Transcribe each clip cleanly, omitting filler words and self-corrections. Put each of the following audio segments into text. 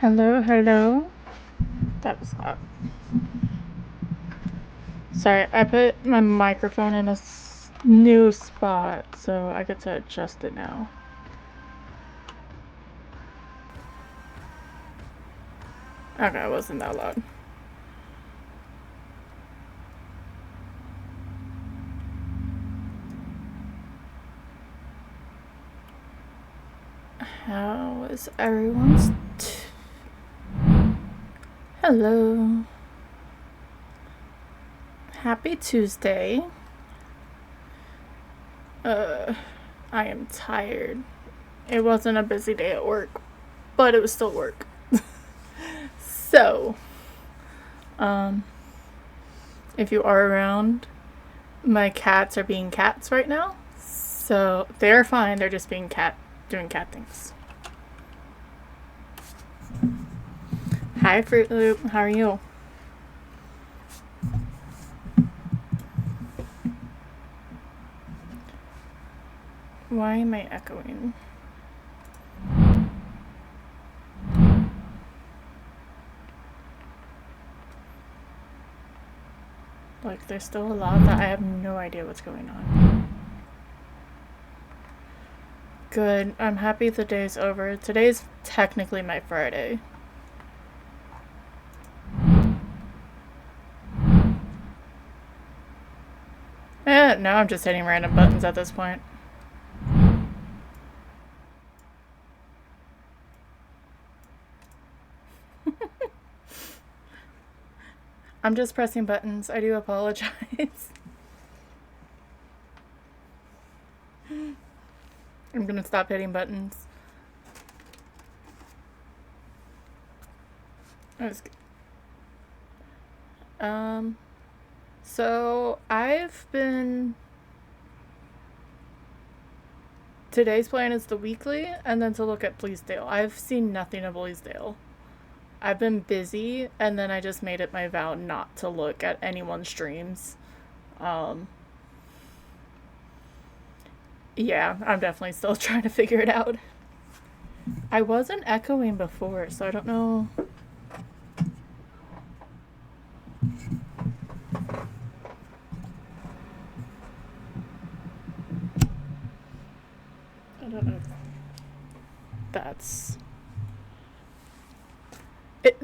Hello, hello. That was loud. Sorry, I put my microphone in a new spot, so I get to adjust it now. Okay, it wasn't that loud. How is everyone's Hello. Happy Tuesday. I am tired. It wasn't a busy day at work, but it was still work. So, if you are around, my cats are being cats right now. So, they're fine. They're just being doing cat things. Hi, Fruit Loop. How are you? Why am I echoing? Like, there's still a lot that I have no idea what's going on. Good. I'm happy the day's over. Today's technically my Friday. Now I'm just hitting random buttons at this point. I'm just pressing buttons. I do apologize. I'm gonna stop hitting buttons. So I've been. Today's plan is the weekly, and then to look at Bleasdale. I've seen nothing of Bleasdale. I've been busy, and then I just made it my vow not to look at anyone's streams. Yeah, I'm definitely still trying to figure it out. I wasn't echoing before, so I don't know. I don't know if that's it.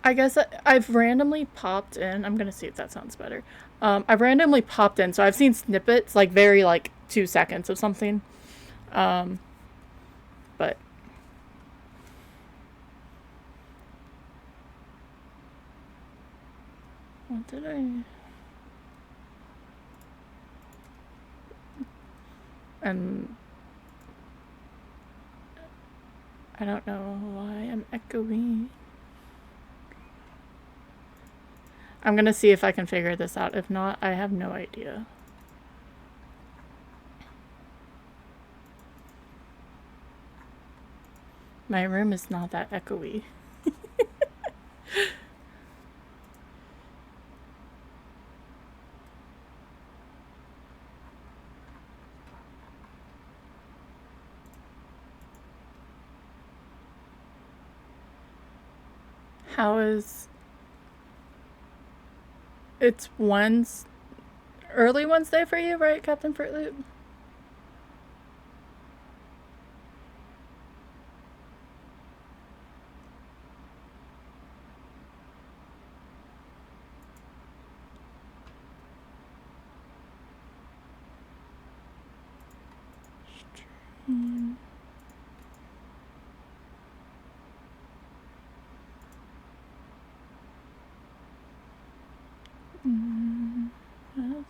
I guess I've randomly popped in. I'm gonna see if that sounds better. I've randomly popped in, so I've seen snippets, like very like 2 seconds of something. But what did I? And I don't know why I'm echoing. I'm gonna see if I can figure this out. If not, I have no idea. My room is not that echoey. How is... It's early Wednesday for you, right, Captain Fruit Loop?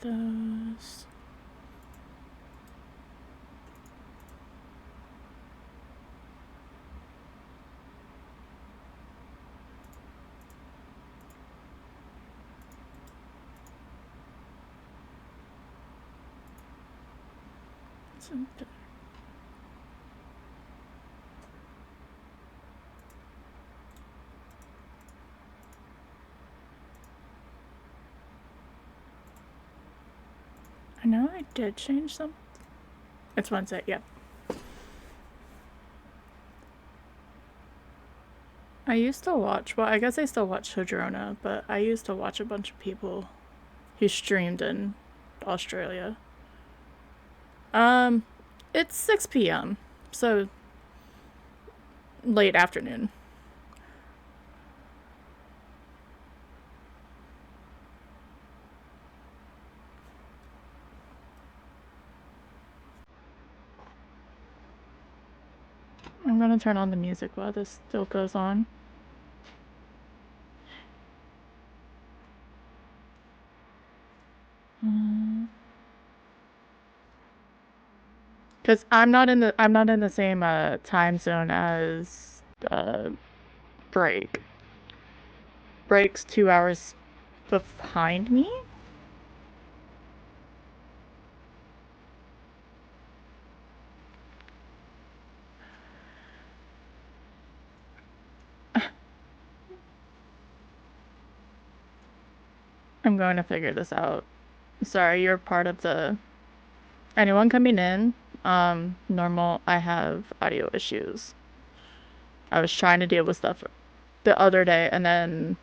Those. I know I did change some. It's Wednesday, yep. I used to watch, well, I guess I still watch Hydrona, but I used to watch a bunch of people who streamed in Australia. Um, it's 6 p.m., so late afternoon. I'm gonna turn on the music while this still goes on. Cause I'm not in the same time zone as uh, Break. Break's 2 hours behind me. I'm going to figure this out. Sorry, you're part of the anyone coming in. Normal. I have audio issues. I was trying to deal with stuff the other day, and then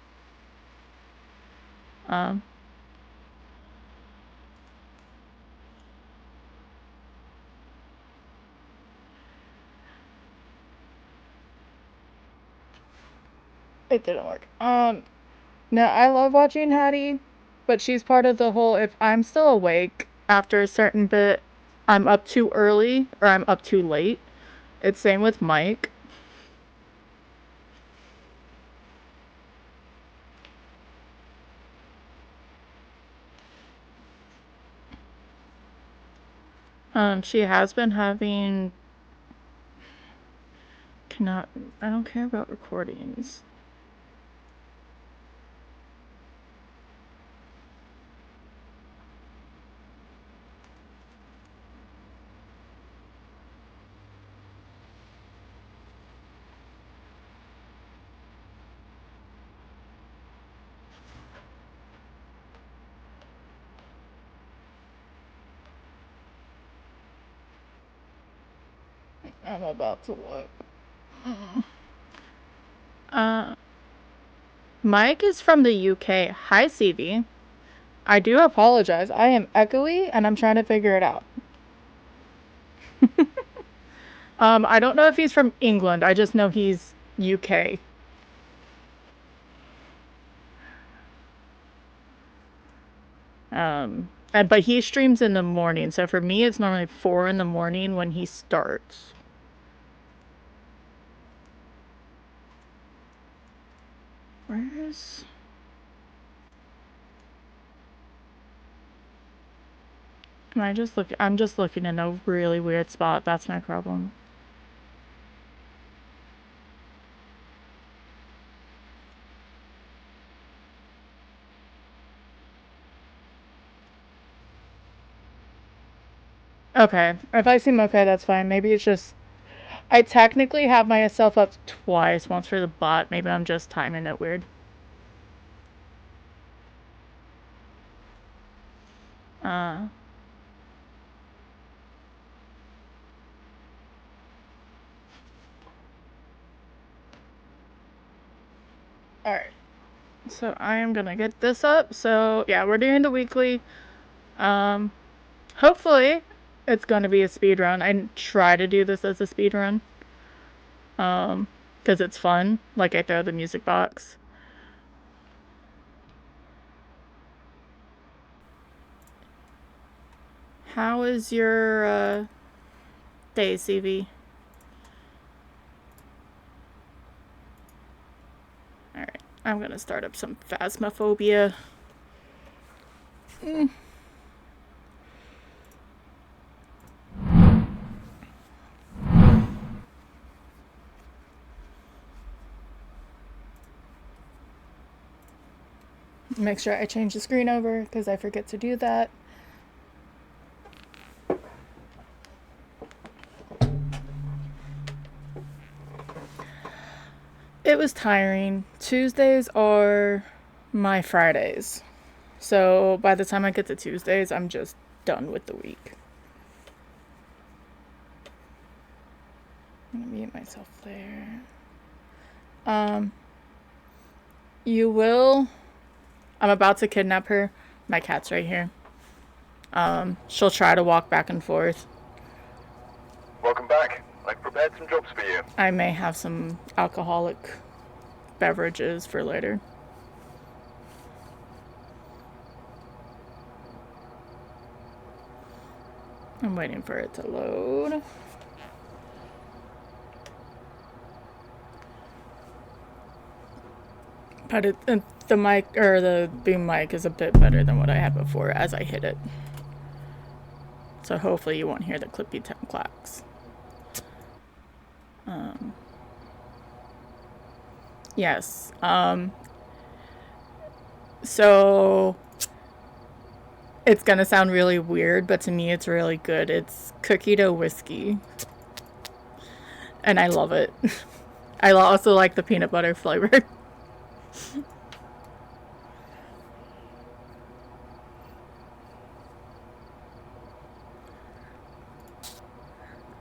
um, it didn't work. No, I love watching Hattie, but she's part of the whole. If I'm still awake after a certain bit, I'm up too early or I'm up too late. It's same with Mike. She has been having. Cannot. I don't care about recordings. I'm about to look. Uh, Mike is from the UK. Hi, CV. I do apologize. I am echoey and I'm trying to figure it out. I don't know if he's from England. I just know he's UK. But he streams in the morning, so for me it's normally 4 in the morning when he starts. Where's Am I just look I'm just looking in a really weird spot, that's my problem. Okay. If I seem okay, that's fine. Maybe it's just I technically have myself up twice, once for the bot. Maybe I'm just timing it weird. Uh Alright. So I am gonna get this up. So yeah, we're doing the weekly. Um Hopefully it's gonna be a speed run. I try to do this as a speed run. Because it's fun. Like I throw the music box. How is your day, CV? Alright, I'm gonna start up some Phasmophobia. Make sure I change the screen over because I forget to do that. It was tiring. Tuesdays are my Fridays. So by the time I get to Tuesdays, I'm just done with the week. I'm gonna mute myself there. You will. I'm about to kidnap her. My cat's right here. She'll try to walk back and forth. Welcome back. I've prepared some jobs for you. I may have some alcoholic beverages for later. I'm waiting for it to load. But the mic, or the boom mic, is a bit better than what I had before as I hit it. So hopefully you won't hear the clippy clacks. Yes. So it's gonna sound really weird, but to me it's really good. It's cookie dough whiskey. And I love it. I also like the peanut butter flavor.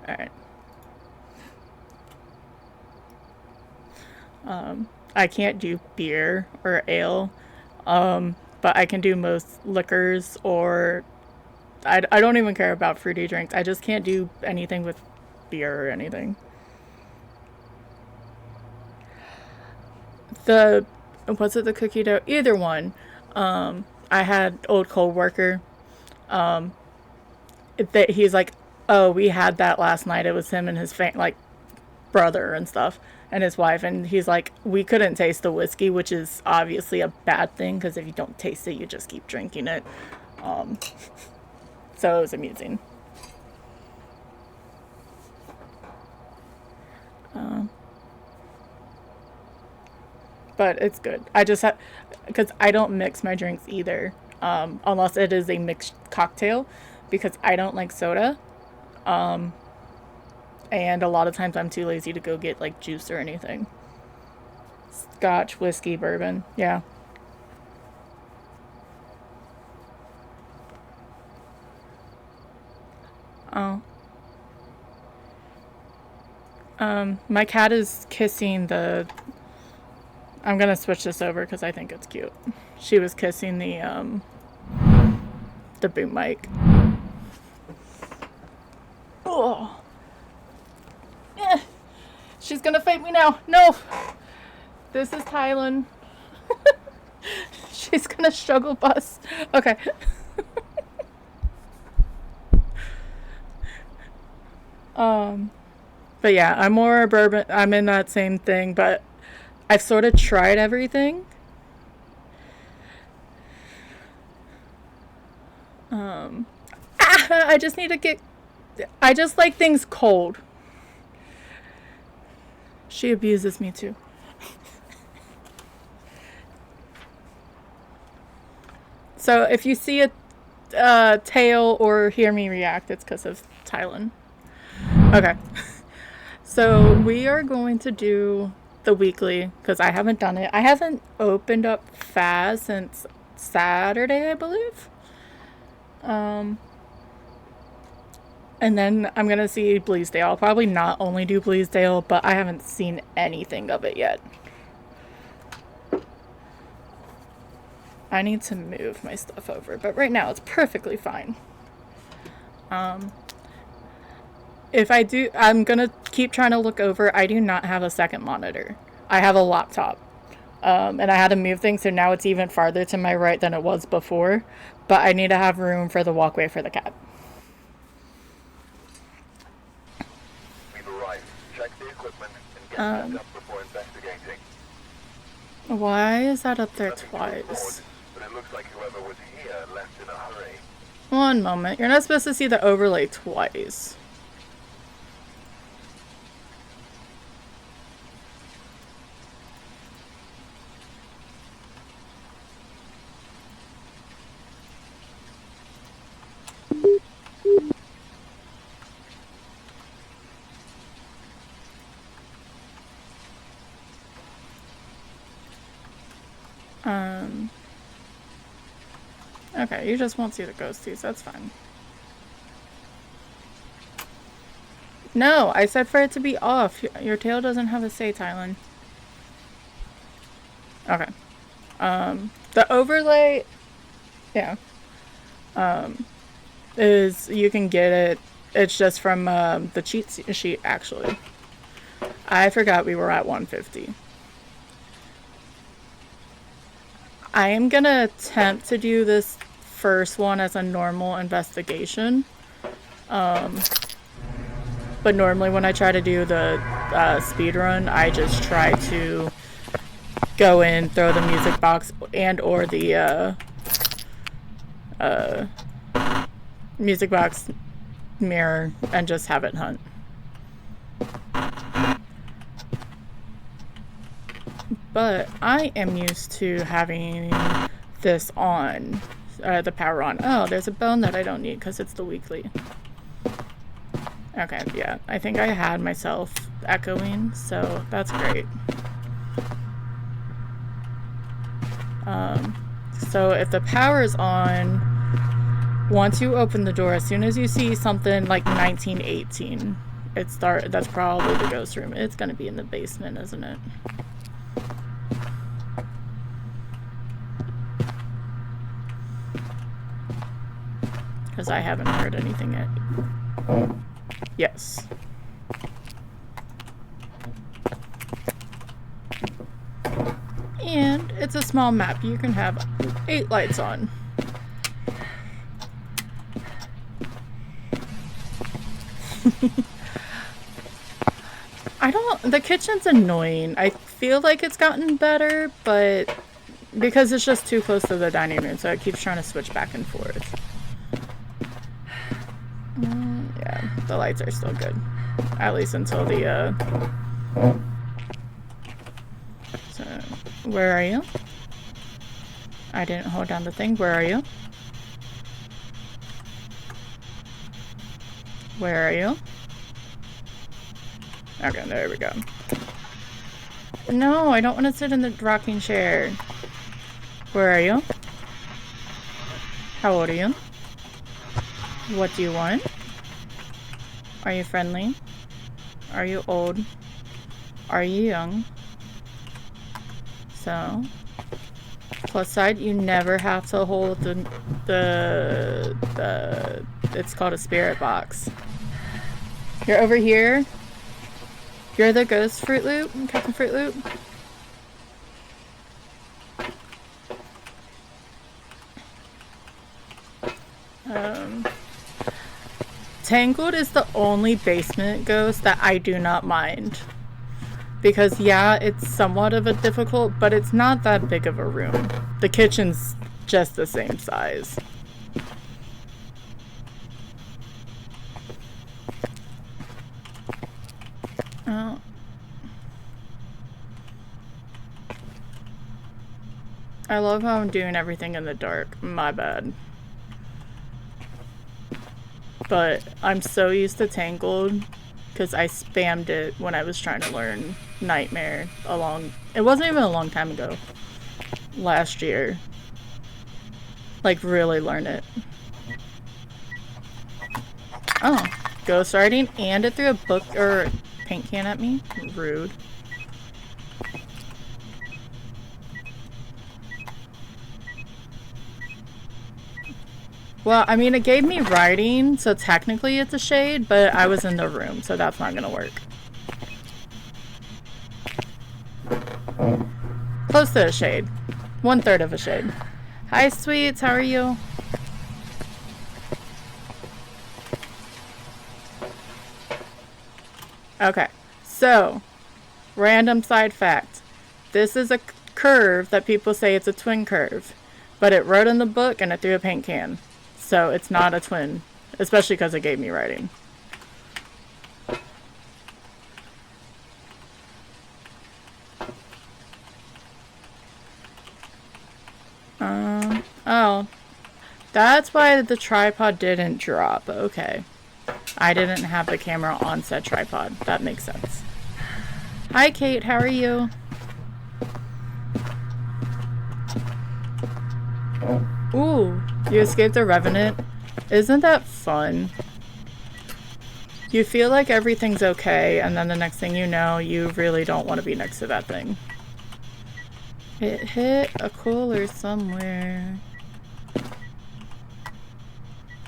Alright. I can't do beer or ale, but I can do most liquors, or I don't even care about fruity drinks. I just can't do anything with beer or anything. Was it the cookie dough? Either one. I had old co-worker. He's like, oh, we had that last night. It was him and his brother and stuff, and his wife, and he's like, we couldn't taste the whiskey, which is obviously a bad thing, because if you don't taste it, you just keep drinking it. So it was amusing. But it's good. I just have, because I don't mix my drinks either, unless it is a mixed cocktail, because I don't like soda. And a lot of times I'm too lazy to go get like juice or anything. Scotch, whiskey, bourbon. Yeah. Oh. My cat is kissing the... I'm gonna switch this over because I think it's cute. She was kissing the boom mic. Oh. She's gonna fight me now. No! This is Thailand. She's gonna struggle bus. Okay. But yeah, I'm more bourbon. I'm in that same thing, but I've sort of tried everything. I just need to get... I just like things cold. She abuses me too. So if you see a tail or hear me react, it's because of Thailand. Okay. So we are going to do the weekly, because I haven't done it. I haven't opened up Faz since Saturday, I believe. And then I'm going to see Bleasedale. I'll probably not only do Bleasedale, but I haven't seen anything of it yet. I need to move my stuff over, but right now it's perfectly fine. If I do, I'm going to keep trying to look over. I do not have a second monitor. I have a laptop. And I had to move things, so now it's even farther to my right than it was before. But I need to have room for the walkway for the cat. We've arrived. Check the equipment and get set up before investigating. Why is that up there Nothing to twice? report, but it looks like whoever was here left in a hurry. One moment. You're not supposed to see the overlay twice. Okay, you just won't see the ghosties. That's fine. No, I said for it to be off. Your tail doesn't have a say, Tylen. Okay. The overlay, yeah, is you can get it. It's just from the cheat sheet, actually. I forgot we were at 150. I am going to attempt to do this first one as a normal investigation. But normally when I try to do the speed run, I just try to go in, throw the music box and or the music box mirror and just have it hunt. But I am used to having this on, the power on. Oh, there's a bone that I don't need because it's the weekly. Okay, yeah, I think I had myself echoing, so that's great. So if the power is on, once you open the door, as soon as you see something like 1918, that's probably the ghost room. It's gonna be in the basement, isn't it? Because I haven't heard anything yet. Yes. And it's a small map. You can have 8 lights on. The kitchen's annoying. I feel like it's gotten better, but because it's just too close to the dining room, so it keeps trying to switch back and forth. Yeah, the lights are still good. At least until the, So, where are you? I didn't hold down the thing. Where are you? Where are you? Okay, there we go. No, I don't want to sit in the rocking chair. Where are you? How old are you? What do you want? Are you friendly? Are you old? Are you young? So, plus side, you never have to hold the it's called a spirit box. You're over here. You're the ghost Fruit Loop, Captain Fruit Loop. Tangled is the only basement ghost that I do not mind. Because yeah, it's somewhat of a difficult, but it's not that big of a room. The kitchen's just the same size. Oh. I love how I'm doing everything in the dark. My bad. But I'm so used to Tangled because I spammed it when I was trying to learn Nightmare it wasn't even a long time ago. Last year. Like, really learn it. Oh, ghost writing, and it threw a book or paint can at me? Rude. Well, I mean, it gave me writing, so technically it's a shade, but I was in the room, so that's not gonna work. Close to a shade. 1/3 of a shade. Hi, sweets, how are you? Okay, so, random side fact. This is a curve that people say it's a twin curve, but it wrote in the book and it threw a paint can. So it's not a twin, especially because it gave me writing. Oh, that's why the tripod didn't drop. Okay. I didn't have the camera on said tripod. That makes sense. Hi, Kate. How are you? Ooh, you escaped the Revenant. Isn't that fun? You feel like everything's okay, and then the next thing you know, you really don't want to be next to that thing. It hit a cooler somewhere.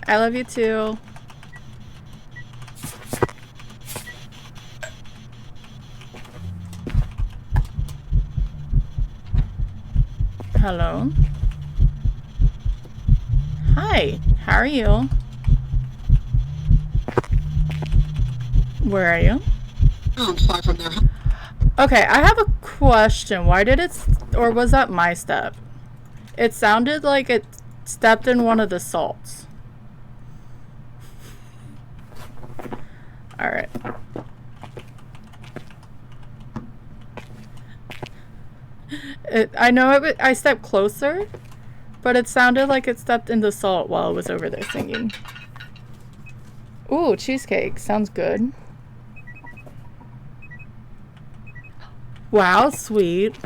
I love you too. Hello. Hi, how are you? Where are you? I'm far from there. Okay, I have a question. Why did it, or was that my step? It sounded like it stepped in one of the salts. Alright. I know I stepped closer, but it sounded like it stepped in the salt while it was over there singing. Ooh, cheesecake. Sounds good. Wow, sweet.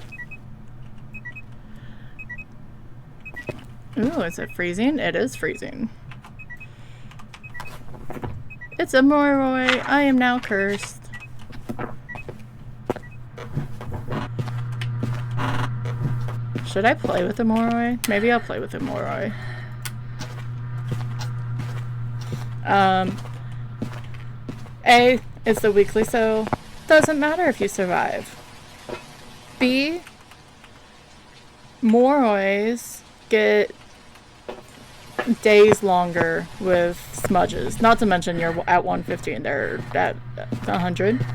Ooh, is it freezing? It is freezing. It's a Moroi. I am now cursed. Should I play with a Moroi? Maybe I'll play with a Moroi. A, it's the weekly, so doesn't matter if you survive. B, Morois get days longer with smudges. Not to mention you're at 150 and they're at 100.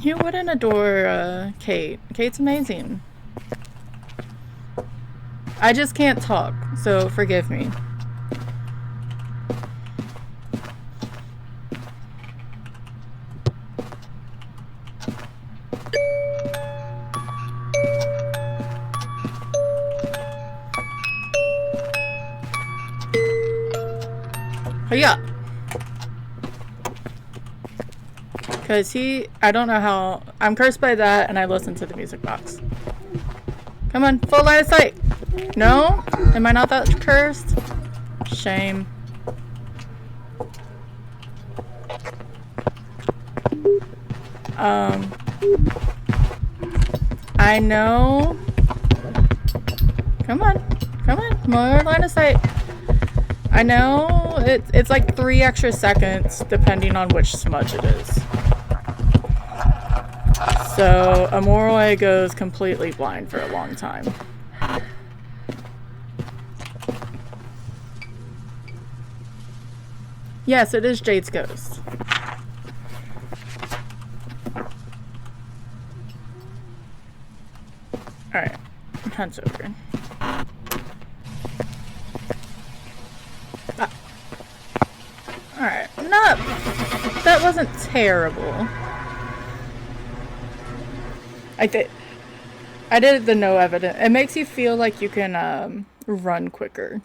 You wouldn't adore Kate. Kate's amazing. I just can't talk, so forgive me. Hurry up. Because I don't know how, I'm cursed by that and I listen to the music box. Come on, full line of sight. No? Am I not that cursed? Shame. I know. Come on, more line of sight. I know it's like 3 extra seconds depending on which smudge it is. So a Moroi goes completely blind for a long time. Yes, it is Jade's ghost. Alright, hunt's over. Alright, no, that wasn't terrible. I did the no evidence. It makes you feel like you can run quicker.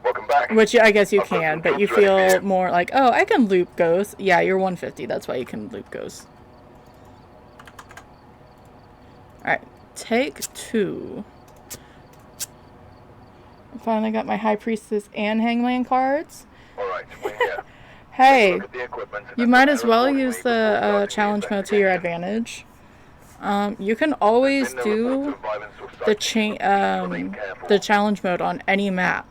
Welcome back. Which I guess you can, but you feel more like, oh, I can loop ghosts. Yeah, you're 150. That's why you can loop ghosts. Alright, take 2. I finally got my High Priestess and Hangman cards. Alright, we're here. Hey, you might as well use the challenge mode to your advantage. You can always do the challenge mode on any map.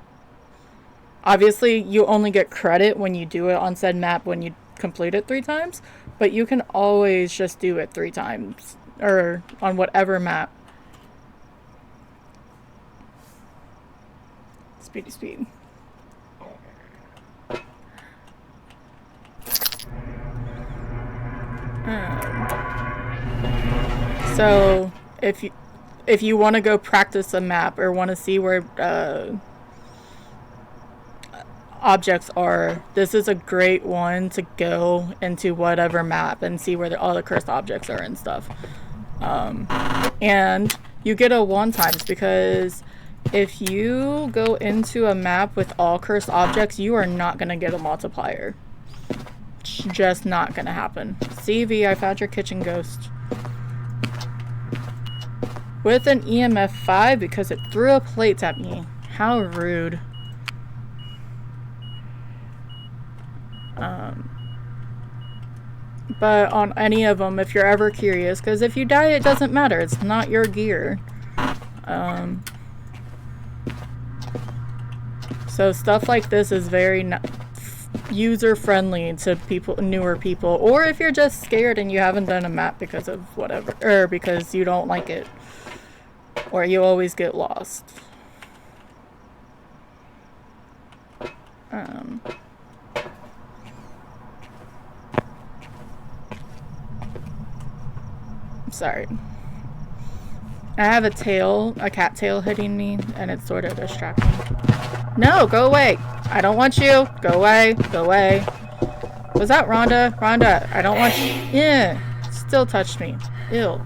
Obviously, you only get credit when you do it on said map when you complete it 3 times, but you can always just do it 3 times, or on whatever map. Speedy speed. So if you want to go practice a map or want to see where objects are, this is a great one to go into whatever map and see where all the cursed objects are and stuff. And you get a 1 times because if you go into a map with all cursed objects, you are not going to get a multiplier. It's just not going to happen. CV, I found your kitchen ghost. With an EMF 5 because it threw a plate at me. How rude. But on any of them, if you're ever curious, because if you die, it doesn't matter. It's not your gear. So stuff like this is very user-friendly to people, newer people. Or if you're just scared and you haven't done a map because of whatever, or because you don't like it. Or you always get lost. Sorry. I have a cat tail hitting me, and it's sort of distracting. No, go away. I don't want you. Go away. Go away. Was that Rhonda? Rhonda, I don't want you. Yeah. Still touched me. Ew.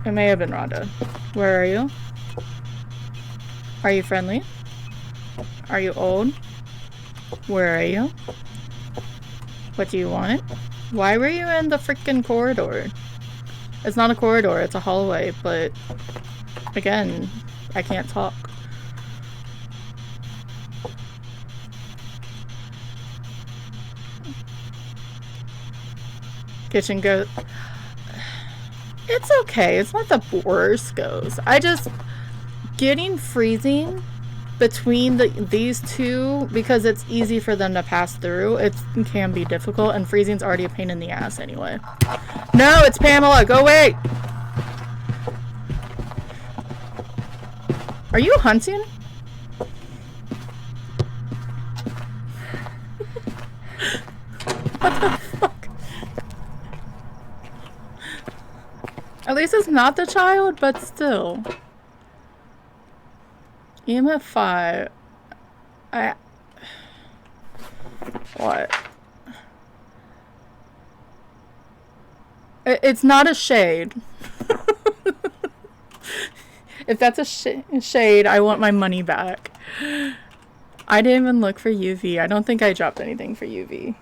It may have been Rhonda. Where are you? Are you friendly? Are you old? Where are you? What do you want? Why were you in the freaking corridor? It's not a corridor, it's a hallway, but again, I can't talk. Kitchen goes. It's okay, it's not the worst goes. I just getting freezing between these two, because it's easy for them to pass through, it can be difficult, and freezing's already a pain in the ass anyway. No, it's Pamela, go away! Are you hunting? What the fuck? At least it's not the child, but still. EMF 5. What? It's not a shade. If that's a shade, I want my money back. I didn't even look for UV. I don't think I dropped anything for UV.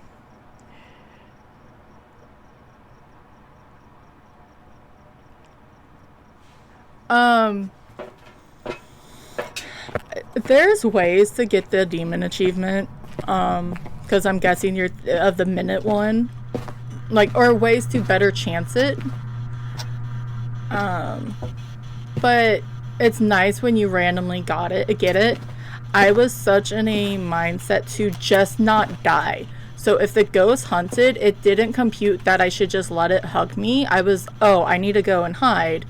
There's ways to get the demon achievement, because I'm guessing you're of the minute one, like, or ways to better chance it. But it's nice when you randomly get it. I was such in a mindset to just not die. So if the ghost hunted, it didn't compute that I should just let it hug me. I was, oh, I need to go and hide.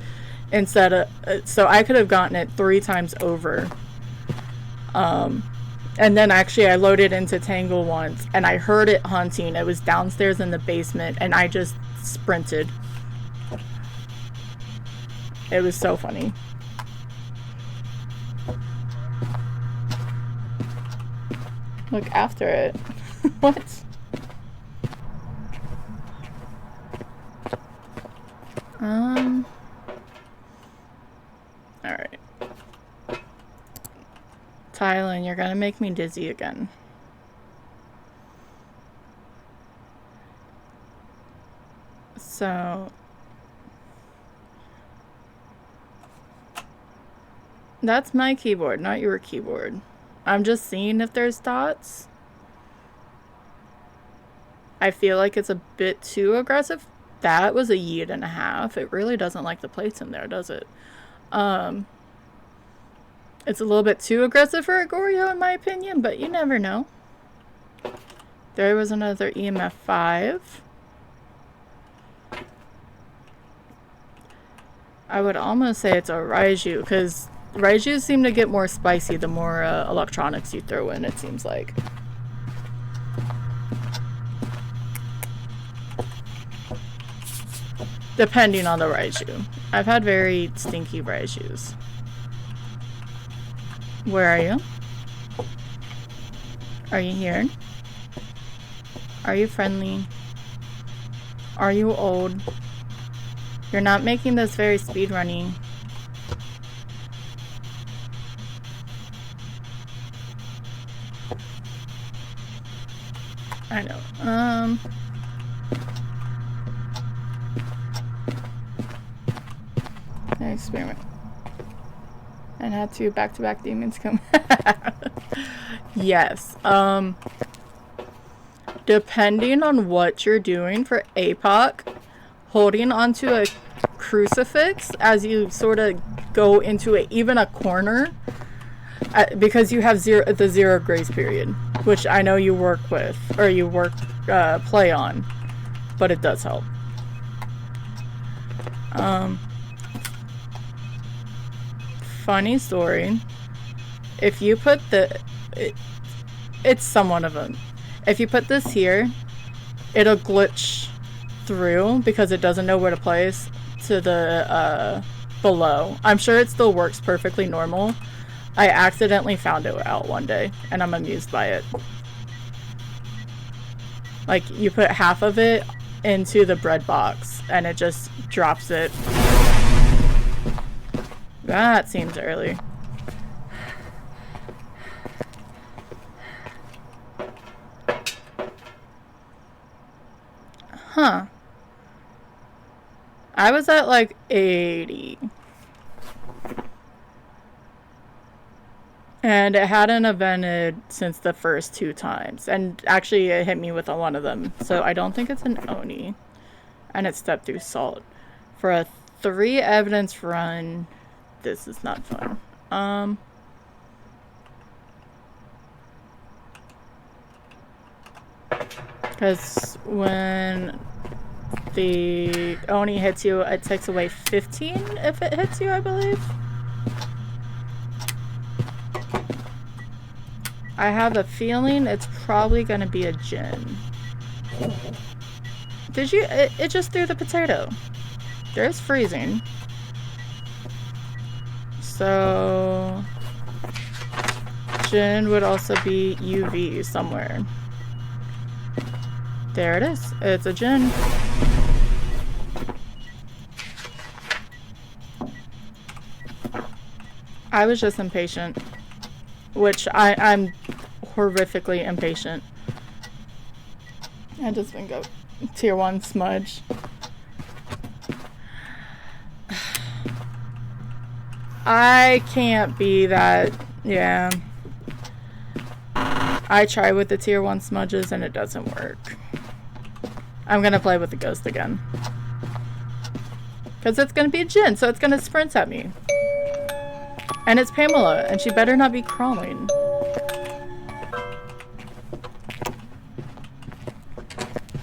Instead of, so I could have gotten it 3 times over. And then actually I loaded into Tangle once and I heard it hunting. It was downstairs in the basement and I just sprinted. It was so funny. Look after it. What? Alright. Tylen, you're gonna make me dizzy again. So... that's my keyboard, not your keyboard. I'm just seeing if there's dots. I feel like it's a bit too aggressive. That was a yeet and a half. It really doesn't like the plates in there, does it? It's a little bit too aggressive for a Goryo in my opinion, but you never know. There was another EMF 5. I would almost say it's a Raiju, because Raijus seem to get more spicy the more electronics you throw in, it seems like. Depending on the Raiju. I've had very stinky Raijus. Where are you? Are you here? Are you friendly? Are you old? You're not making this very speedrunning. I know. An experiment. And had 2 back-to-back demons come. Yes. depending on what you're doing for APOC, holding onto a crucifix as you sort of go into even a corner, because you have the zero grace period, which I know you work with, or you play on, but it does help. Funny story. If you put it's somewhat of a, if you put this here, it'll glitch through because it doesn't know where to place to the below. I'm sure it still works perfectly normal. I accidentally found it out one day and I'm amused by it. Like, you put half of it into the bread box and it just drops it. That seems early. Huh. I was at like 80. And it hadn't evented since the first 2 times. And actually it hit me with one of them. So I don't think it's an Oni. And it stepped through salt. For a 3 evidence run, this is not fun. Because when the Oni hits you, it takes away 15 if it hits you, I believe. I have a feeling it's probably going to be a Jinn. Did you? It just threw the potato. There's freezing. So Jinn would also be UV somewhere. There it is. It's a Jinn. I was just impatient. Which I'm horrifically impatient. I just been go tier 1 smudge. I can't be that. Yeah. I try with the tier 1 smudges and it doesn't work. I'm gonna play with the ghost again. Because it's gonna be a Jinn, so it's gonna sprint at me. And it's Pamela, and she better not be crawling.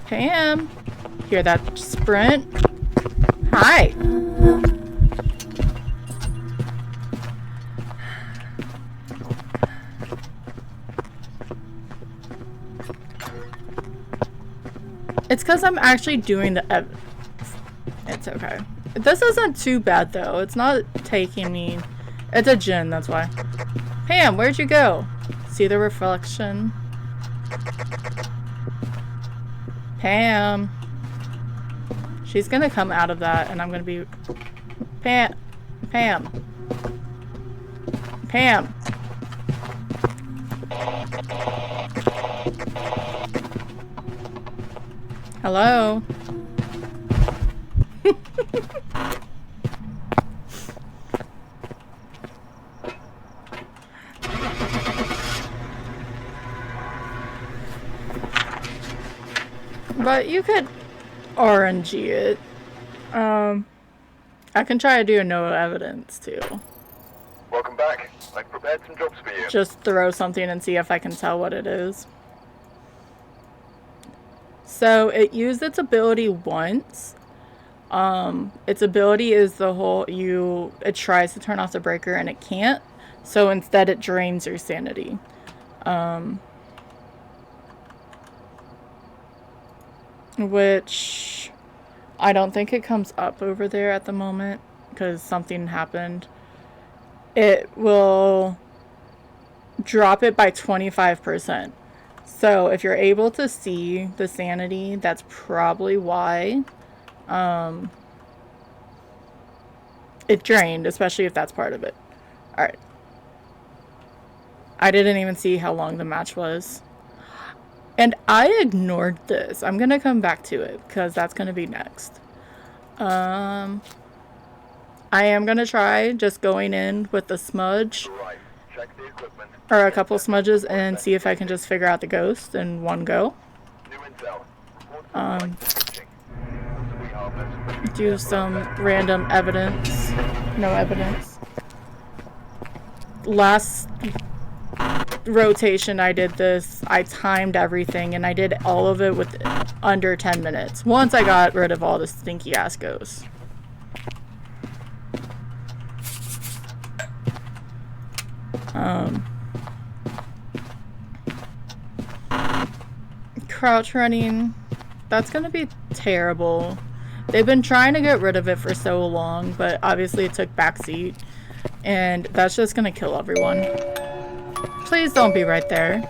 Pam! Hear that sprint? Hi! It's because I'm actually doing the It's okay. This isn't too bad, though. It's not taking me... It's a Jinn, that's why. Pam, where'd you go? See the reflection? Pam. She's gonna come out of that and I'm gonna be... Pam. Pam. Pam. Hello? But you could RNG it. I can try to do a no evidence too. Welcome back. I've prepared some jobs for you. Just throw something and see if I can tell what it is. So it used its ability once. Its ability is the whole it tries to turn off the breaker and it can't. So instead it drains your sanity. Which I don't think it comes up over there at the moment because something happened. It will drop it by 25%. So if you're able to see the sanity, that's probably why it drained, especially if that's part of it. Alright. I didn't even see how long the match was. And I ignored this. I'm going to come back to it because that's going to be next. I am going to try just going in with the smudge or a couple smudges and see if I can just figure out the ghost in one go. New intel. Report for breaching. Possibly harmless. Do some random evidence. No evidence. Last rotation I did this, I timed everything and I did all of it with under 10 minutes. Once I got rid of all the stinky ass ghosts. Crouch running, that's gonna be terrible. They've been trying to get rid of it for so long, but obviously it took backseat, and that's just gonna kill everyone. Please don't be right there.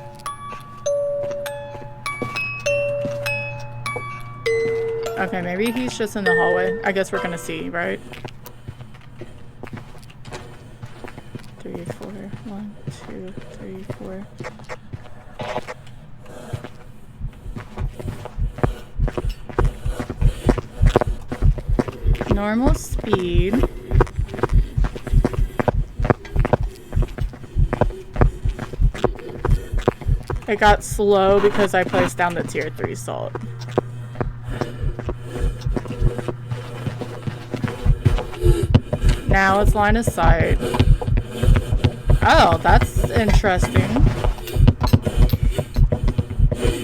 Okay, maybe he's just in the hallway. I guess we're gonna see, right? 3, 4, 1, 2, 3, 4. Normal speed. It got slow because I placed down the tier 3 salt. Now it's line of sight. Oh, that's interesting.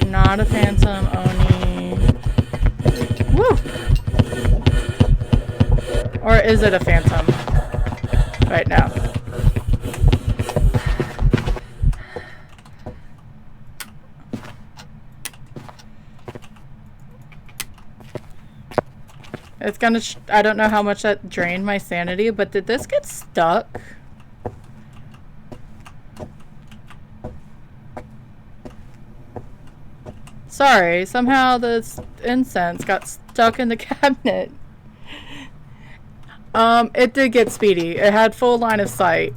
Not a phantom, Oni. Woo! Or is it a phantom? Right now. It's gonna, I don't know how much that drained my sanity, but did this get stuck? Sorry, somehow this incense got stuck in the cabinet. It did get speedy. It had full line of sight.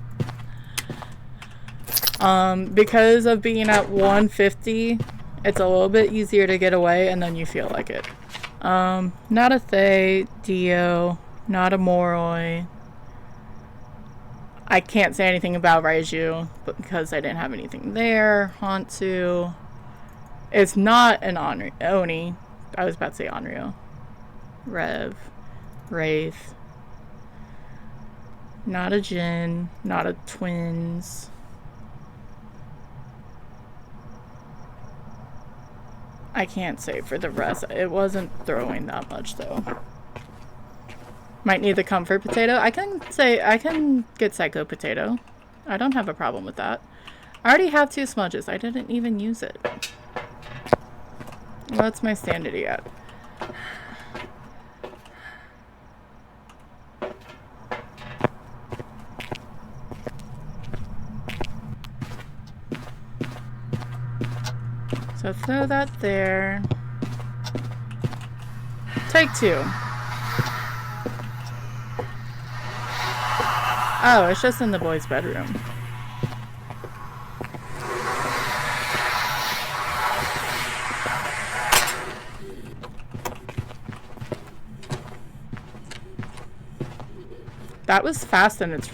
Because of being at 150, it's a little bit easier to get away and then you feel like it. Not a Thay, Dio, not a Moroi. I can't say anything about Raiju, but because I didn't have anything there. Hantu. It's not an Oni. I was about to say Onryo. Rev. Wraith. Not a Jin. Not a Twins. I can't say for the rest. It wasn't throwing that much though. Might need the comfort potato. I can get Psycho Potato. I don't have a problem with that. I already have 2 smudges. I didn't even use it. What's my sanity at? So throw that there. Take 2. Oh, it's just in the boys' bedroom. That was fast and it's...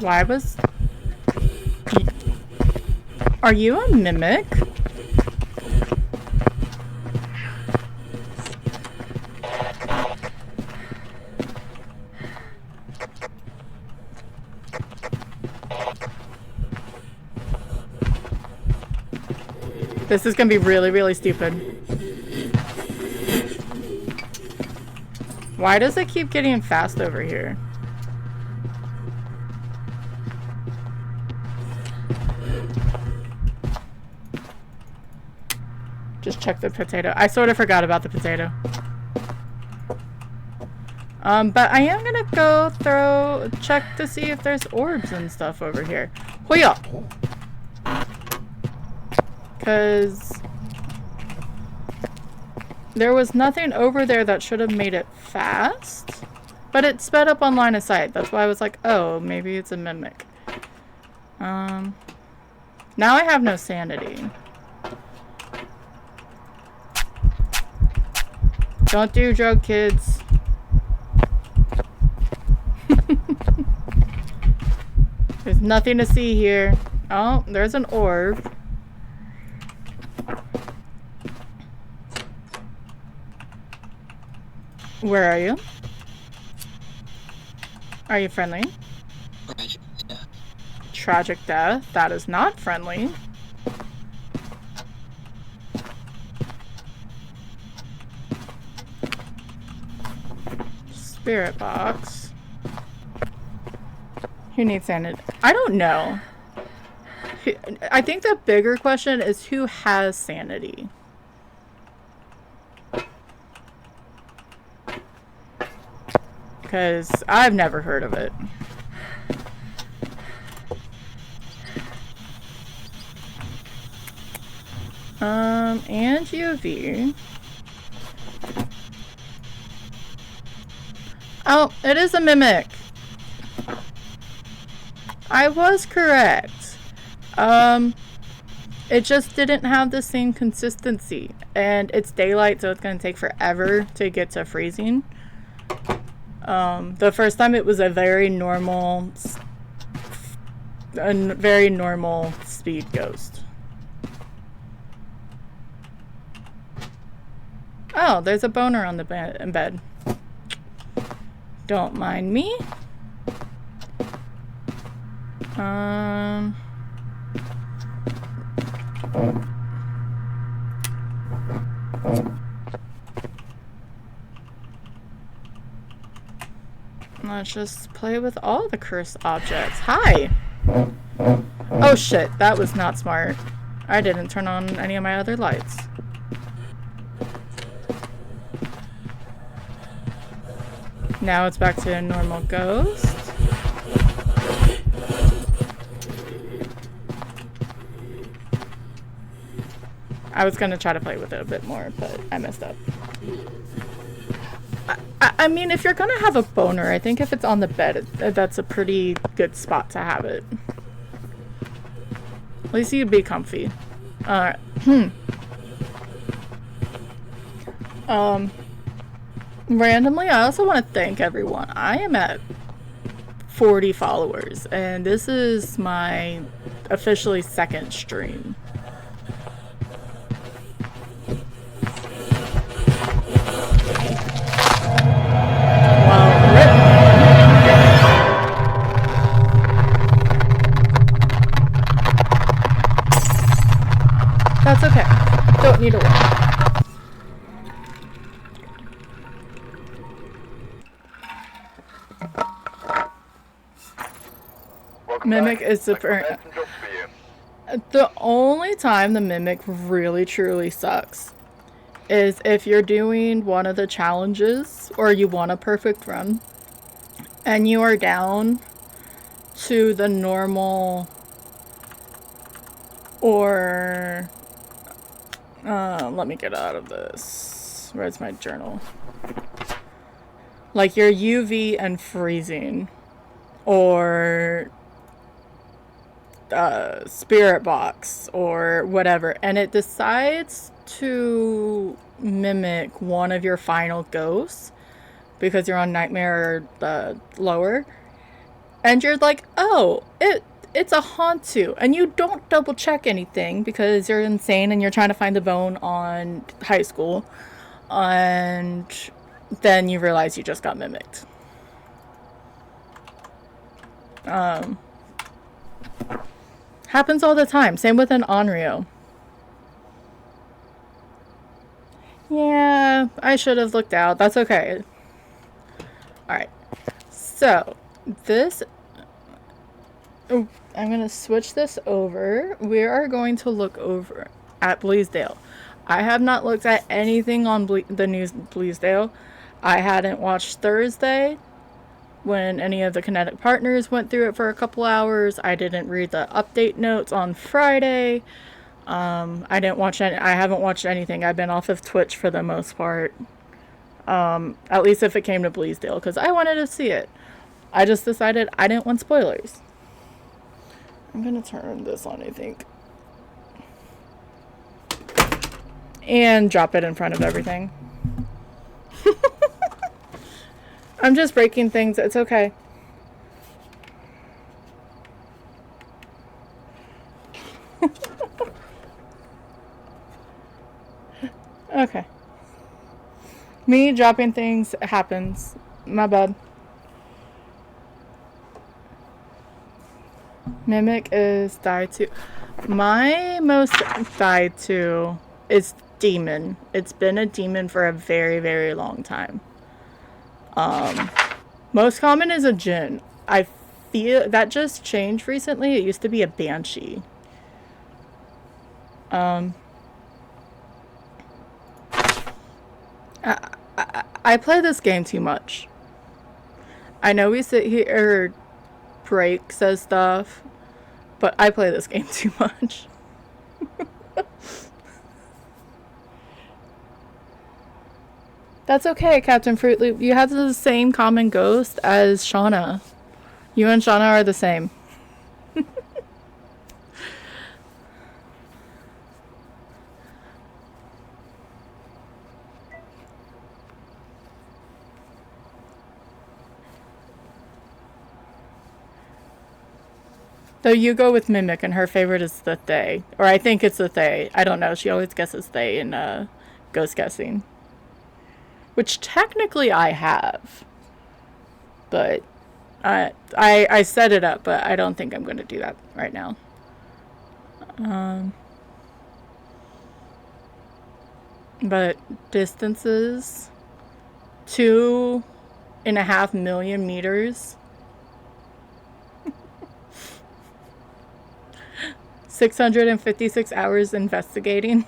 Why was... Are you a mimic? This is gonna be really, really stupid. Why does it keep getting fast over here? Just check the potato. I sort of forgot about the potato. But I am gonna go check to see if there's orbs and stuff over here. Hoya! Because there was nothing over there that should have made it fast. But it sped up on line of sight. That's why I was like, oh, maybe it's a mimic. Now I have no sanity. Don't do drug, kids. There's nothing to see here. Oh, there's an orb. Where are you? Are you friendly? Tragic death. Tragic death. That is not friendly. Spirit box. Who needs sanity? I don't know. I think the bigger question is who has sanity? Because I've never heard of it. And UV. Oh, it is a mimic. I was correct. It just didn't have the same consistency. And it's daylight, so it's going to take forever to get to freezing. The first time it was a very normal speed ghost. Oh, there's a boner on the bed. Don't mind me. Let's just play with all the cursed objects. Hi! Oh shit, that was not smart. I didn't turn on any of my other lights. Now it's back to a normal ghost. I was gonna try to play with it a bit more, but I messed up. I mean, if you're gonna have a boner, I think if it's on the bed, that's a pretty good spot to have it. At least you'd be comfy. Alright. Randomly, I also want to thank everyone. I am at 40 followers, and this is my officially second stream. That's okay. Don't need to worry. Mimic is the only time the mimic really truly sucks is if you're doing one of the challenges or you want a perfect run and you are down to the normal or let me get out of this. Where's my journal? Like your UV and freezing or spirit box or whatever, and it decides to mimic one of your final ghosts because you're on nightmare lower, and you're like, oh, it's a Hantu, and you don't double check anything because you're insane and you're trying to find the bone on high school, and then you realize you just got mimicked. Happens all the time. Same with an Onryo. Yeah, I should have looked out. That's okay. Alright. So, this... Oh, I'm going to switch this over. We are going to look over at Bleasdale. I have not looked at anything on the news Bleasdale. I hadn't watched Thursday when any of the Kinetic partners went through it for a couple hours. I didn't read the update notes on Friday. I haven't watched anything. I've been off of Twitch for the most part. At least if it came to Bleasdale, because I wanted to see it. I just decided I didn't want spoilers. I'm gonna turn this on, I think. And drop it in front of everything. I'm just breaking things. It's okay. Okay. Me dropping things happens. My bad. Mimic is died to. My most died to is demon. It's been a demon for a very, very long time. Most common is a djinn. I feel that just changed recently. It used to be a banshee. Um, I play this game too much. I know we sit here, break says stuff, but I play this game too much. That's okay, Captain Fruit Loop. You have the same common ghost as Shauna. You and Shauna are the same. Though you go with Mimic and her favorite is the Thay. Or I think it's the Thay. I don't know. She always guesses Thay in ghost guessing. Which technically I have. But I set it up, but I don't think I'm going to do that right now. But distances, 2.5 million meters. 656 hours investigating.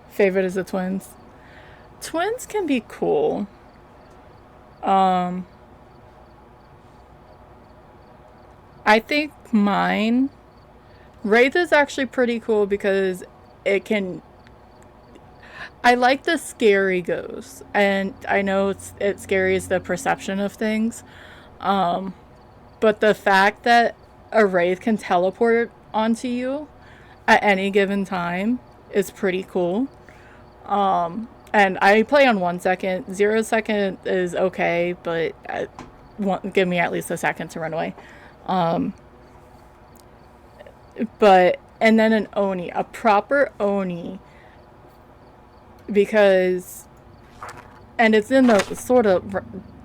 Favorite is the twins. Twins can be cool. I think mine, Wraith is actually pretty cool because it can. I like the scary ghosts, and I know it's scary is the perception of things. But the fact that a Wraith can teleport onto you at any given time is pretty cool. And I play on 1 second. 0 second is okay, but give me at least a second to run away. But, and then an Oni, a proper Oni, because, and it's in the sort of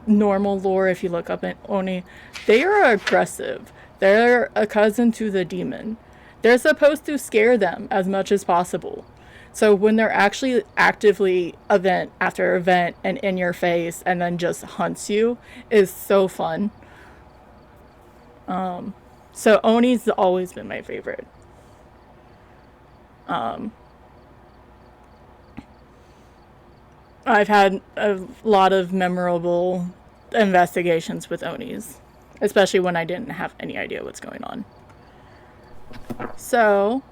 normal lore if you look up an Oni, they are aggressive. They're a cousin to the demon. They're supposed to scare them as much as possible. So when they're actually actively event after event and in your face and then just hunts you is so fun. So Oni's always been my favorite. I've had a lot of memorable investigations with Onis, especially when I didn't have any idea what's going on. So,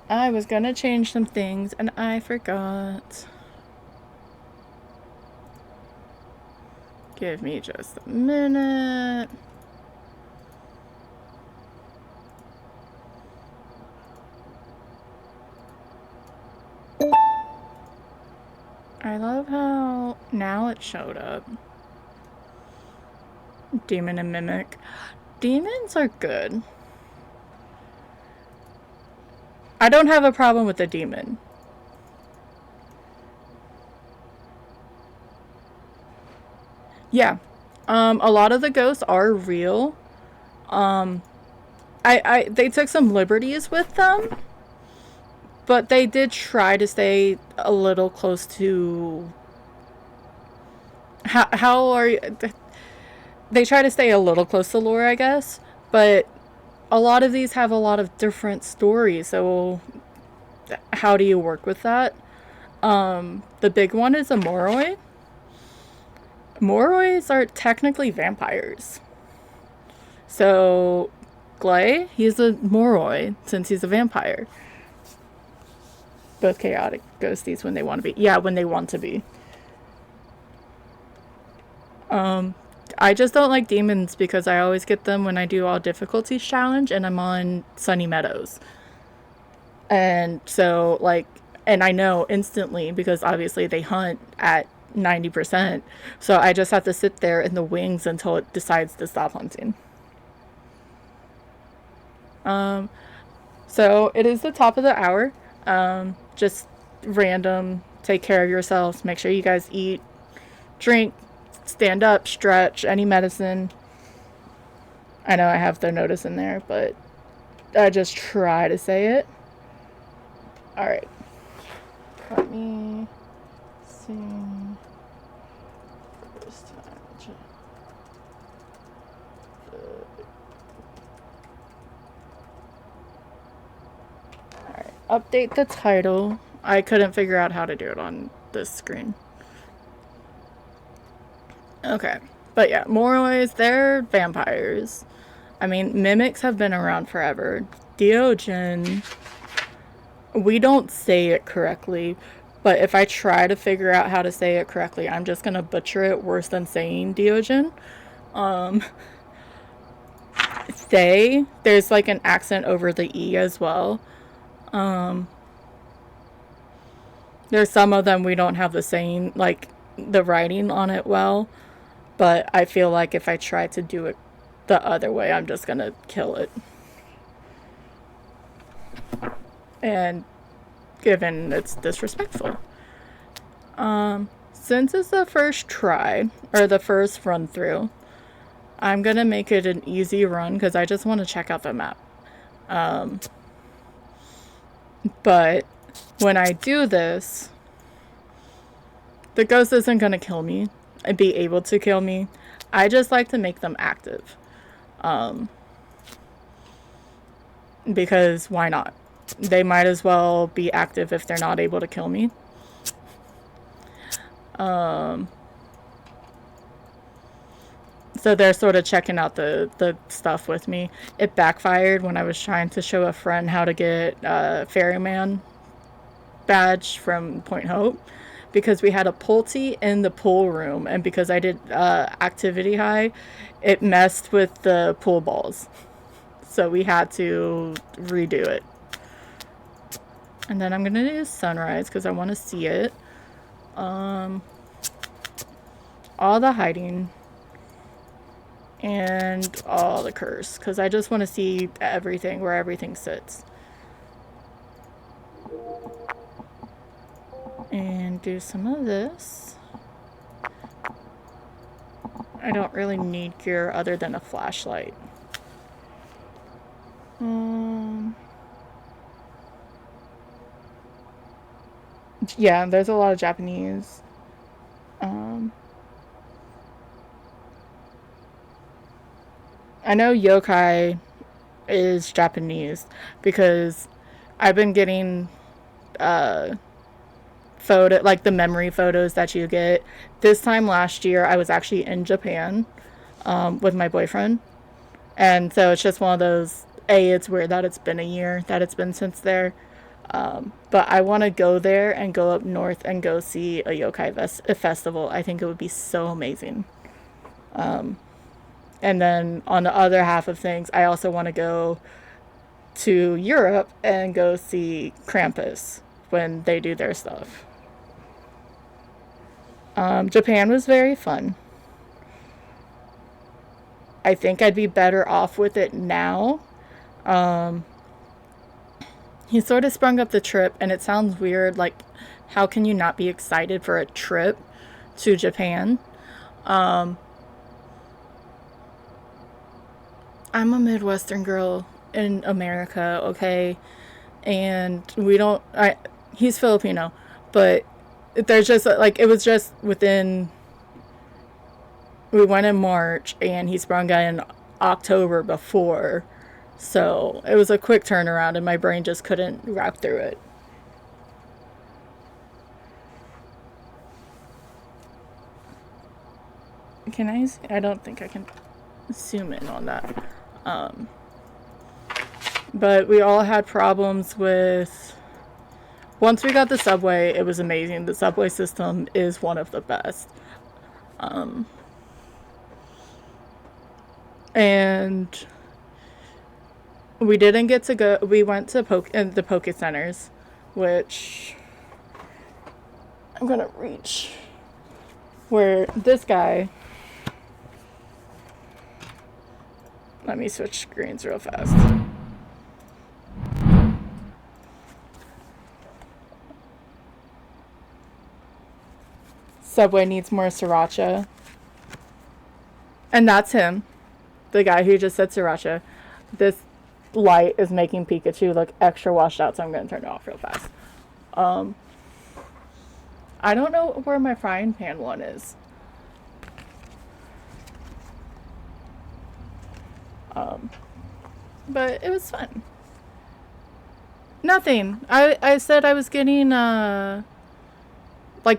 I was gonna change some things and I forgot. Give me just a minute. I love how now it showed up. Demon and Mimic. Demons are good. I don't have a problem with the demon. Yeah. A lot of the ghosts are real. They took some liberties with them, but they did try to stay a little close to how are you, they try to stay a little close to lore, I guess, but a lot of these have a lot of different stories, so how do you work with that? The big one is a Moroi. Morois are technically vampires. So, Glay, he's a Moroi since he's a vampire. Both chaotic ghosties when they want to be. Yeah, when they want to be. I just don't like demons because I always get them when I do all difficulties challenge and I'm on Sunny Meadows. And so, like, and I know instantly because obviously they hunt at 90%. So I just have to sit there in the wings until it decides to stop hunting. So it is the top of the hour. Just random. Take care of yourselves. Make sure you guys eat, drink, stand up, stretch, any medicine. I know I have the notice in there, but I just try to say it. All right. Let me see. First time. Alright. Update the title. I couldn't figure out how to do it on this screen. Okay. But yeah, Moroi, they're vampires. I mean, mimics have been around forever. Diogen, we don't say it correctly, but if I try to figure out how to say it correctly, I'm just gonna butcher it worse than saying Diogen. They, there's like an accent over the E as well. There's some of them we don't have the saying, like the writing on it well, but I feel like if I try to do it the other way, I'm just gonna kill it. And given it's disrespectful. Since it's the first try, or the first run through, I'm gonna make it an easy run because I just want to check out the map. But when I do this, the ghost isn't gonna kill me and be able to kill me. I just like to make them active. Because why not? They might as well be active if they're not able to kill me. So they're sort of checking out the stuff with me. It backfired when I was trying to show a friend how to get a ferryman badge from Point Hope, because we had a Pulte in the pool room, and because I did activity high, it messed with the pool balls. So we had to redo it. And then I'm going to do sunrise because I want to see it. All the hiding. And all the curse. Because I just want to see everything, where everything sits. And do some of this. I don't really need gear other than a flashlight. Yeah, there's a lot of Japanese. I know yokai is Japanese because I've been getting photo, like the memory photos that you get. This time last year, I was actually in Japan with my boyfriend, and so it's just one of those. It's weird that it's been a year that it's been since there. But I want to go there and go up north and go see a yokai festival. I think it would be so amazing. And then on the other half of things, I also want to go to Europe and go see Krampus when they do their stuff. Japan was very fun. I think I'd be better off with it now. He sort of sprung up the trip, and it sounds weird, like, how can you not be excited for a trip to Japan? I'm a Midwestern girl in America, okay? And we don't, he's Filipino, but there's just, like, it was just within, we went in March, and he sprung out in October before. So it was a quick turnaround, and my brain just couldn't wrap through it. Can I don't think I can zoom in on that. But we all had problems with, once we got the subway, it was amazing. The subway system is one of the best. And we didn't get to go, we went to the Poke Centers, which I'm gonna reach, where this guy, let me switch screens real fast. Subway needs more sriracha. And that's him. The guy who just said sriracha. This light is making Pikachu look extra washed out, so I'm going to turn it off real fast. I don't know where my frying pan one is. But it was fun. Nothing. I said I was getting like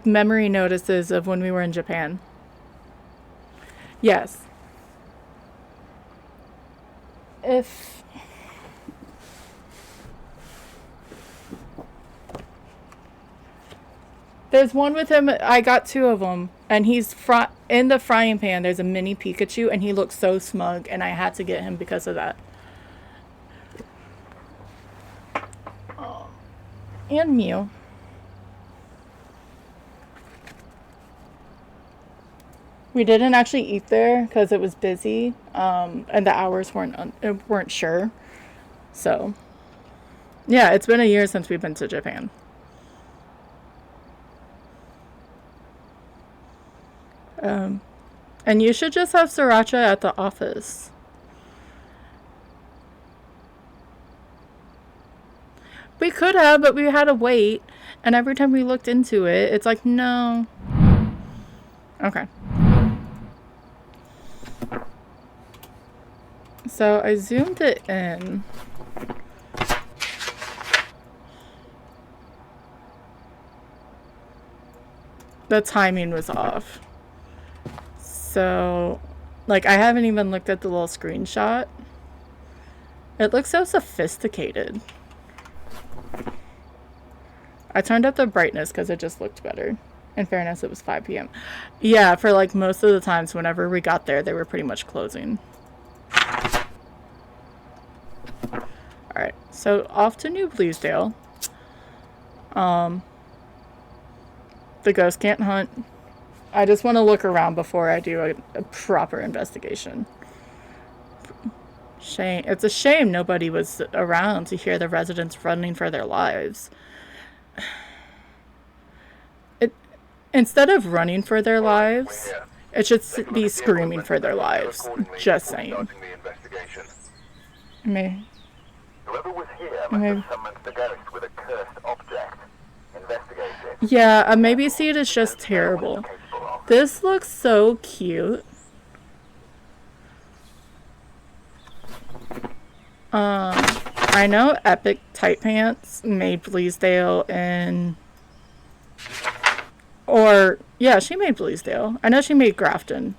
memory notices of when we were in Japan. Yes. If there's one with him, I got 2 of them, and he's in the frying pan. There's a mini Pikachu, and he looks so smug, and I had to get him because of that. And Mew. We didn't actually eat there because it was busy, and the hours weren't sure. So, yeah, it's been a year since we've been to Japan. And you should just have sriracha at the office. We could have, but we had to wait. And every time we looked into it, it's like, no. Okay. So I zoomed it in. The timing was off. So, like, I haven't even looked at the little screenshot. It looks so sophisticated. I turned up the brightness because it just looked better. In fairness, it was 5 p.m. Yeah, for like most of the times whenever we got there, they were pretty much closing. Alright, so off to New Bleasdale. The ghost can't hunt. I just want to look around before I do a proper investigation. Shame. It's a shame nobody was around to hear the residents running for their lives. Instead of running for their lives, it should be screaming for their lives. Just saying. Whoever was here must have summoned the ghost with a cursed object. Investigate it. Yeah, a maybe seed is just terrible. This looks so cute. I know Epic Tight Pants made Bleasdale and... Or, yeah, she made Bleasdale. I know she made Grafton.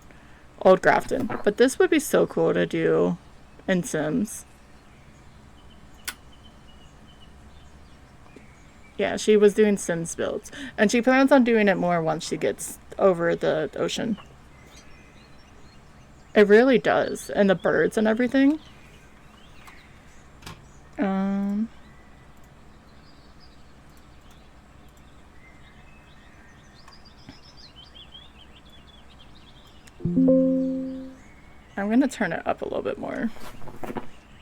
Old Grafton. But this would be so cool to do in Sims. Yeah, she was doing Sims builds. And she plans on doing it more once she gets over the ocean. It really does. And the birds and everything. I'm gonna turn it up a little bit more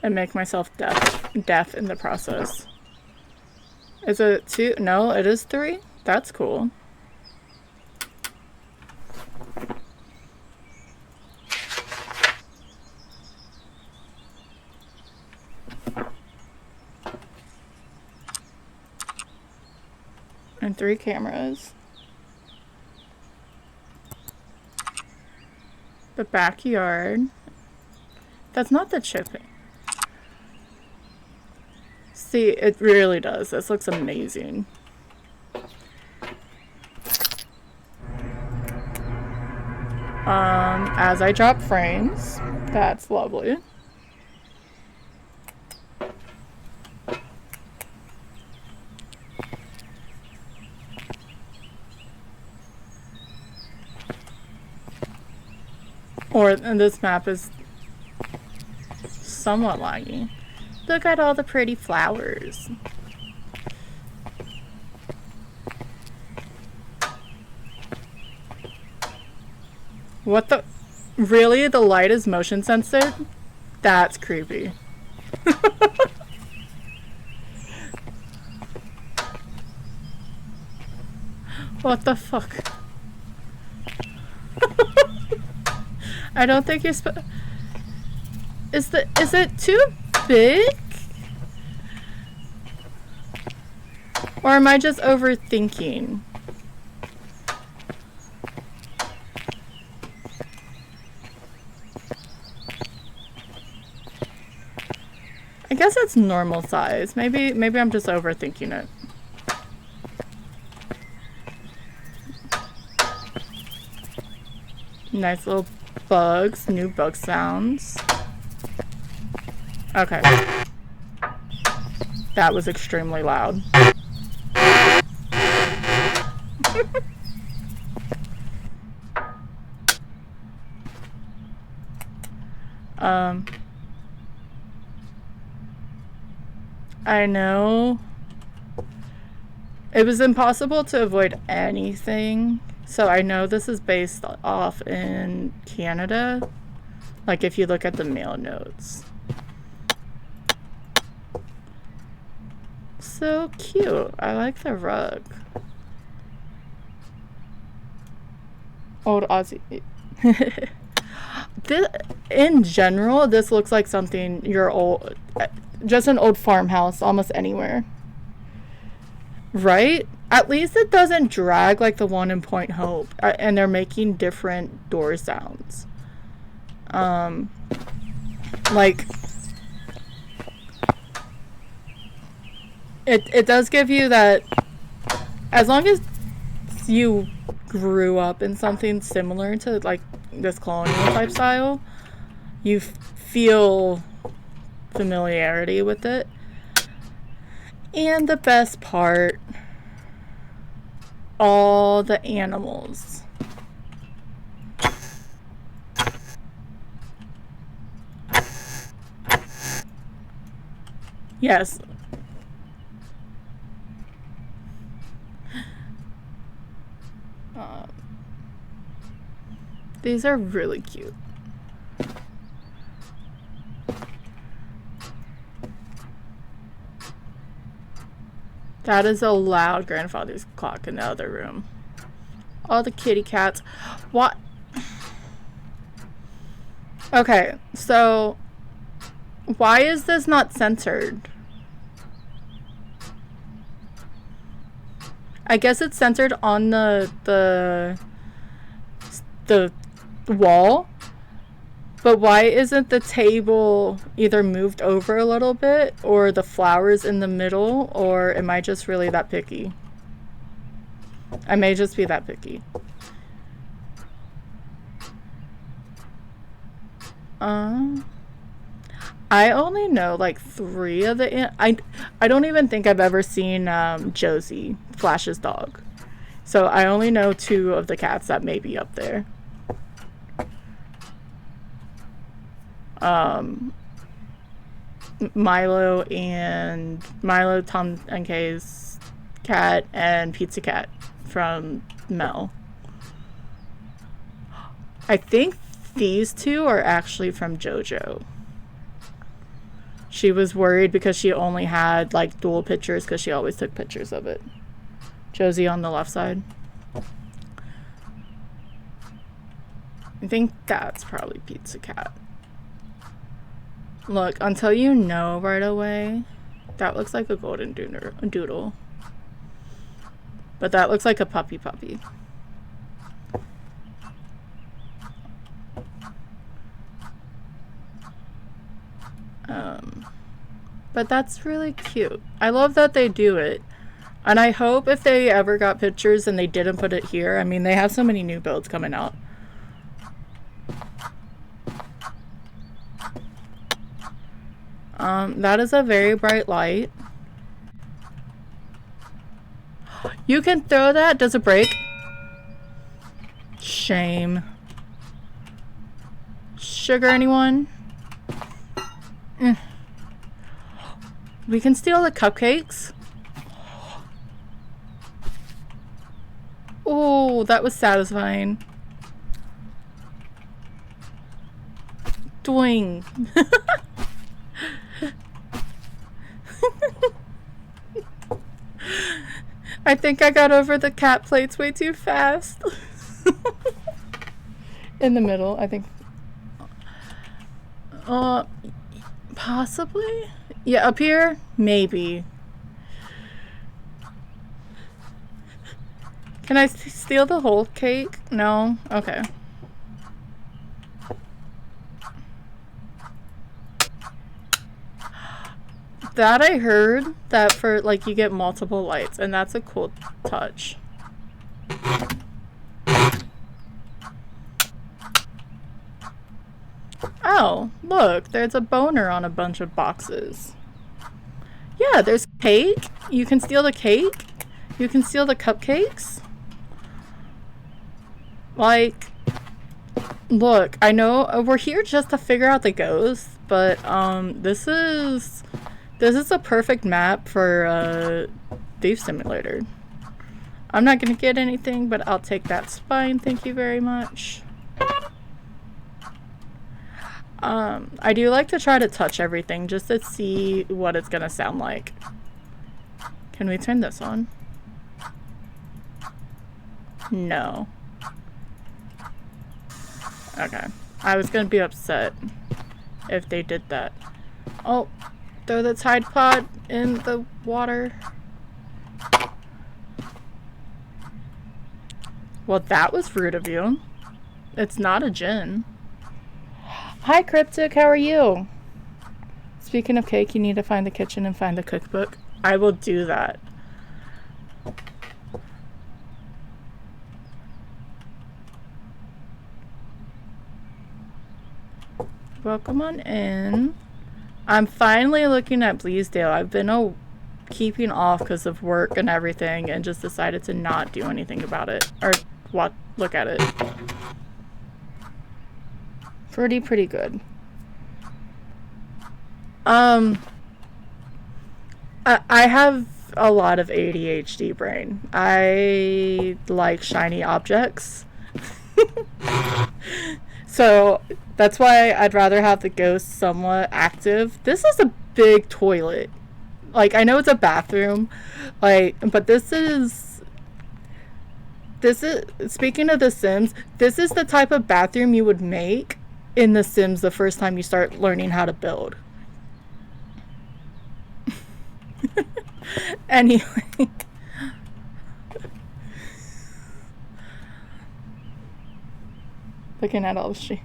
and make myself deaf in the process. Is it 2? No, it is 3? That's cool. And 3 cameras. The backyard. That's not the chipping. See, it really does. This looks amazing. As I drop frames, that's lovely. And this map is somewhat laggy. Look at all the pretty flowers. What the? Really? The light is motion censored? That's creepy. What the fuck? I don't think you're is it too big? Or am I just overthinking? I guess it's normal size. Maybe I'm just overthinking it. Nice little bugs, new bug sounds. Okay. That was extremely loud. I know it was impossible to avoid anything. So I know this is based off in Canada. Like if you look at the mail notes. So cute. I like the rug. Old Aussie. In general, this looks like something your old, just an old farmhouse almost anywhere. Right? At least it doesn't drag like the one in Point Hope. And they're making different door sounds. Like, it does give you that, as long as you grew up in something similar to like this colonial type style, you feel familiarity with it. And the best part, all the animals. Yes. These are really cute. That is a loud grandfather's clock in the other room. All the kitty cats. What? Okay, so why is this not censored? I guess it's centered on the wall, but why isn't the table either moved over a little bit or the flowers in the middle, or am I just really that picky? I may just be that picky. I only know like 3 of the I don't even think I've ever seen Josie, Flash's dog. So I only know 2 of the cats that may be up there. Milo, Tom and Kay's cat, and Pizza Cat from Mel. I think these 2 are actually from JoJo. She was worried because she only had like dual pictures because she always took pictures of it. Josie on the left side. I think that's probably Pizza Cat. Look, until you know right away, that looks like a golden doodle. But that looks like a puppy. But that's really cute. I love that they do it. And I hope if they ever got pictures and they didn't put it here, I mean, they have so many new builds coming out. That is a very bright light. You can throw that. Does it break? Shame. Sugar, anyone? We can steal the cupcakes. Oh, that was satisfying. Doing. I think I got over the cat plates way too fast. In the middle, I think. Possibly? Yeah, up here? Maybe. Can I steal the whole cake? No? Okay. That I heard that for, like, you get multiple lights, and that's a cool touch. Oh, look, there's a boner on a bunch of boxes. Yeah, there's cake. You can steal the cake. You can steal the cupcakes. Like, look, I know we're here just to figure out the ghost, but this is a perfect map for Thief Simulator. I'm not gonna get anything, but I'll take that spine. Thank you very much. I do like to try to touch everything just to see what it's gonna sound like. Can we turn this on? No. Okay. I was gonna be upset if they did that. Oh, throw the Tide Pod in the water. Well, that was rude of you. It's not a gin. Hi, Cryptic. How are you? Speaking of cake, you need to find the kitchen and find the cookbook. I will do that. Welcome on in. I'm finally looking at Bleasdale. I've been keeping off because of work and everything and just decided to not do anything about it. Or look at it. Pretty good. I have a lot of ADHD brain. I like shiny objects. So that's why I'd rather have the ghost somewhat active. This is a big toilet. Like, I know it's a bathroom, like, but this is, speaking of The Sims, this is the type of bathroom you would make in The Sims the first time you start learning how to build. Anyway. Looking at all the shit.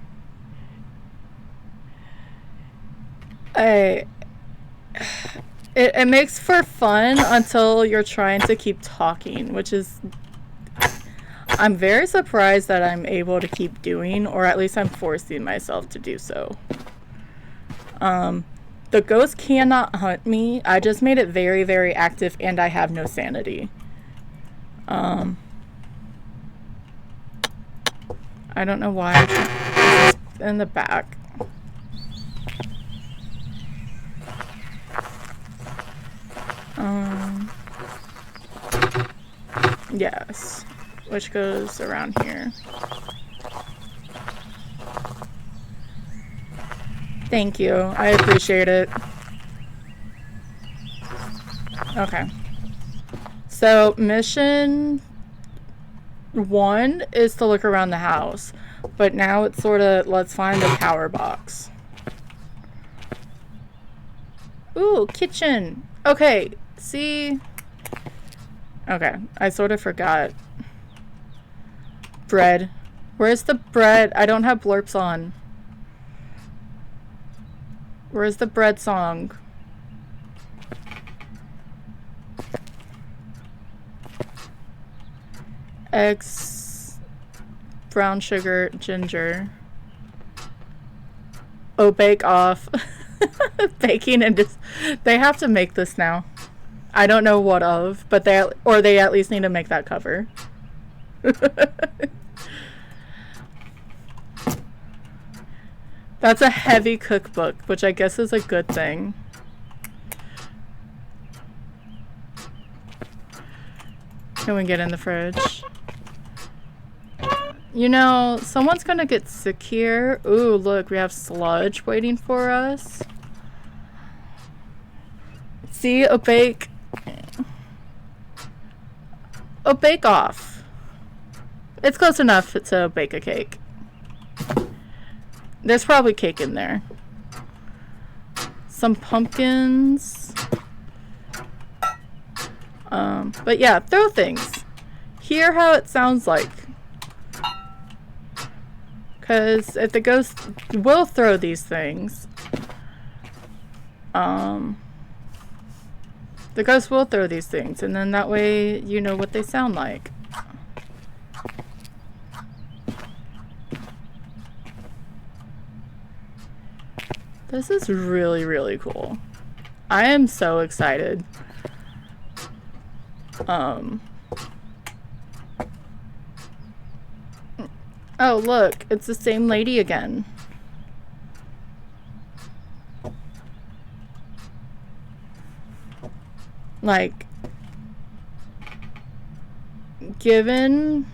It makes for fun until you're trying to keep talking, which is, I'm very surprised that I'm able to keep doing, or at least I'm forcing myself to do so. The ghost cannot hunt me. I just made it very, very active, and I have no sanity. I don't know why it's in the back. Yes, which goes around here. Thank you, I appreciate it. Okay. So, mission 1 is to look around the house, but now it's sort of, let's find the power box. Ooh, kitchen! Okay, see? Okay, I sort of forgot. Bread. Where's the bread? I don't have blurps on. Where's the bread song? Eggs, brown sugar, ginger. Oh, bake off. Baking and just, they have to make this now. I don't know what of, but they at least need to make that cover. That's a heavy cookbook, which I guess is a good thing. Can we get in the fridge? You know, someone's gonna get sick here. Ooh, look, we have sludge waiting for us. See, a bake off. It's close enough to bake a cake. There's probably cake in there. Some pumpkins. But yeah, throw things. Hear how it sounds like. Because if the ghost will throw these things, the ghost will throw these things, and then that way you know what they sound like. This is really, really cool. I am so excited. Oh, look, it's the same lady again. Like, given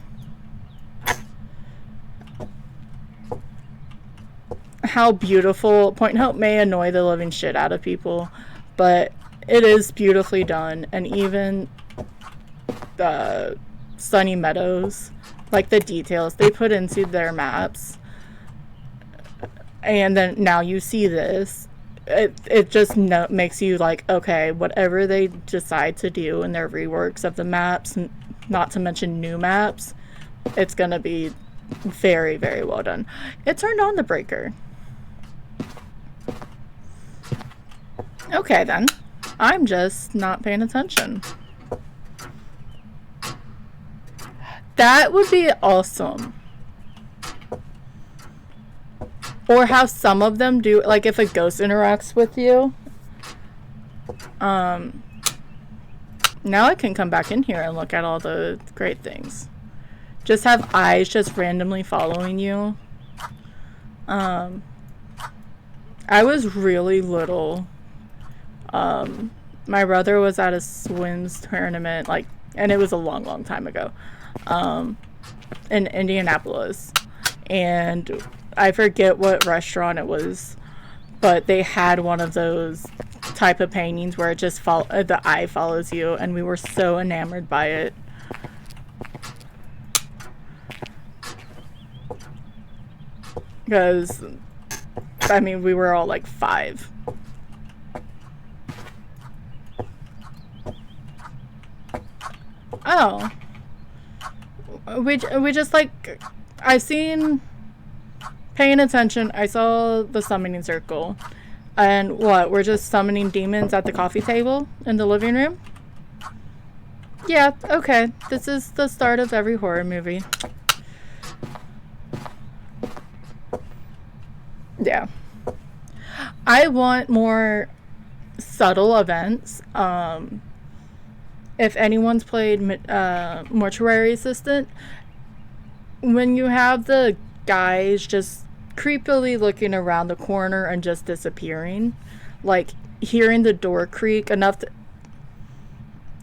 how beautiful, Point Hope may annoy the living shit out of people, but it is beautifully done. And even the Sunny Meadows, like the details they put into their maps, and then now you see this, it just makes you like, okay, whatever they decide to do in their reworks of the maps, not to mention new maps, it's gonna be very, very well done. It turned on the breaker. Okay then, I'm just not paying attention. That would be awesome. Or have some of them do, like if a ghost interacts with you. Now I can come back in here and look at all the great things. Just have eyes just randomly following you. I was really little. My brother was at a swims tournament, like, and it was a long, long time ago. In Indianapolis, and I forget what restaurant it was, but they had one of those type of paintings where it just the eye follows you, and we were so enamored by it. Because, I mean, we were all like 5. Oh. We just like, I've seen, paying attention, I saw the summoning circle. And what, we're just summoning demons at the coffee table in the living room? Yeah, okay. This is the start of every horror movie. Yeah. I want more subtle events. If anyone's played Mortuary Assistant, when you have the guys just creepily looking around the corner and just disappearing, like hearing the door creak enough to,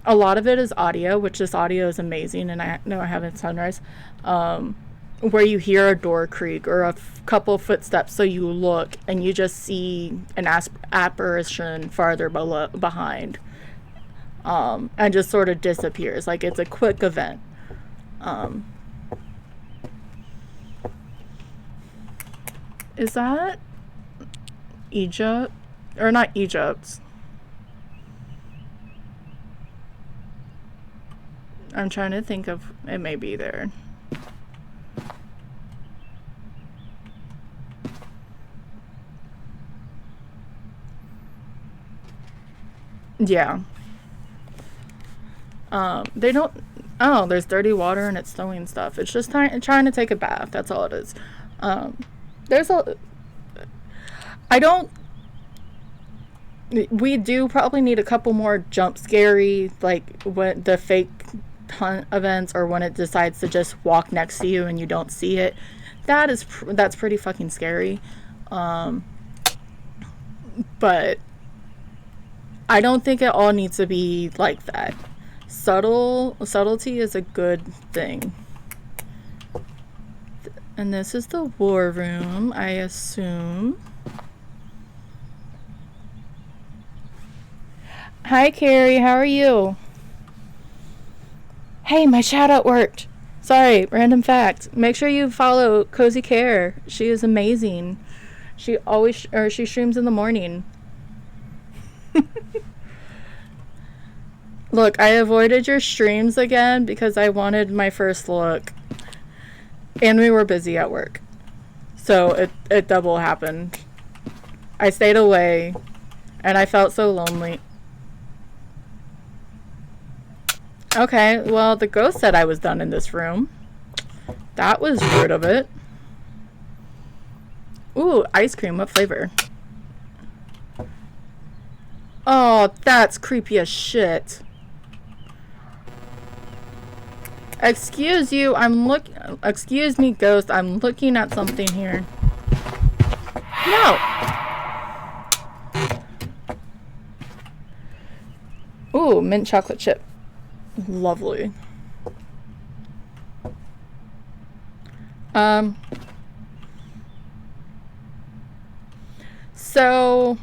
a lot of it is audio, which this audio is amazing, and I know I have it Sunrise, where you hear a door creak or a couple footsteps, so you look and you just see an apparition farther behind. And just sort of disappears. Like, it's a quick event. Is that Egypt? Or not Egypt. I'm trying to think of, it may be there. Yeah. They don't, oh, there's dirty water and it's throwing stuff. It's just trying to take a bath. That's all it is. We do probably need a couple more jump scary, like when the fake hunt events, or when it decides to just walk next to you and you don't see it. That's pretty fucking scary. But I don't think it all needs to be like that. Subtlety is a good thing. And this is the war room, I assume. Hi, Carrie. How are you? Hey, my shout out worked. Sorry, random fact. Make sure you follow Cozy Care. She is amazing. She streams in the morning. Look, I avoided your streams again because I wanted my first look. And we were busy at work. So it double happened. I stayed away and I felt so lonely. Okay, well, the ghost said I was done in this room. That was rude of it. Ooh, ice cream. What flavor? Oh, that's creepy as shit. Excuse you, excuse me, ghost, I'm looking at something here. No! Ooh, mint chocolate chip. Lovely. So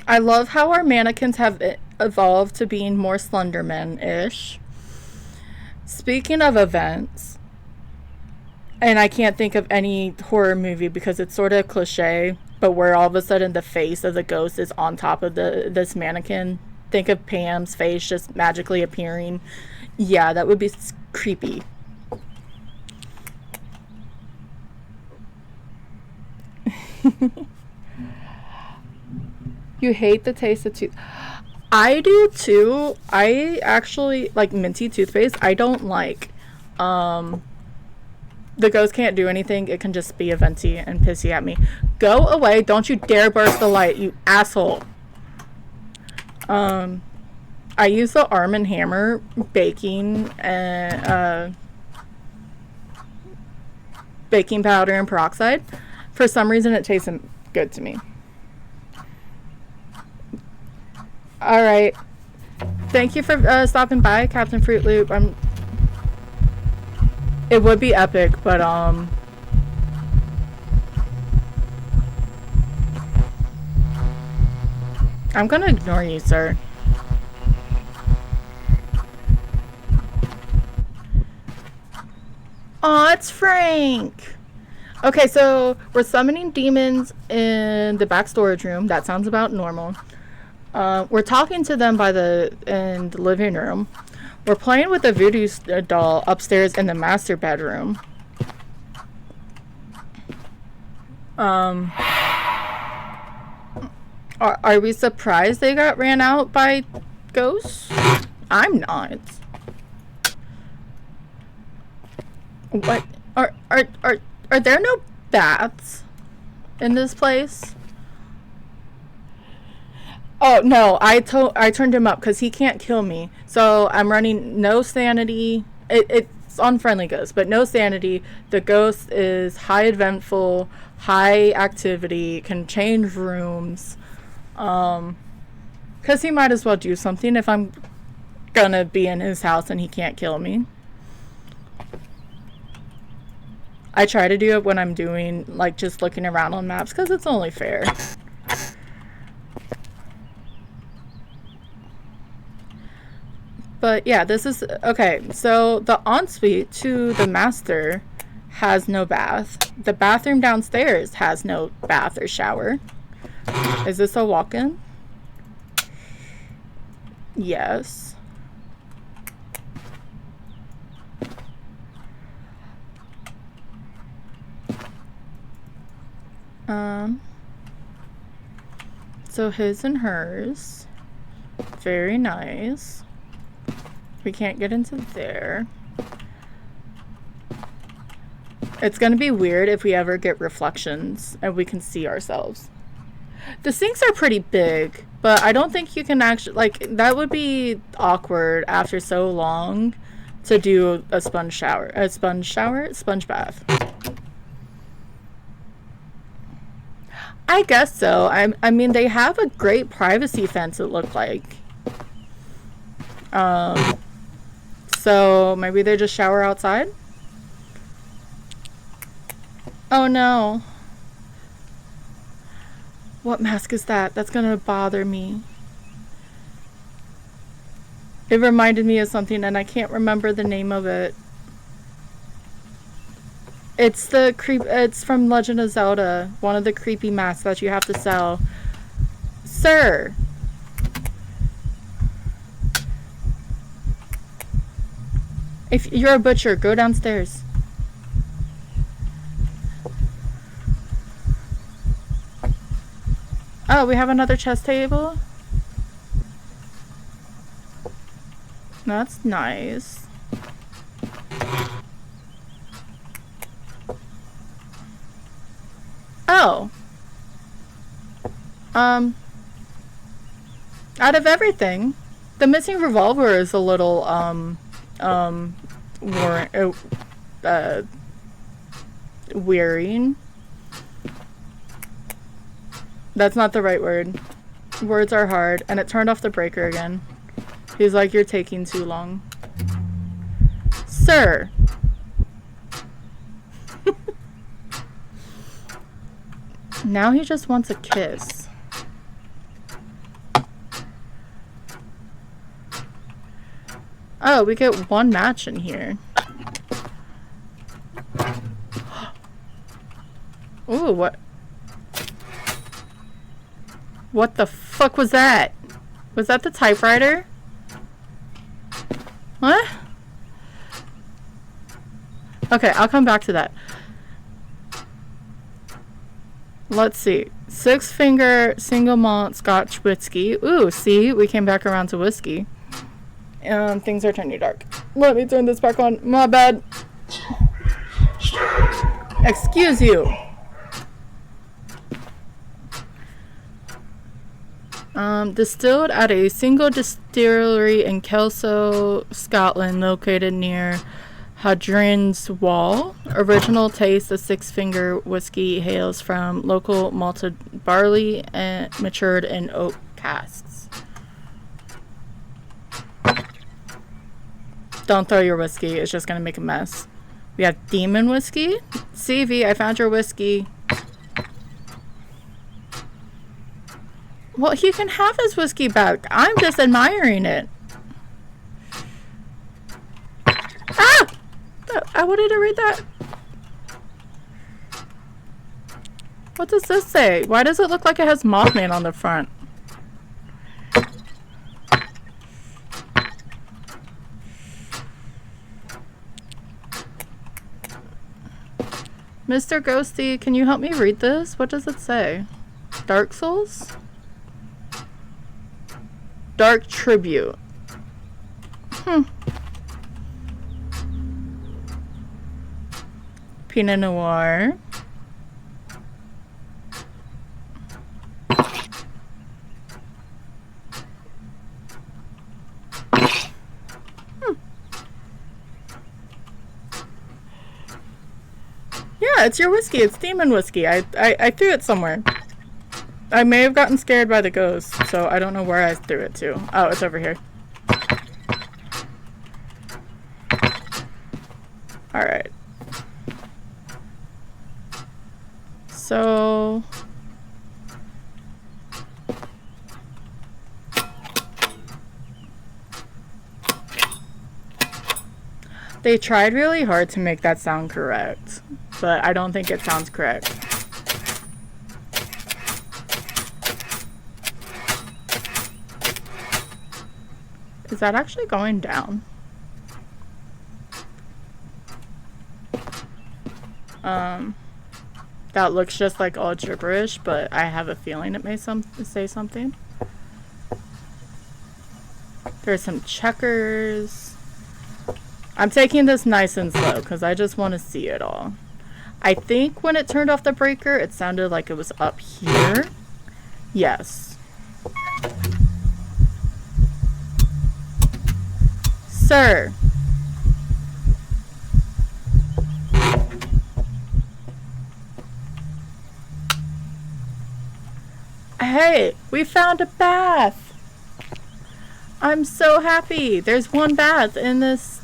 I love how our mannequins have evolved to being more Slenderman-ish. Speaking of events, and I can't think of any horror movie because it's sort of cliche, but where all of a sudden the face of the ghost is on top of this mannequin. Think of Pam's face just magically appearing. Yeah, that would be creepy. You hate the taste of tooth. I do too. I actually like minty toothpaste. I don't like. The ghost can't do anything. It can just be a venti and pissy at me. Go away. Don't you dare burst the light, you asshole. I use the Arm & Hammer baking baking powder and peroxide. For some reason, it tastes good to me. All right. Thank you for stopping by, Captain Fruit Loop. It would be epic, but I'm gonna ignore you, sir. Aw, it's Frank. Okay, so we're summoning demons in the back storage room. That sounds about normal. We're talking to them in the living room. We're playing with the voodoo doll upstairs in the master bedroom. Are we surprised they got ran out by ghosts? I'm not. What? Are there no bats in this place? Oh no, I turned him up because he can't kill me. So I'm running no sanity. It's on friendly ghost, but no sanity. The ghost is high eventful, high activity, can change rooms. Because he might as well do something if I'm gonna be in his house and he can't kill me. I try to do it when I'm doing, like, just looking around on maps because it's only fair. But yeah, this is, okay, so the ensuite to the master has no bath. The bathroom downstairs has no bath or shower. Is this a walk-in? Yes. So his and hers. Very nice. We can't get into there. It's gonna be weird if we ever get reflections and we can see ourselves. The sinks are pretty big, but I don't think you can actually, like, that would be awkward after so long to do a sponge bath. I guess so. I mean, they have a great privacy fence, it looked like. So maybe they just shower outside? Oh no. What mask is that? That's gonna bother me. It reminded me of something and I can't remember the name of it. It's the creep. It's from Legend of Zelda. One of the creepy masks that you have to sell. Sir. If you're a butcher, go downstairs. Oh, we have another chess table? That's nice. Oh. Out of everything, the missing revolver is a little, wearying. That's not the right word. Words are hard, and it turned off the breaker again. He's like, you're taking too long. Sir. Now he just wants a kiss. Oh, we get one match in here. Ooh, what? What the fuck was that? Was that the typewriter? What? Okay, I'll come back to that. Let's see. 6-finger single malt Scotch whiskey. Ooh, see? We came back around to whiskey. Things are turning dark. Let me turn this back on. My bad. Excuse you. Distilled at a single distillery in Kelso, Scotland, located near Hadrian's Wall. Original taste of 6-finger whiskey hails from local malted barley and matured in oak casks. Don't throw your whiskey, it's just gonna make a mess. We have demon whiskey. CV, I found your whiskey. Well, he can have his whiskey back. I'm just admiring it. Ah! I wanted to read that. What does this say? Why does it look like it has Mothman on the front? Mr. Ghosty, can you help me read this? What does it say? Dark Souls? Dark Tribute. Pinot Noir. Yeah, it's your whiskey. It's demon whiskey. I threw it somewhere. I may have gotten scared by the ghost, so I don't know where I threw it to. Oh, it's over here. Alright. So... they tried really hard to make that sound correct, but I don't think it sounds correct. Is that actually going down? That looks just like all gibberish, but I have a feeling it may say something. There's some checkers. I'm taking this nice and slow because I just want to see it all. I think when it turned off the breaker, it sounded like it was up here. Yes. Sir. Hey, we found a bath. I'm so happy. There's one bath in this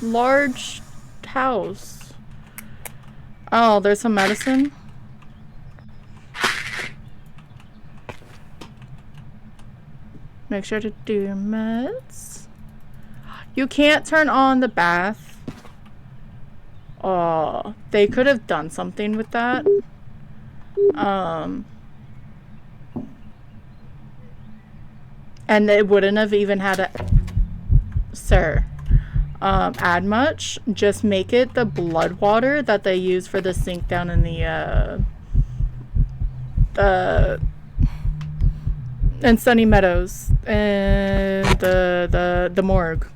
large house. Oh, there's some medicine. Make sure to do your meds. You can't turn on the bath Oh, they could have done something with that. And it wouldn't have even had a... Sir. Add much. Just make it the blood water that they use for the sink down in the, in Sunny Meadows. And the morgue.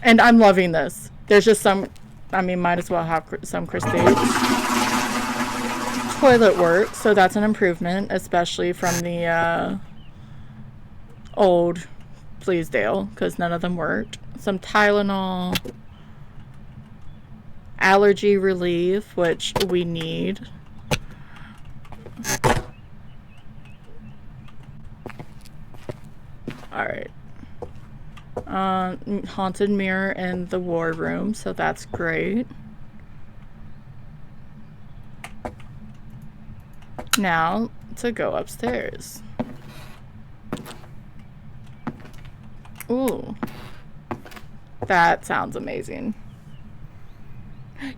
And I'm loving this. There's just some... I mean, might as well have some Christine. Toilet work, so that's an improvement, especially from the old Bleasedale, because none of them worked. Some Tylenol, allergy relief, which we need. Alright. Haunted mirror in the war room, so that's great. Now to go upstairs. Ooh. That sounds amazing.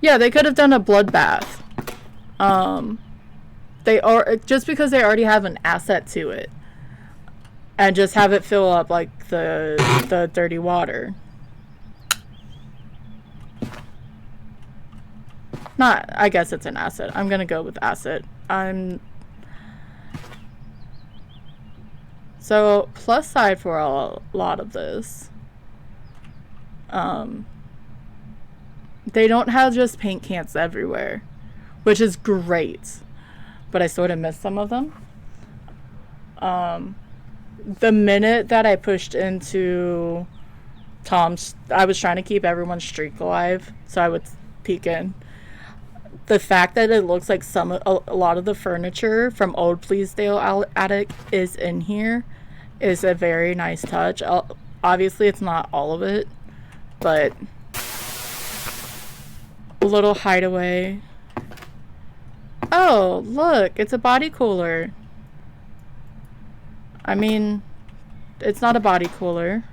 Yeah, they could have done a bloodbath. They are just because they already have an asset to it. And just have it fill up like the dirty water. Not, I guess it's an asset. I'm gonna go with asset. So, plus side for a lot of this. They don't have just paint cans everywhere, which is great. But I sort of miss some of them. The minute that I pushed into Tom's, I was trying to keep everyone's streak alive, so I would peek in. The fact that it looks like a lot of the furniture from old Bleasedale attic is in here is a very nice touch. Obviously, it's not all of it, but a little hideaway. Oh, look, it's a body cooler. I mean, it's not a body cooler.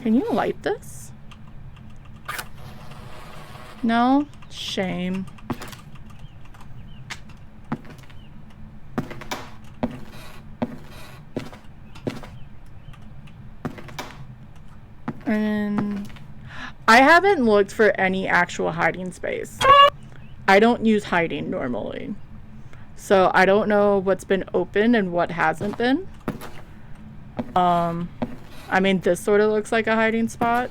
Can you light this? No? Shame. And I haven't looked for any actual hiding space. I don't use hiding normally. So I don't know what's been open and what hasn't been. I mean, this sort of looks like a hiding spot.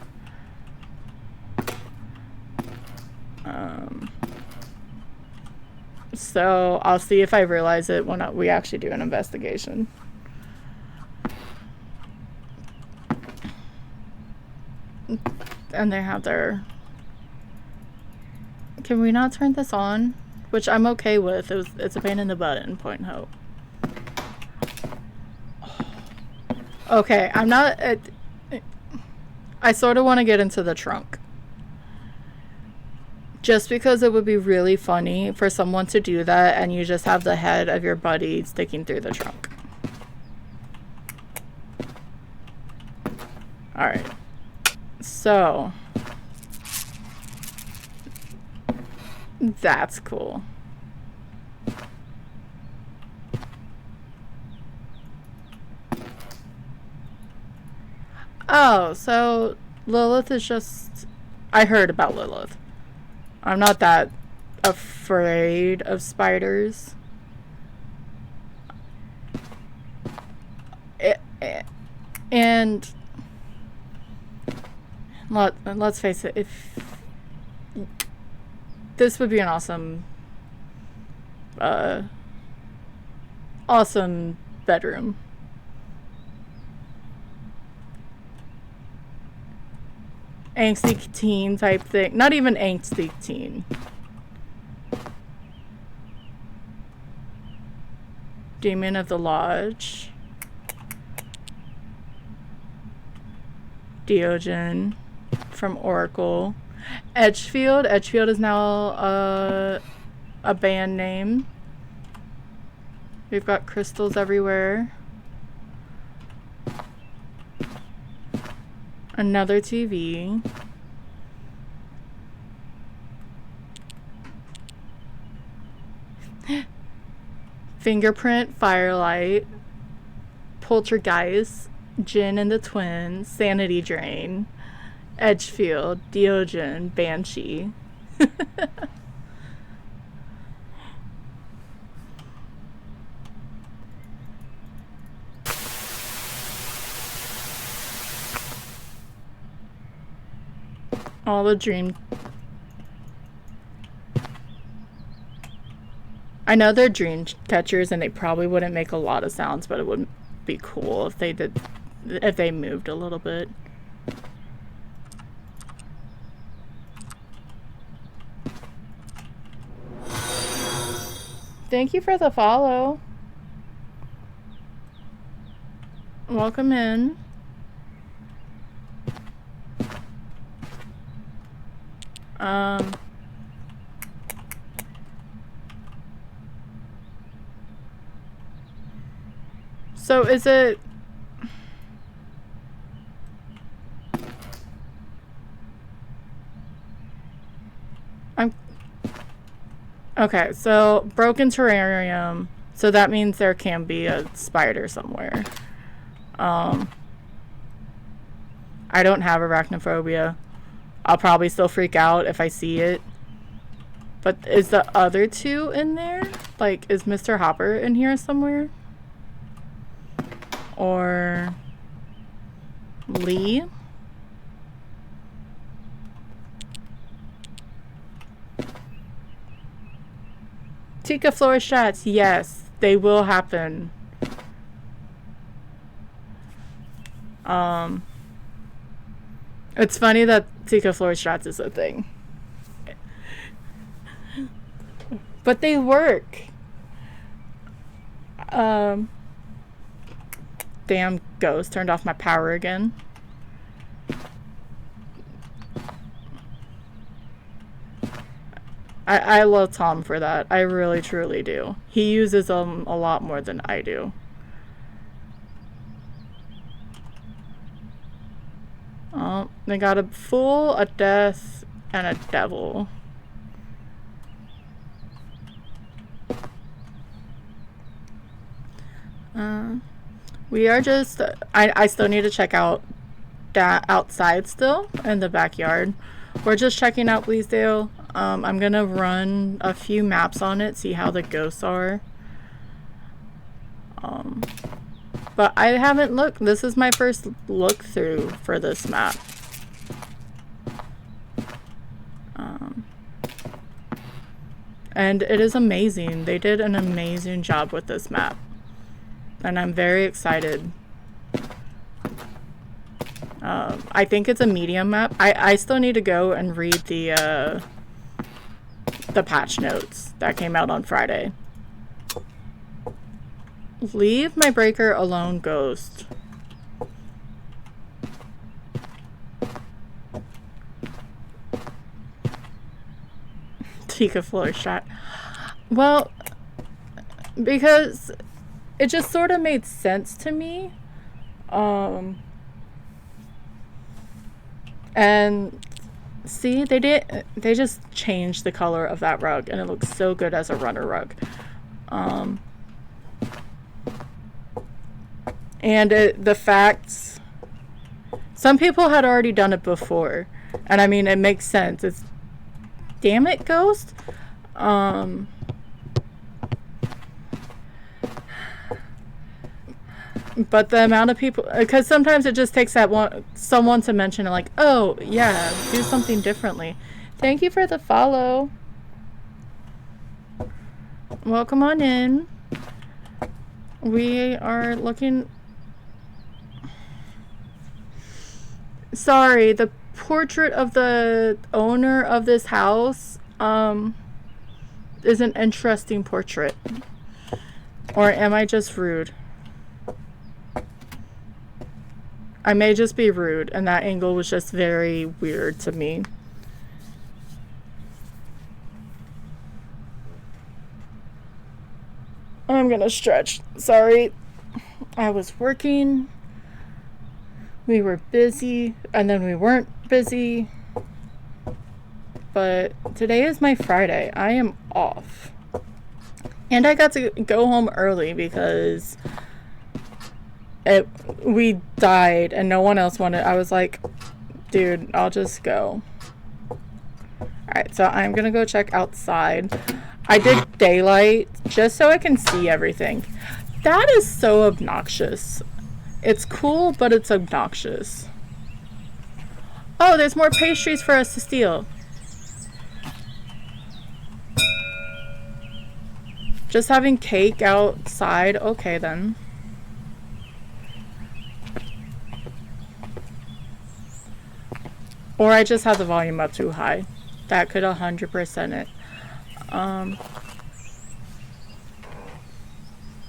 So I'll see if I realize it when we actually do an investigation. And they have their... Can we not turn this on? Which I'm okay with. It's a pain in the butt in Point Hope. Okay, I'm not... I sort of want to get into the trunk. Just because it would be really funny for someone to do that and you just have the head of your buddy sticking through the trunk. Alright. So... That's cool. Oh, so Lilith is just... I heard about Lilith. I'm not that afraid of spiders. And let's face it, if this would be an awesome awesome bedroom. Angsty teen type thing. Not even angsty teen. Demon of the Lodge. Diogen from Oracle. Edgefield. Edgefield is now a band name. We've got crystals everywhere. Another TV. Fingerprint, Firelight, Poltergeist, Jin and the Twins, Sanity Drain, Edgefield, Diogen, Banshee. All the dream. I know they're dream catchers and they probably wouldn't make a lot of sounds, but it would be cool if they did, if they moved a little bit. Thank you for the follow. Welcome in. So is it... Okay, so broken terrarium. So that means there can be a spider somewhere. I don't have arachnophobia. I'll probably still freak out if I see it. But is the other two in there? Like, is Mr. Hopper in here somewhere? Or Lee? Tika floor shots, yes, they will happen. It's funny that Tika floor shots is a thing. But they work. Damn ghost turned off my power again. I love Tom for that. I really truly do. He uses them a lot more than I do. Oh, they got a fool, a death, and a devil. We are just... I still need to check out that outside still in the backyard. We're just checking out Bleasedale. I'm gonna run a few maps on it, see how the ghosts are. But I haven't looked. This is my first look through for this map. And it is amazing. They did an amazing job with this map. And I'm very excited. I think it's a medium map. I still need to go and read the patch notes that came out on Friday. Leave my breaker alone, ghost. Tika floor shot. Well, because it just sort of made sense to me. And see, they just changed the color of that rug and it looks so good as a runner rug. And the facts, some people had already done it before, and I mean, it makes sense. It's, damn it, ghost. But the amount of people, because sometimes it just takes that someone to mention it, like, oh yeah, do something differently. Thank you for the follow. Welcome on in. We are looking. Sorry, the portrait of the owner of this house is an interesting portrait. Or am I just rude? I may just be rude, and that angle was just very weird to me. I'm gonna stretch. Sorry. I was working We were busy, and then we weren't busy. But today is my Friday. I am off. And I got to go home early because we died and no one else wanted. I was like, dude, I'll just go. Alright, so I'm gonna go check outside. I did daylight just so I can see everything. That is so obnoxious. It's cool, but it's obnoxious. Oh, there's more pastries for us to steal. Just having cake outside? Okay, then. Or I just have the volume up too high. That could 100% it.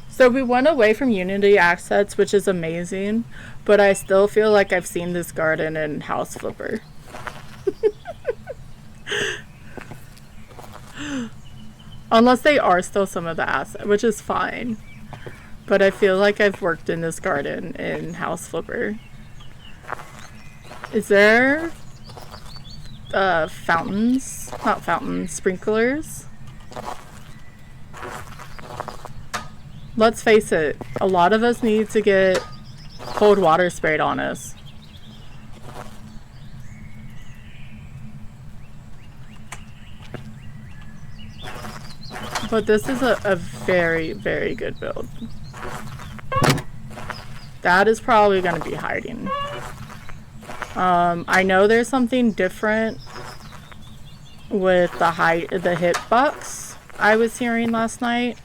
So we went away from Unity Assets, which is amazing, but I still feel like I've seen this garden in House Flipper. Unless they are still some of the assets, which is fine. But I feel like I've worked in this garden in House Flipper. Is there fountains? Not fountains, sprinklers? Let's face it, a lot of us need to get cold water sprayed on us. But this is a very, very good build. That is probably going to be hiding. I know there's something different with the hitbox I was hearing last night.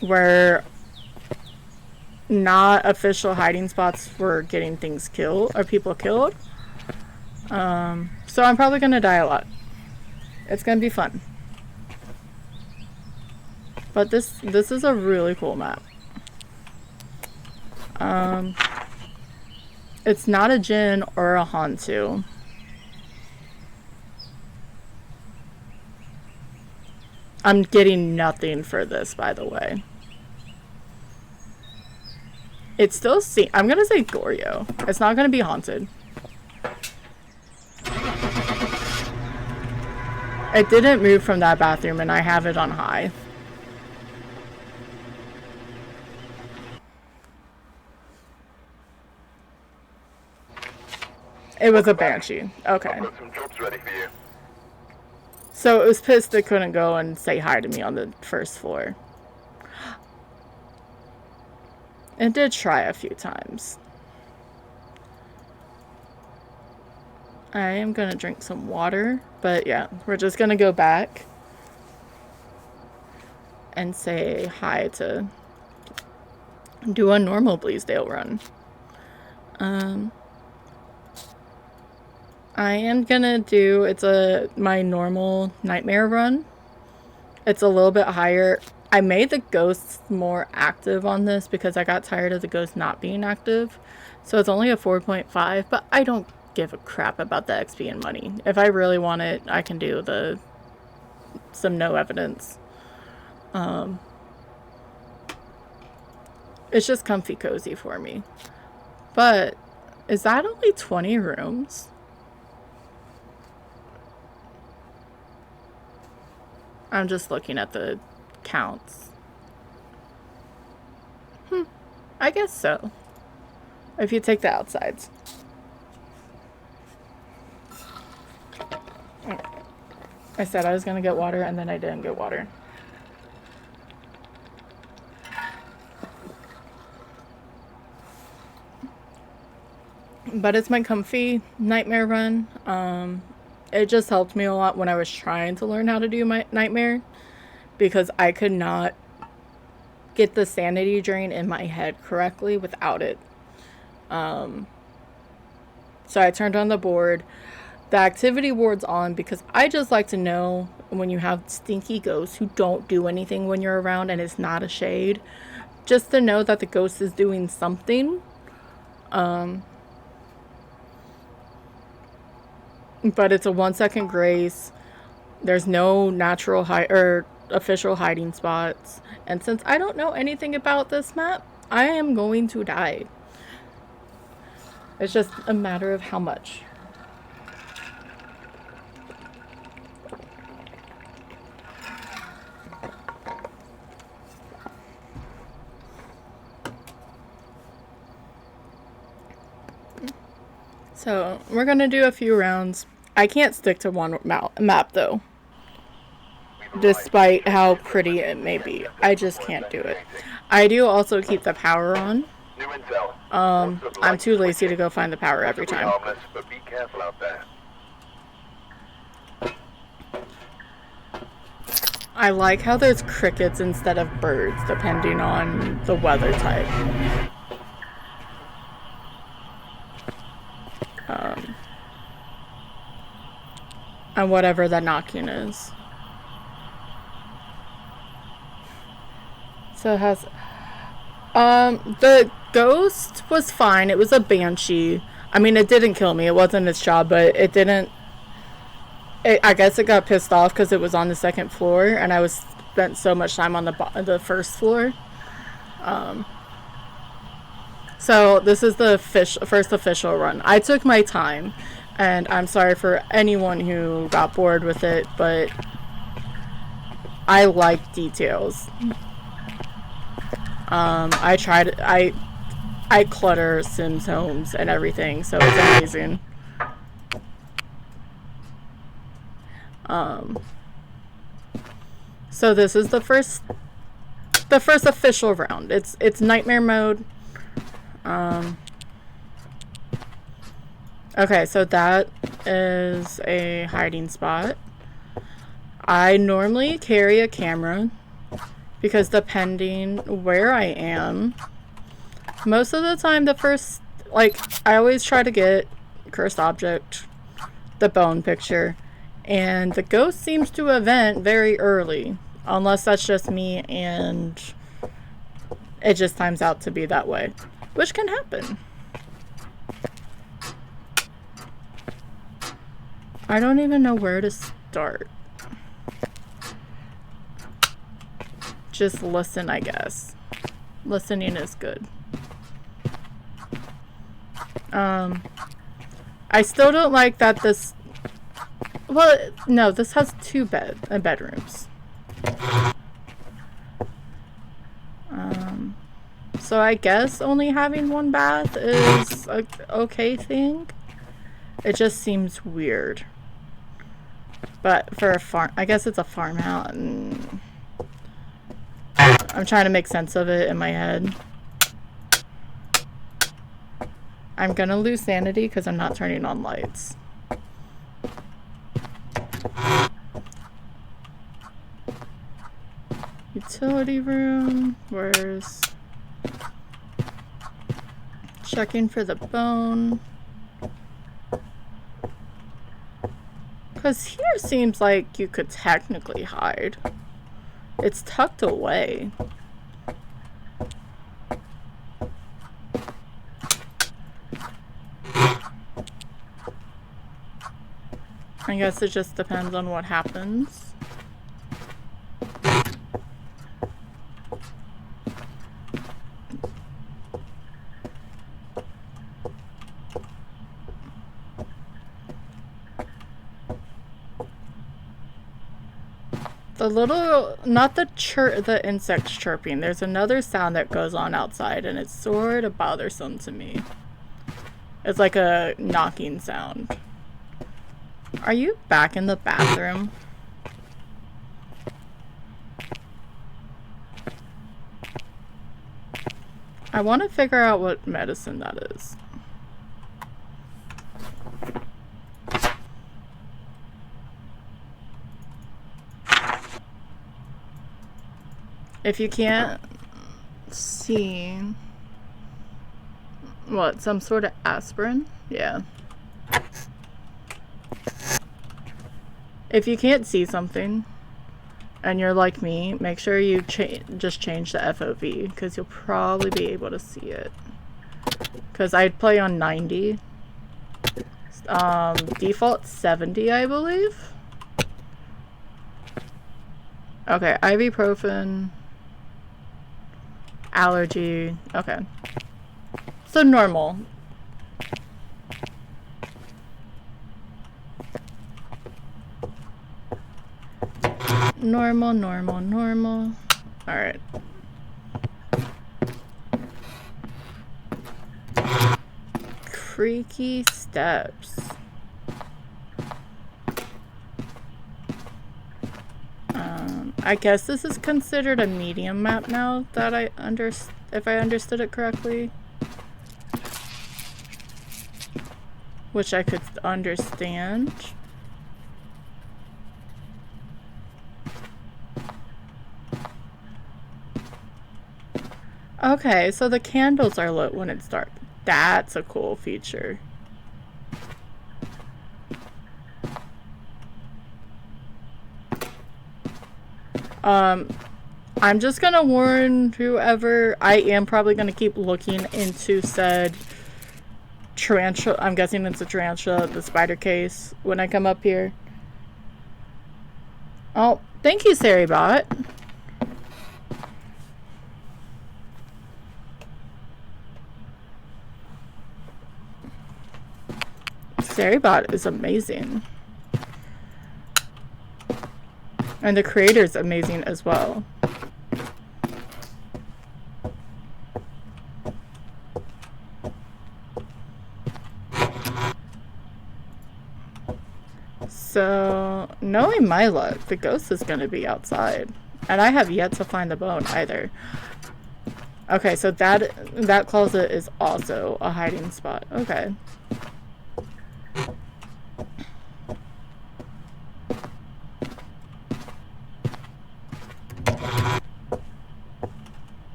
Where not official hiding spots were getting things killed or people killed. So I'm probably gonna die a lot. It's gonna be fun. But this is a really cool map. It's not a Jin or a Hantu. I'm getting nothing for this, by the way. It's still I'm gonna say Goryo. It's not gonna be haunted. It didn't move from that bathroom and I have it on high. It was a Banshee. Okay. I've got some jobs ready for you. So it was pissed it couldn't go and say hi to me on the first floor. It did try a few times. I am gonna drink some water, but yeah, we're just gonna go back and say hi to do a normal Bleasdale run. I am gonna do, my normal nightmare run. It's a little bit higher. I made the ghosts more active on this because I got tired of the ghosts not being active. So it's only a 4.5, but I don't give a crap about the XP and money. If I really want it, I can do some no evidence. It's just comfy cozy for me. But is that only 20 rooms? I'm just looking at the counts. I guess so. If you take the outsides. I said I was gonna get water and then I didn't get water. But it's my comfy nightmare run. It just helped me a lot when I was trying to learn how to do my nightmare because I could not get the sanity drain in my head correctly without it. So I turned on the board. The activity board's on because I just like to know when you have stinky ghosts who don't do anything when you're around and it's not a shade, just to know that the ghost is doing something. But it's a 1 second grace. There's no natural official hiding spots. And since I don't know anything about this map, I am going to die. It's just a matter of how much. So, we're gonna do a few rounds. I can't stick to one map though. Despite how pretty it may be. I just can't do it. I do also keep the power on. I'm too lazy to go find the power every time. But be careful out there. I like how there's crickets instead of birds, depending on the weather type. And whatever the knocking is. So it has... the ghost was fine. It was a banshee. I mean, it didn't kill me. It wasn't its job, but it didn't... I guess it got pissed off because it was on the second floor, and I spent so much time on the first floor. So this is the first official run. I took my time, and I'm sorry for anyone who got bored with it, but I like details. I clutter Sims homes and everything, so it's amazing. So this is the first official round. It's nightmare mode. Okay, so that is a hiding spot. I normally carry a camera because depending where I am, most of the time I always try to get cursed object, the bone picture, and the ghost seems to event very early, unless that's just me and it just times out to be that way, which can happen. I don't even know where to start. Just listen, I guess. Listening is good. I still don't like that this... Well, no, this has two bedrooms. So I guess only having one bath is a okay thing. It just seems weird. But for a farm, I guess it's a farmhouse. And I'm trying to make sense of it in my head. I'm gonna lose sanity because I'm not turning on lights. Utility room. Where's... Checking for the bone. Because here seems like you could technically hide. It's tucked away. I guess it just depends on what happens. Not the insects chirping. There's another sound that goes on outside, and it's sort of bothersome to me. It's like a knocking sound. Are you back in the bathroom? I want to figure out what medicine that is. If you can't see... What, some sort of aspirin? Yeah. If you can't see something, and you're like me, make sure you just change the FOV, because you'll probably be able to see it. Because I'd play on 90. Default 70, I believe. Okay, ibuprofen. allergy. Okay. So normal. Normal, normal, normal. Alright. Creaky steps. I guess this is considered a medium map now that if I understood it correctly. Which I could understand. Okay, so the candles are lit when it's dark. That's a cool feature. I'm just gonna warn whoever, I am probably gonna keep looking into said tarantula. I'm guessing it's a tarantula, the spider case, when I come up here. Oh, thank you, Sarybot. Sarybot is amazing. And the creator's amazing as well. So, knowing my luck, the ghost is going to be outside. And I have yet to find the bone either. Okay, so that closet is also a hiding spot. Okay.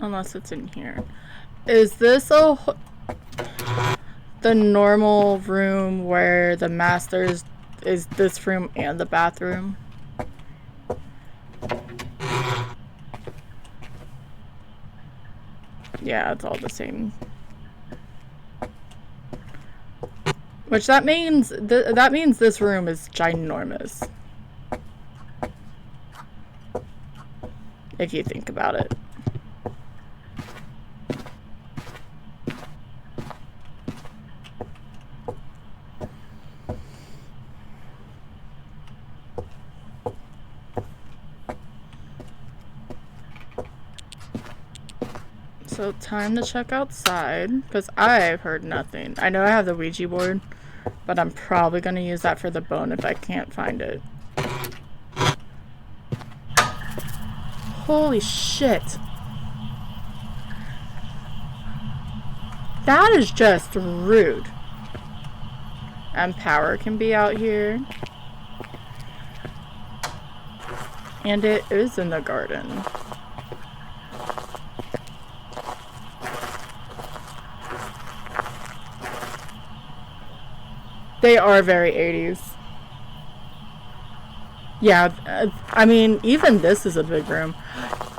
Unless it's in here. Is this the normal room where the master's is this room and the bathroom? Yeah, it's all the same. Which that means this room is ginormous. If you think about it. So time to check outside, because I've heard nothing. I know I have the Ouija board, but I'm probably going to use that for the bone if I can't find it. Holy shit. That is just rude. And power can be out here. And it is in the garden. They are very 80s. Yeah, I mean, even this is a big room.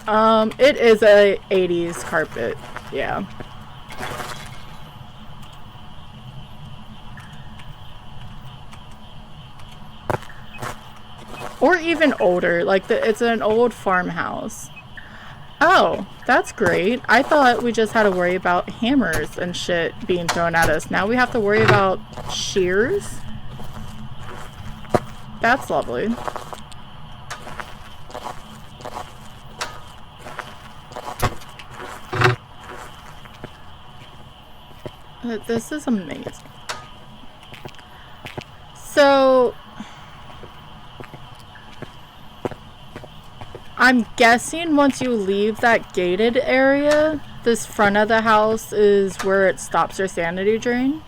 It is a 80s carpet. Yeah. Or even older, like it's an old farmhouse. Oh, that's great. I thought we just had to worry about hammers and shit being thrown at us. Now we have to worry about shears? That's lovely. This is amazing. So I'm guessing once you leave that gated area, this front of the house is where it stops your sanity drain.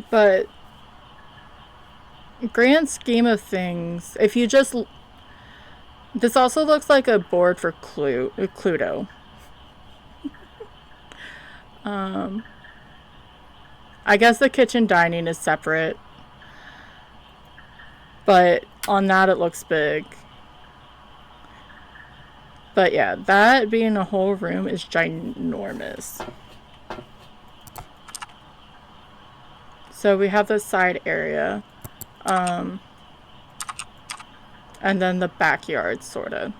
But grand scheme of things, if you just... This also looks like a board for Cluedo. I guess the kitchen dining is separate. But on that it looks big. But yeah, that being a whole room is ginormous. So we have the side area. And then the backyard, sort of.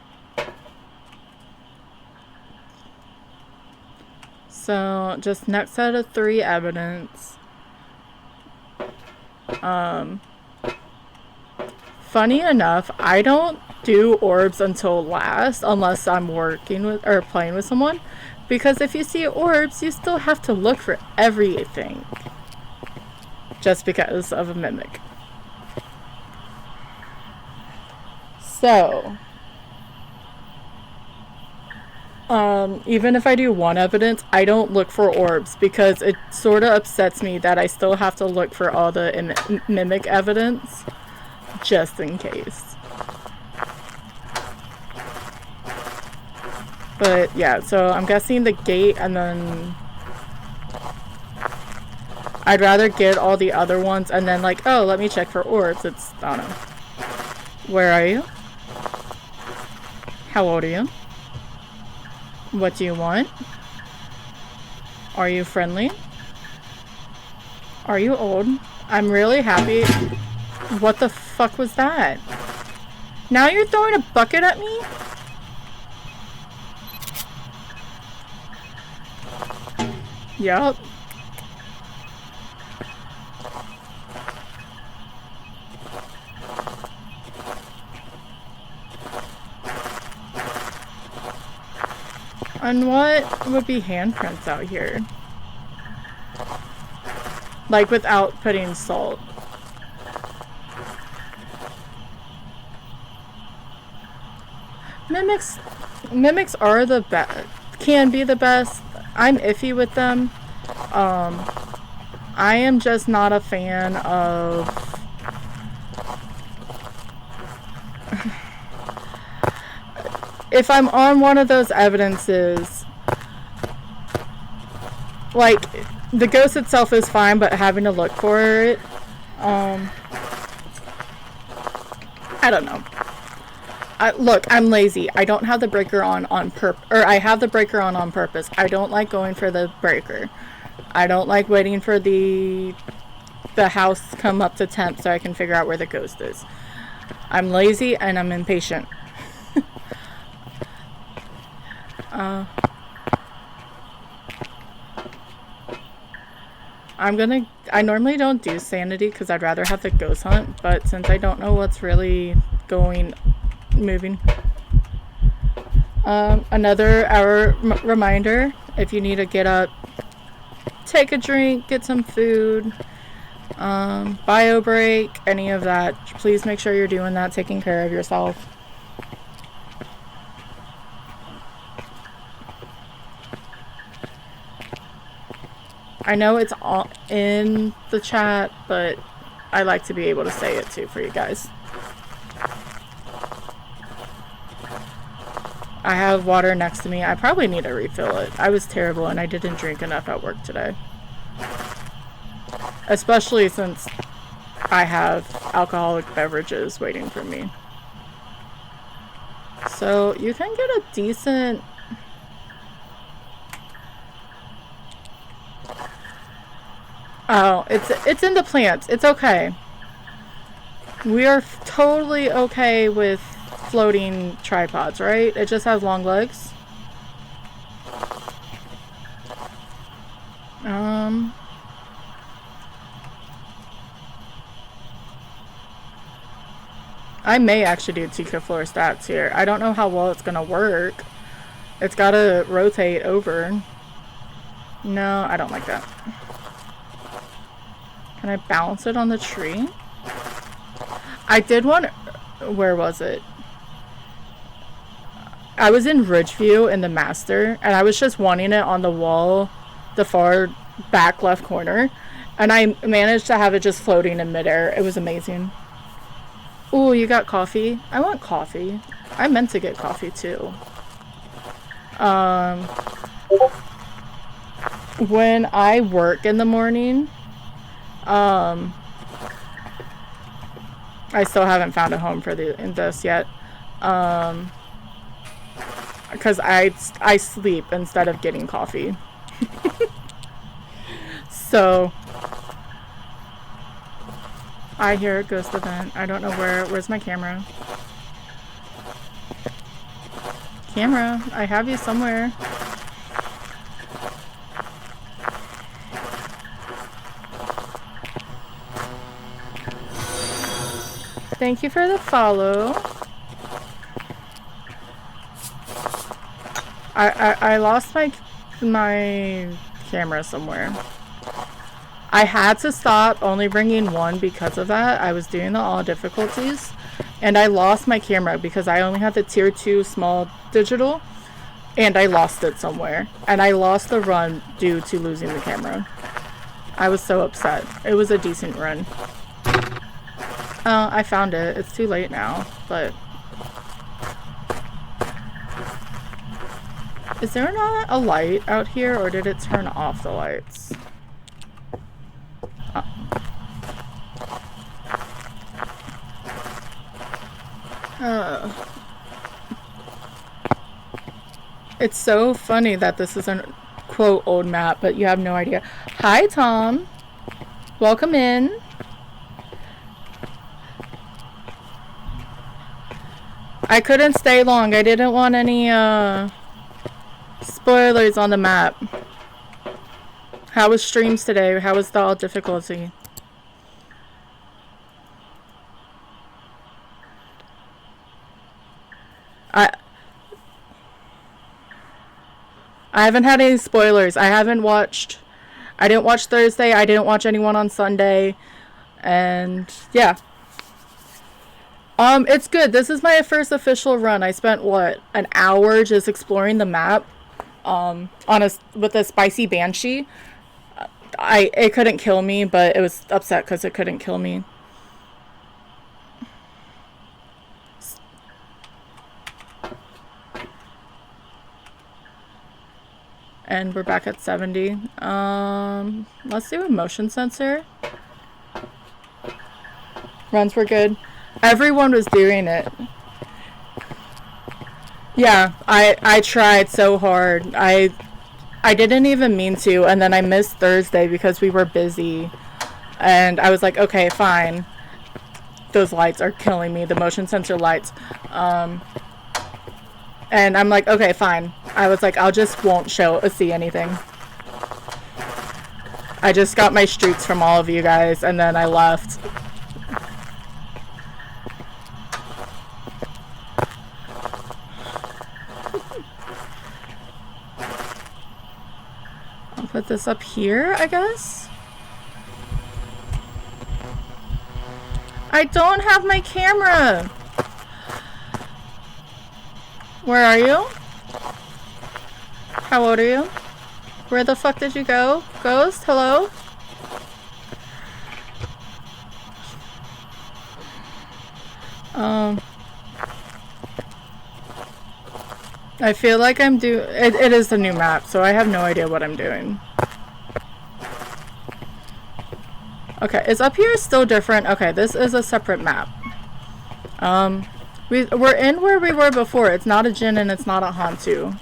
So, just next set of 3 evidence. Funny enough, I don't do orbs until last, unless I'm working with or playing with someone. Because if you see orbs, you still have to look for everything. Just because of a mimic. So, even if I do 1 evidence, I don't look for orbs because it sort of upsets me that I still have to look for all the mimic evidence just in case. But yeah, so I'm guessing the gate, and then I'd rather get all the other ones and then like, oh, let me check for orbs. It's, I don't know. Where are you? How old are you? What do you want? Are you friendly? Are you old? I'm really happy. What the fuck was that? Now you're throwing a bucket at me? Yup. And what would be handprints out here? Like without putting salt. Mimics are the best. Can be the best. I'm iffy with them. I am just not a fan of... If I'm on one of those evidences, like, the ghost itself is fine, but having to look for it, I don't know. Look, I'm lazy. I don't have the breaker on purpose, or I have the breaker on purpose. I don't like going for the breaker. I don't like waiting for the house to come up to temp so I can figure out where the ghost is. I'm lazy and I'm impatient. I normally don't do sanity because I'd rather have the ghost hunt, but since I don't know what's really moving. Another hour reminder, if you need to get up, take a drink, get some food, bio break, any of that, please make sure you're doing that, taking care of yourself. I know it's all in the chat, but I like to be able to say it too for you guys. I have water next to me. I probably need to refill it. I was terrible and I didn't drink enough at work today. Especially since I have alcoholic beverages waiting for me. So you can get a decent... Oh, it's in the plants. It's okay. We are totally okay with floating tripods, right? It just has long legs. I may actually do Tika floor stats here. I don't know how well it's gonna work. It's gotta rotate over. No, I don't like that. Can I balance it on the tree? I did want... Where was it? I was in Ridgeview in the master, and I was just wanting it on the wall, the far back left corner, and I managed to have it just floating in midair. It was amazing. Ooh, you got coffee? I want coffee. I meant to get coffee too. When I work in the morning, I still haven't found a home for this yet. I because I sleep instead of getting coffee. So I hear a ghost event. I don't know where's my camera. Camera, I have you somewhere. Thank you for the follow. I lost my camera somewhere. I had to stop only bringing one because of that. I was doing the all difficulties, and I lost my camera because I only had the tier 2 small digital, and I lost it somewhere. And I lost the run due to losing the camera. I was so upset. It was a decent run. I found it. It's too late now, but... Is there not a light out here, or did it turn off the lights? It's so funny that this is a quote old map, but you have no idea. Hi, Tom. Welcome in. I couldn't stay long. I didn't want any spoilers on the map. How was streams today? How was the all difficulty? I haven't had any spoilers. I didn't watch Thursday. I didn't watch anyone on Sunday. And yeah. It's good. This is my first official run. I spent what, an hour just exploring the map with a spicy banshee. It couldn't kill me, but it was upset because it couldn't kill me. And we're back at 70. Let's do a motion sensor. Runs were good. Everyone was doing it. Yeah, I tried so hard. I didn't even mean to, and then I missed Thursday because we were busy. And I was like, okay, fine. Those lights are killing me, the motion sensor lights. And I'm like, okay, fine. I was like, I'll just won't see anything. I just got my streaks from all of you guys, and then I left. I'll put this up here, I guess. I don't have my camera. Where are you? How old are you? Where the fuck did you go? Ghost? Hello? I feel like I'm it is the new map, so I have no idea what I'm doing. Okay, is up here still different? Okay, this is a separate map. We're in where we were before. It's not a Jinn and it's not a Hantu.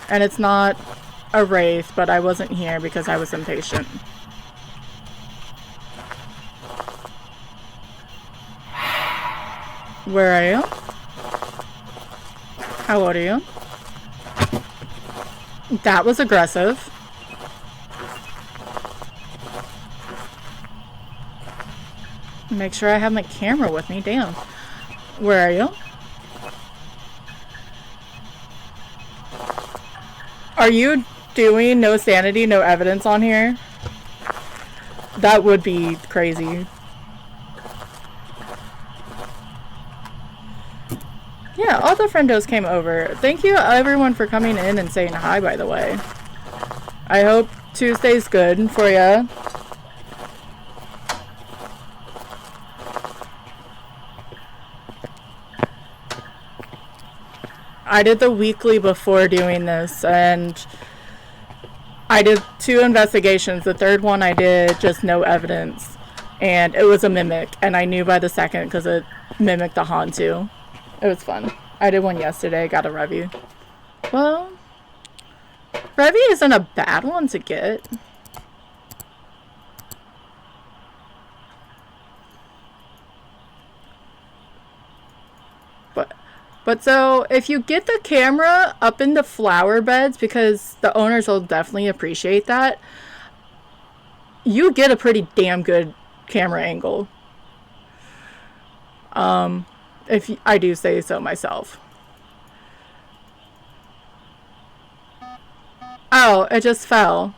And it's not a Wraith, but I wasn't here because I was impatient. Where are you? How old are you? That was aggressive. Make sure I have my camera with me. Damn. Where are you? Are you doing no sanity, no evidence on here? That would be crazy. Yeah, all the friendos came over. Thank you everyone for coming in and saying hi, by the way. I hope Tuesday's good for ya. I did the weekly before doing this, and I did 2 investigations. The third one I did just no evidence. And it was a mimic, and I knew by the second because it mimicked the Hantu. It was fun. I did one yesterday, got a Revy. Well, Revy isn't a bad one to get. But so, if you get the camera up in the flower beds, because the owners will definitely appreciate that, you get a pretty damn good camera angle. If I do say so myself. Oh, it just fell.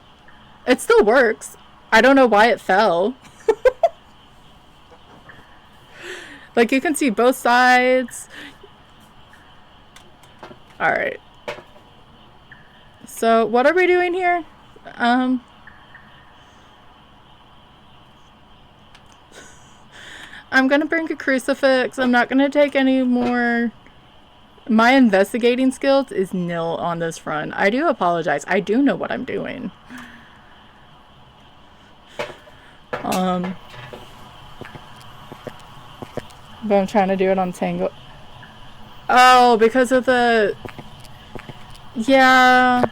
It still works. I don't know why it fell. Like, you can see both sides. Alright. So, what are we doing here? I'm gonna bring a crucifix. I'm not gonna take any more. My investigating skills is nil on this front. I do apologize. I do know what I'm doing. But I'm trying to do it on Tango. Oh, because of the... Yeah.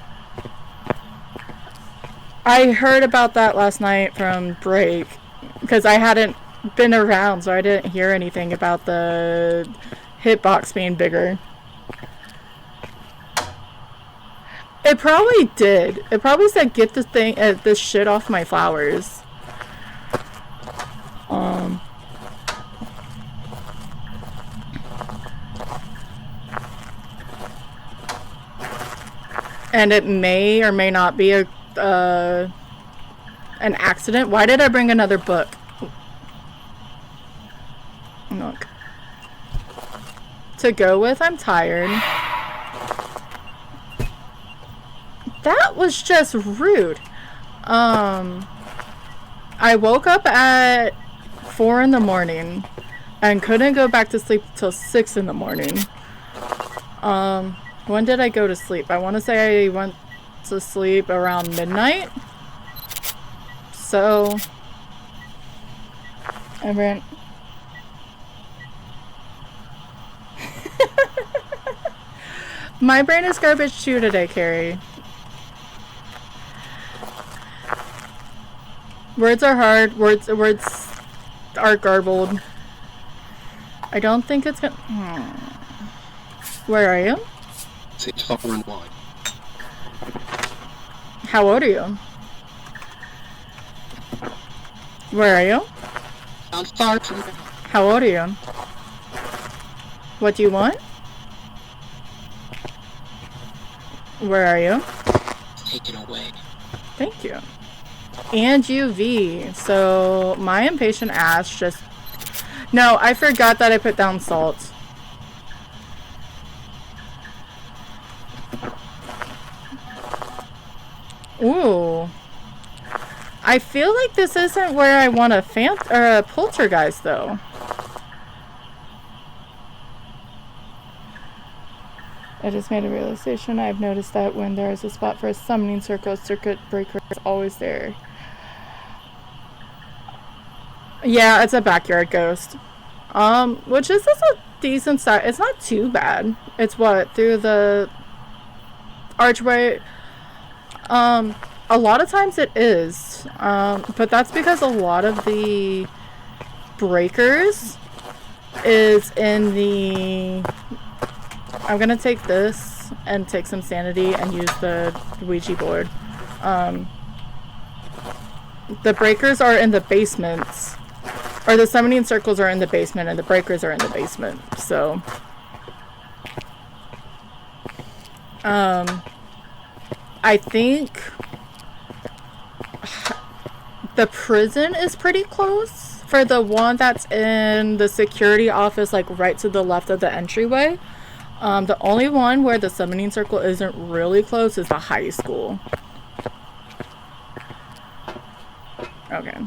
I heard about that last night from Break. Because I hadn't been around, so I didn't hear anything about the hitbox being bigger. It probably did. It probably said, get this thing, this shit off my flowers. And it may or may not be an accident. Why did I bring another book? Look. To go with, I'm tired. That was just rude. I woke up at 4 in the morning and couldn't go back to sleep till 6 in the morning. When did I go to sleep? I want to say I went to sleep around midnight. So, I ran. My brain is garbage too today, Carrie. Words are hard. Words are garbled. I don't think it's gonna... Where are you? 6 far and wide. How old are you? Where are you? Not far from there. How old are you? What do you want? Where are you? Take it away. Thank you. And UV. So my impatient ass just... No, I forgot that I put down salt. Ooh. I feel like this isn't where I want a poltergeist, though. I just made a realization. I've noticed that when there is a spot for a summoning circle, circuit breaker is always there. Yeah, it's a backyard ghost. Which is just a decent size. It's not too bad. It's what? Through the archway... a lot of times it is, but that's because a lot of the breakers is in the... I'm gonna take this and take some sanity and use the Ouija board. The breakers are in the basements, or the summoning circles are in the basement and the breakers are in the basement, so... I think the prison is pretty close for the one that's in the security office, like right to the left of the entryway. The only one where the summoning circle isn't really close is the high school. Okay.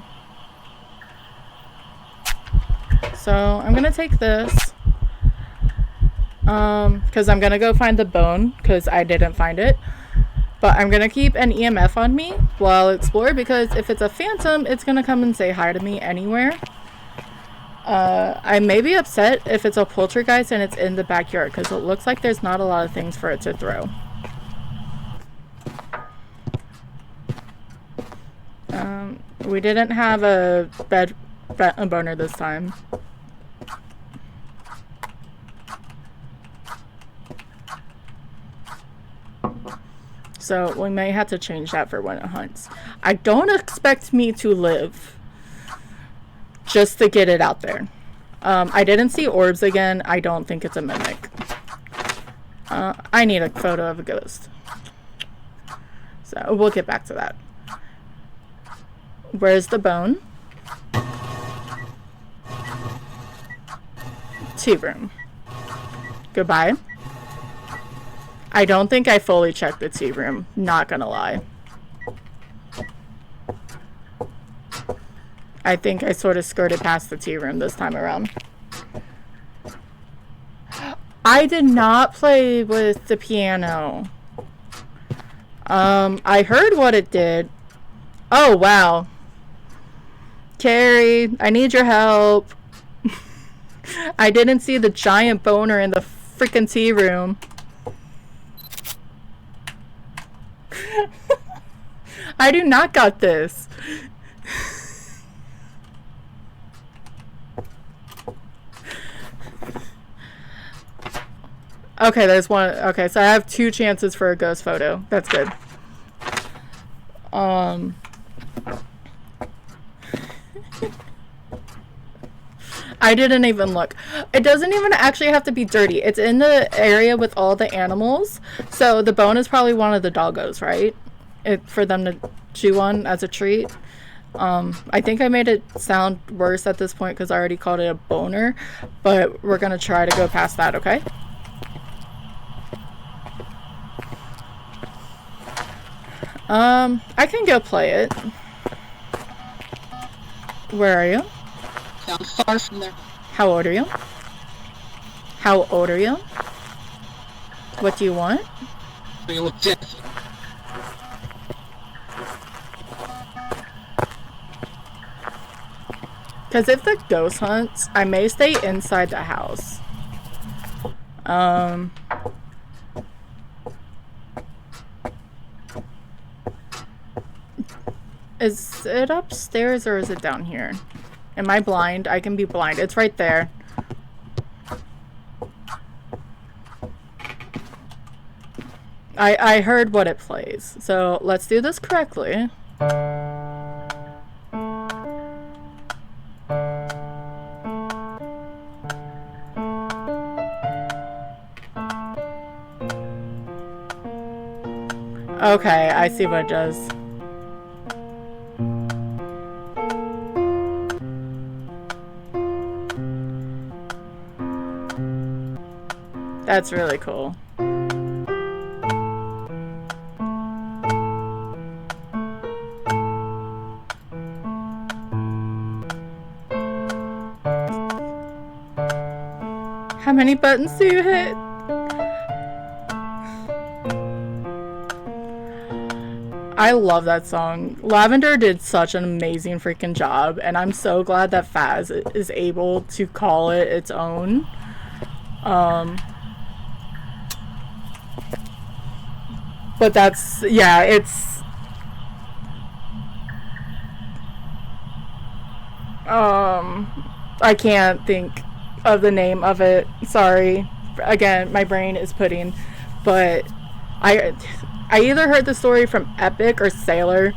So I'm gonna take this. Because I'm gonna go find the bone, because I didn't find it. But I'm gonna keep an EMF on me, while I explore, because if it's a phantom, it's gonna come and say hi to me anywhere. I may be upset if it's a poltergeist and it's in the backyard, because it looks like there's not a lot of things for it to throw. We didn't have a boner this time. So we may have to change that for when it hunts. I don't expect me to live, just to get it out there. I didn't see orbs again. I don't think it's a mimic. I need a photo of a ghost. So we'll get back to that. Where's the bone? Tea room. Goodbye. I don't think I fully checked the tea room. Not gonna lie. I think I sort of skirted past the tea room this time around. I did not play with the piano. I heard what it did. Oh, wow. Carrie, I need your help. I didn't see the giant boner in the freaking tea room. I do not got this. Okay, there's one. Okay, so I have 2 chances for a ghost photo. That's good. I didn't even look. It doesn't even actually have to be dirty. It's in the area with all the animals. So the bone is probably one of the doggos, right? For them to chew on as a treat. I think I made it sound worse at this point because I already called it a boner. But we're going to try to go past that, okay? I can go play it. Where are you? Not far from there. How old are you? How old are you? What do you want? You look dead. Because if the ghost hunts, I may stay inside the house. Is it upstairs or is it down here? Am I blind? I can be blind. It's right there. I heard what it plays. So let's do this correctly. Okay, I see what it does. That's really cool. How many buttons do you hit? I love that song. Lavender did such an amazing freaking job, and I'm so glad that Faz is able to call it its own. But that's, yeah, it's I can't think of the name of it. Sorry. Again, my brain is pudding. But I either heard the story from Epic or Sailor,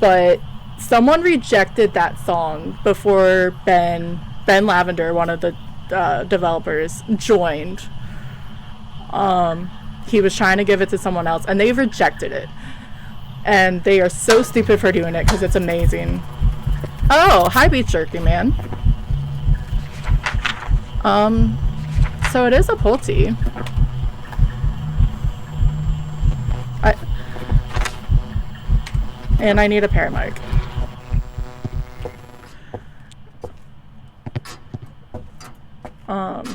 but someone rejected that song before Ben Lavender, one of the developers, joined. He was trying to give it to someone else, and they rejected it. And they are so stupid for doing it, because it's amazing. Oh, hi, Beef Jerky Man. So it is a Pulte. And I need a paramic.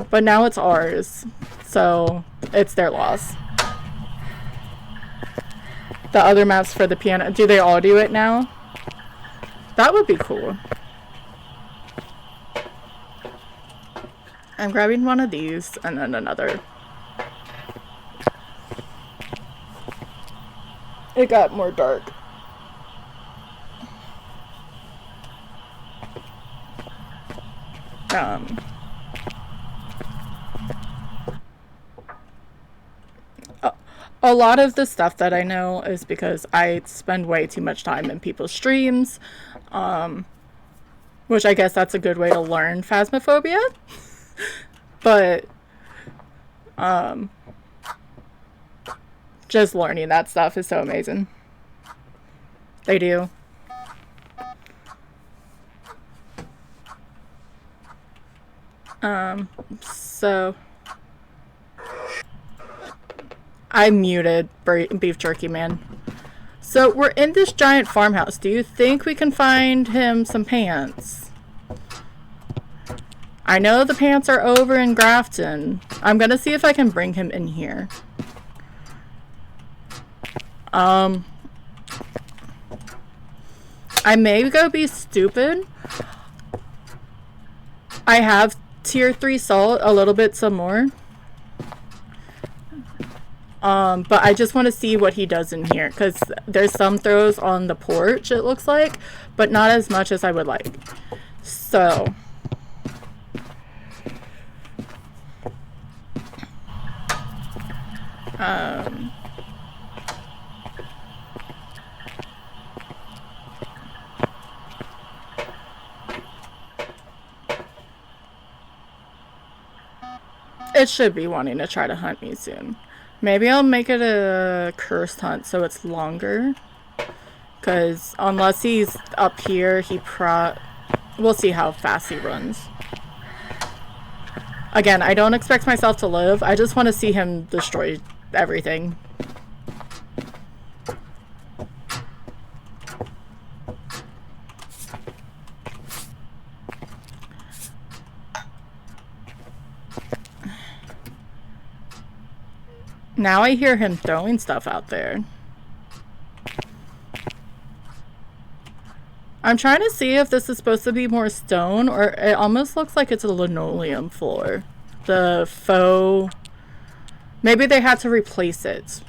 But now it's ours, so it's their loss. The other maps for the piano. Do they all do it now? That would be cool. I'm grabbing one of these and then another. It got more dark. A lot of the stuff that I know is because I spend way too much time in people's streams, which I guess that's a good way to learn Phasmophobia. But just learning that stuff is so amazing. They do. So I muted Beef Jerky Man. So we're in this giant farmhouse. Do you think we can find him some pants? I know the pants are over in Grafton. I'm gonna see if I can bring him in here. I may go be stupid. I have tier 3 salt, a little bit some more. But I just want to see what he does in here, because there's some throws on the porch, it looks like, but not as much as I would like. So it should be wanting to try to hunt me soon. Maybe I'll make it a cursed hunt so it's longer. Because unless he's up here, we'll see how fast he runs. Again, I don't expect myself to live. I just want to see him destroy everything. Now I hear him throwing stuff out there. I'm trying to see if this is supposed to be more stone, or it almost looks like it's a linoleum floor. The faux... Maybe they had to replace it.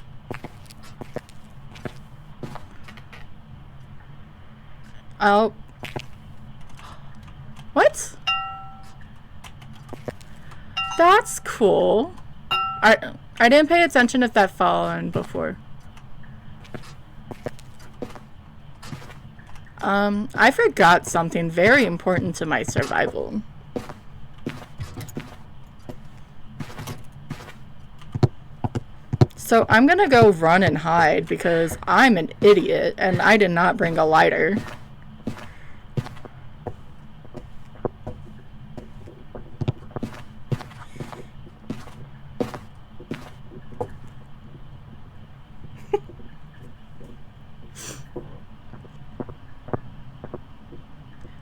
Oh. What? That's cool. I didn't pay attention if that fallen before. I forgot something very important to my survival. So I'm gonna go run and hide because I'm an idiot and I did not bring a lighter.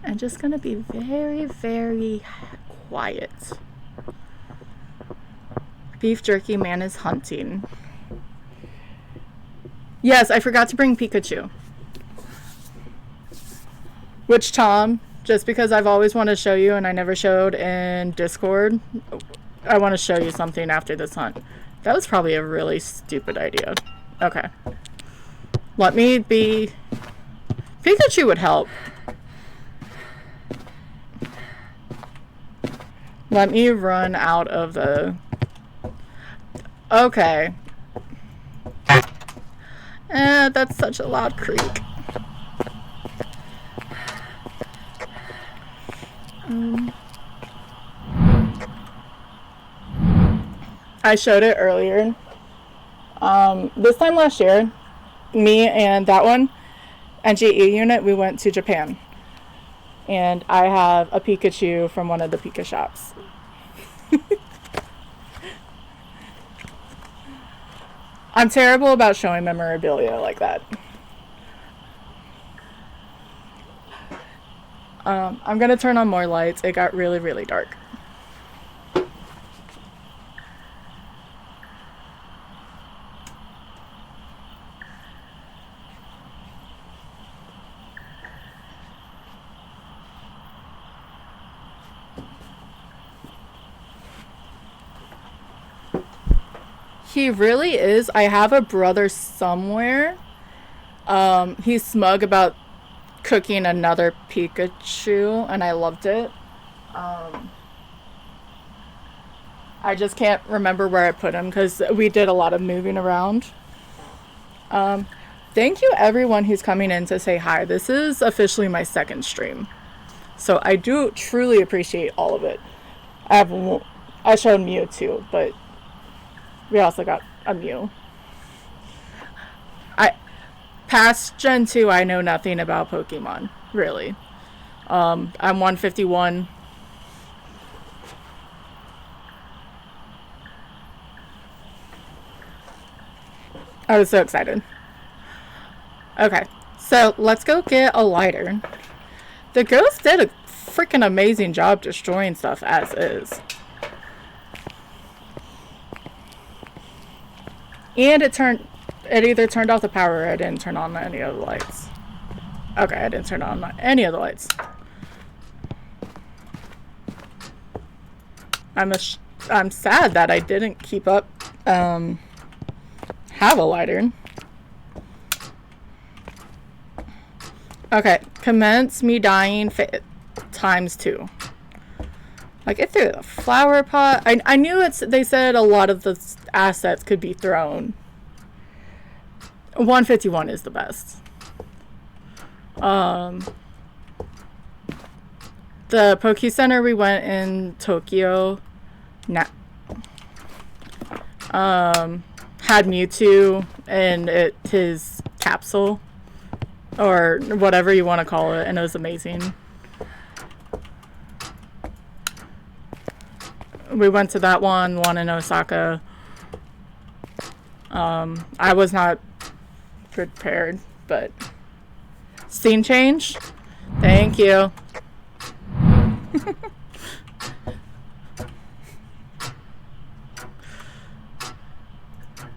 I'm just gonna be very, very quiet. Beef Jerky Man is hunting. Yes, I forgot to bring Pikachu. Which, Tom, just because I've always wanted to show you and I never showed in Discord, I want to show you something after this hunt. That was probably a really stupid idea. Okay. Let me be... Pikachu would help. Let me run out of the... Okay. That's such a loud creak. I showed it earlier. This time last year, me and that one, NGE unit, we went to Japan. And I have a Pikachu from one of the Pika shops. I'm terrible about showing memorabilia like that. I'm gonna turn on more lights. It got really, really dark. He really is. I have a brother somewhere. He's smug about cooking another Pikachu, and I loved it. I just can't remember where I put him because we did a lot of moving around. Thank you everyone who's coming in to say hi. This is officially my second stream, so I do truly appreciate all of it. I showed Mew too, but we also got a Mew. Past Gen 2, I know nothing about Pokemon, really. I'm 151. I was so excited. Okay, so let's go get a lighter. The ghost did a freaking amazing job destroying stuff as is. And it either turned off the power or I didn't turn on any of the lights. Okay, I didn't turn on any of the lights. I'm sad that I didn't keep up, have a lighter. Okay, commence me dying ×2. Like, it threw the flower pot. I knew they said a lot of the assets could be thrown. 151 is the best. The Poke Center we went in Tokyo had Mewtwo in his capsule, or whatever you want to call it, and it was amazing. We went to that one in Osaka. I was not prepared, but scene change. Thank you.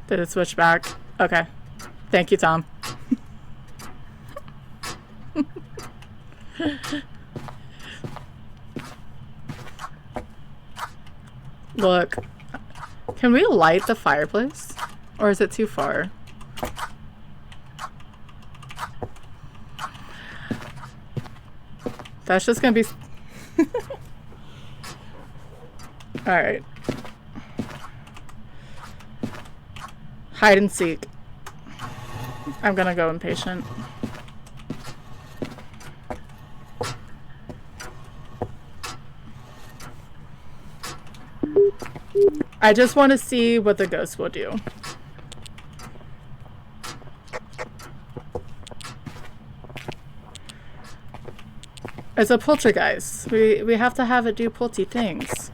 Did it switch back? Okay. Thank you, Tom. Look. Can we light the fireplace? Or is it too far? That's just gonna be... Alright. Hide and seek. I'm gonna go impatient. I just want to see what the ghost will do. It's a poltergeist. We have to have it do polty things.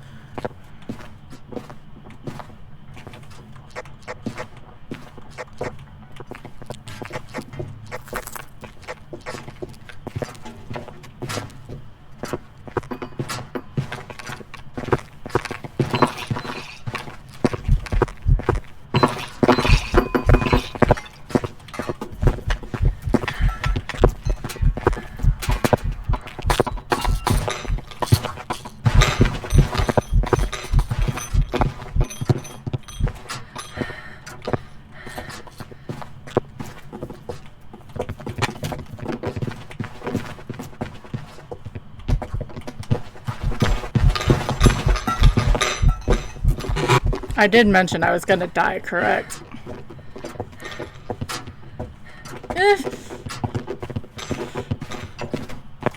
I did mention I was gonna die, correct?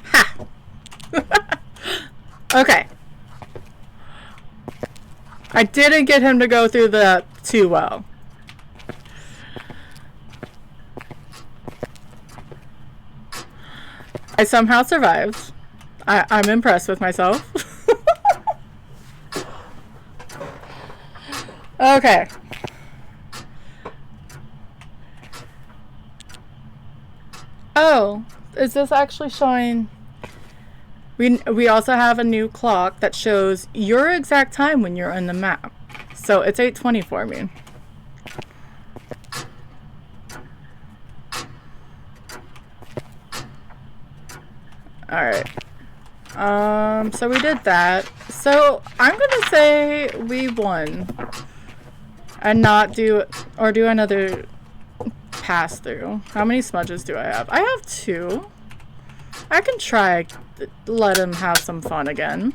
Ha! Okay. I didn't get him to go through that too well. I somehow survived. I'm impressed with myself. Okay. Oh, is this actually showing? We also have a new clock that shows your exact time when you're on the map. So it's 8:20 for me. Alright. So we did that. So I'm gonna say we won. And not do, or do another pass through. How many smudges do I have? I have 2. I can try let him have some fun again.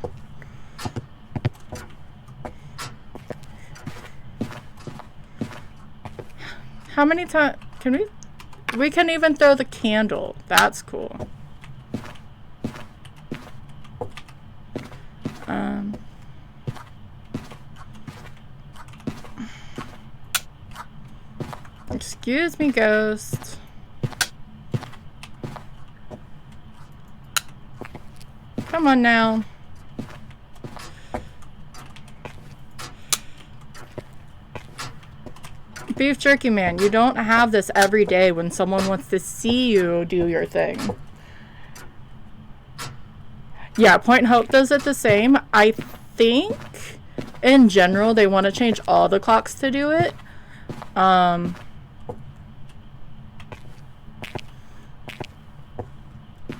How many times can we can even throw the candle. That's cool. Excuse me, ghost. Come on now. Beef jerky man, you don't have this every day when someone wants to see you do your thing. Yeah, Point Hope does it the same. I think in general they want to change all the clocks to do it.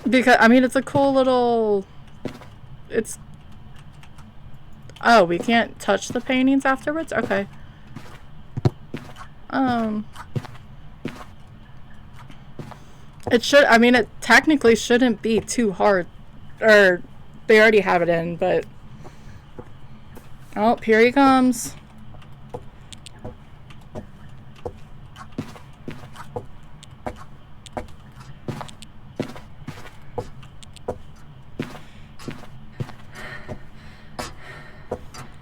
Because, I mean, it's a cool little... It's... Oh, we can't touch the paintings afterwards? Okay. It should... I mean, it technically shouldn't be too hard. Or, they already have it in, but... Oh, here he comes.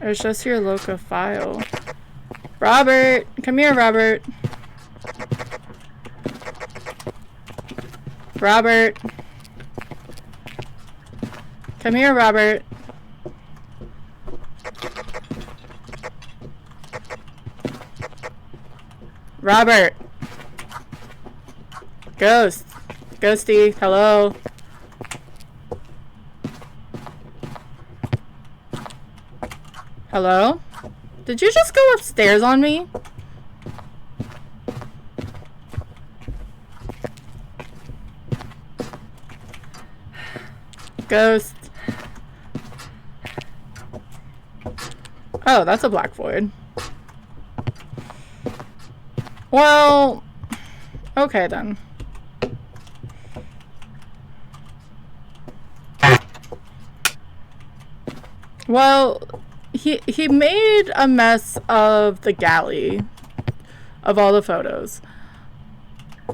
It's just your local file. Robert! Come here, Robert. Robert. Come here, Robert. Robert. Ghost. Ghosty, hello. Hello? Did you just go upstairs on me? Ghost. Oh, that's a black void. Well, okay then. Well, he made a mess of the galley of all the photos.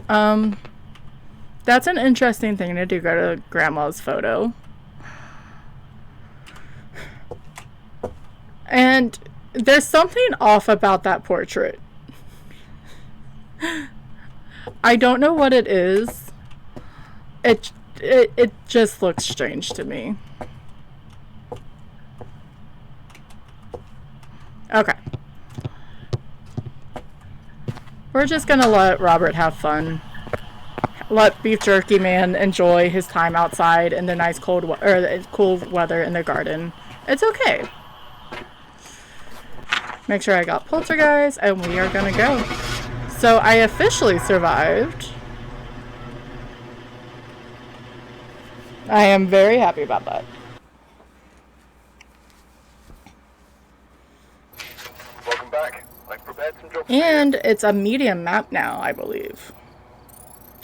That's an interesting thing to do, go to grandma's photo. And there's something off about that portrait. I don't know what it is. It just looks strange to me. Okay. We're just gonna let Robert have fun. Let Beef Jerky Man enjoy his time outside in the nice cool weather in the garden. It's okay. Make sure I got Poltergeist, and we are gonna go. So I officially survived. I am very happy about that. Welcome back. I've prepared some jobs. And it's a medium map now, I believe.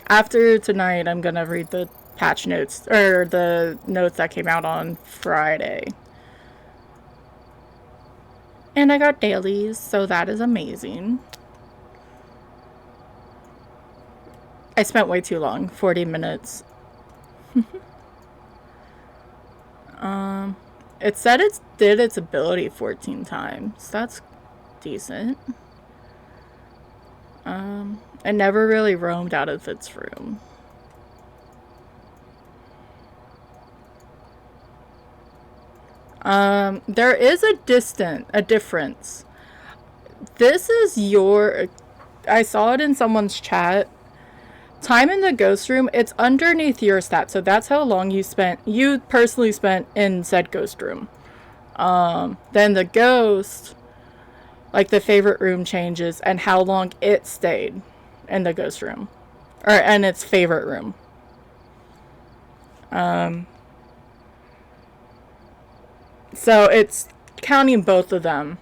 After tonight, I'm gonna read the patch notes, or the notes that came out on Friday. And I got dailies, so that is amazing. I spent way too long, 40 minutes. It said it did its ability 14 times. That's decent. It never really roamed out of its room. There is a difference. This is I saw it in someone's chat. Time in the ghost room, it's underneath your stat, so that's how long you personally spent in said ghost room. Then the ghost, like the favorite room changes and how long it stayed in the ghost room. Or in its favorite room. So it's counting both of them.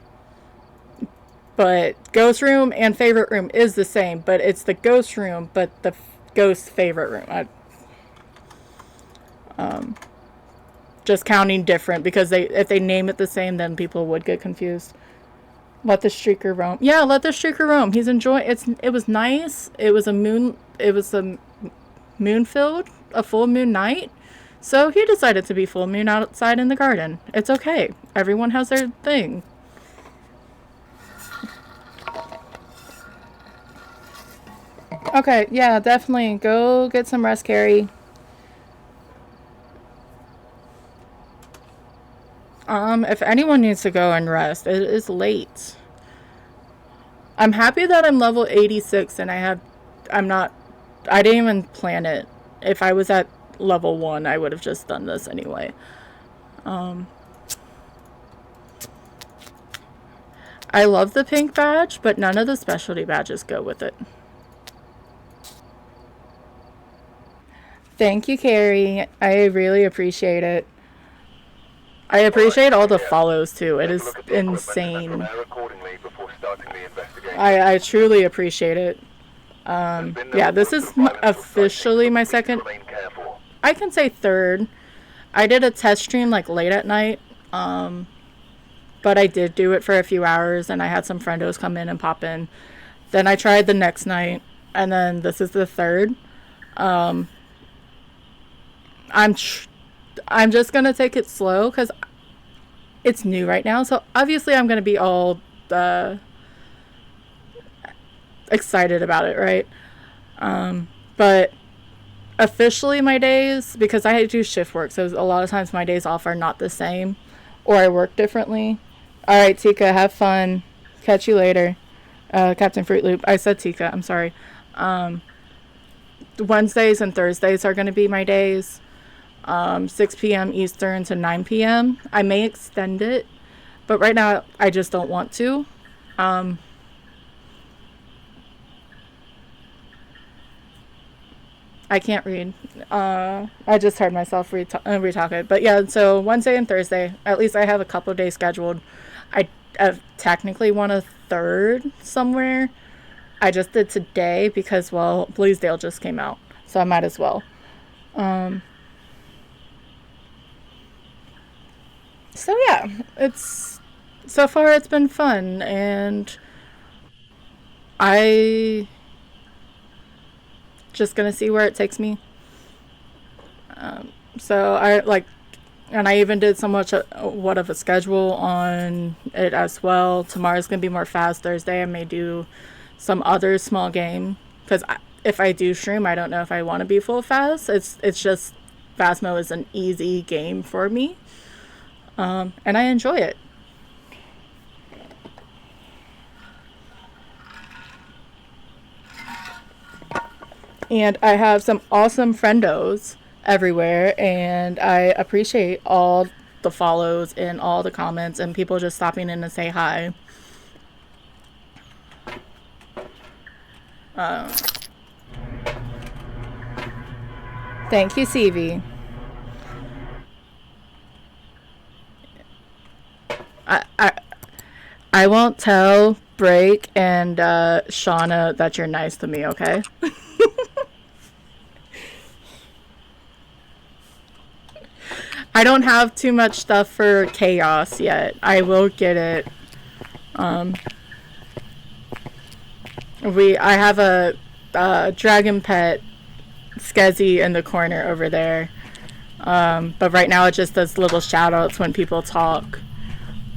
But ghost room and favorite room is the same, but it's the ghost room, but the ghost favorite room. Just counting different, because if they name it the same, then people would get confused. Let the streaker roam. Yeah, let the streaker roam. He's enjoying. It was nice. It was a moon filled, a full moon night. So he decided to be full moon outside in the garden. It's okay. Everyone has their thing. Okay, yeah, definitely. Go get some rest, Carrie. If anyone needs to go and rest, it is late. I'm happy that I'm level 86 and I didn't even plan it. If I was at level 1, I would have just done this anyway. I love the pink badge, but none of the specialty badges go with it. Thank you, Carrie. I really appreciate it. I appreciate all the follows too. It is insane. I truly appreciate it. Yeah, this is officially my second, I can say third. I did a test stream like late at night, but I did do it for a few hours, and I had some friendos come in and pop in. Then I tried the next night, and then this is the third. I'm just gonna take it slow because it's new right now. So obviously I'm gonna be all excited about it, right? But officially my days, because I do shift work, so a lot of times my days off are not the same, or I work differently. All right, Tika, have fun. Catch you later. Captain Fruit Loop. I said Tika. I'm sorry. Wednesdays and Thursdays are going to be my days. 6 p.m. Eastern to 9 p.m. I may extend it, but right now I just don't want to. I can't read. I just heard myself retalk it. But yeah, so Wednesday and Thursday, at least I have a couple of days scheduled. I technically want a third somewhere. I just did today because, well, Bleasedale just came out, so I might as well. So yeah, so far it's been fun, and I just gonna see where it takes me. So and I even did somewhat of a schedule on it as well. Tomorrow's gonna be more fast. Thursday I may do some other small game, because if I do stream, I don't know if I want to be full fast. It's just Phasmo is an easy game for me, and I enjoy it. And I have some awesome friendos everywhere, and I appreciate all the follows and all the comments and people just stopping in to say hi. Thank you, CV. I won't tell Break and Shauna that you're nice to me, okay? I don't have too much stuff for Chaos yet. I will get it. I have a dragon pet Skezzy in the corner over there. But right now it just does little shout outs when people talk,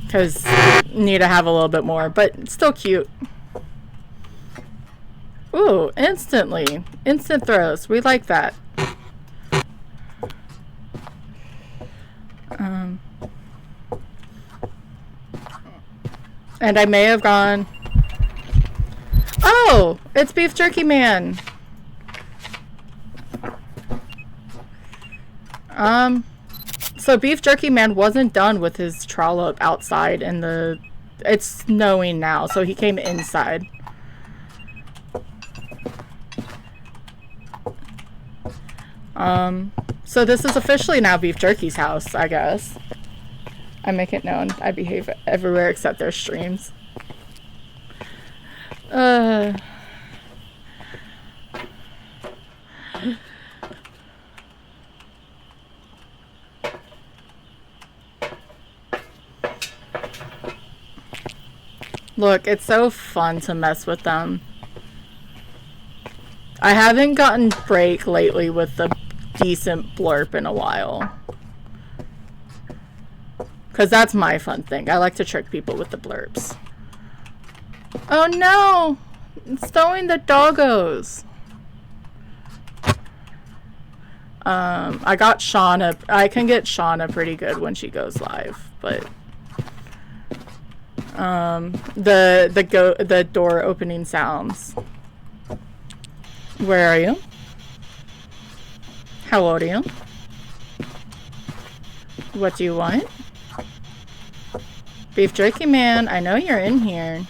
because need to have a little bit more, but it's still cute. Ooh, instantly. Instant throws. We like that. And I may have gone... Oh! It's Beef Jerky Man! So Beef Jerky Man wasn't done with his trollop outside in the... It's snowing now, so he came inside. So this is officially now Beef Jerky's house, I guess. I make it known I behave everywhere except their streams. Uh... Look, it's so fun to mess with them. I haven't gotten break lately with the decent blurp in a while. Because that's my fun thing. I like to trick people with the blurps. Oh no! It's throwing the doggos. I got Shauna. I can get Shauna pretty good when she goes live, but the door opening sounds. Where are you? How old are you? What do you want? Beef jerky man, I know you're in here.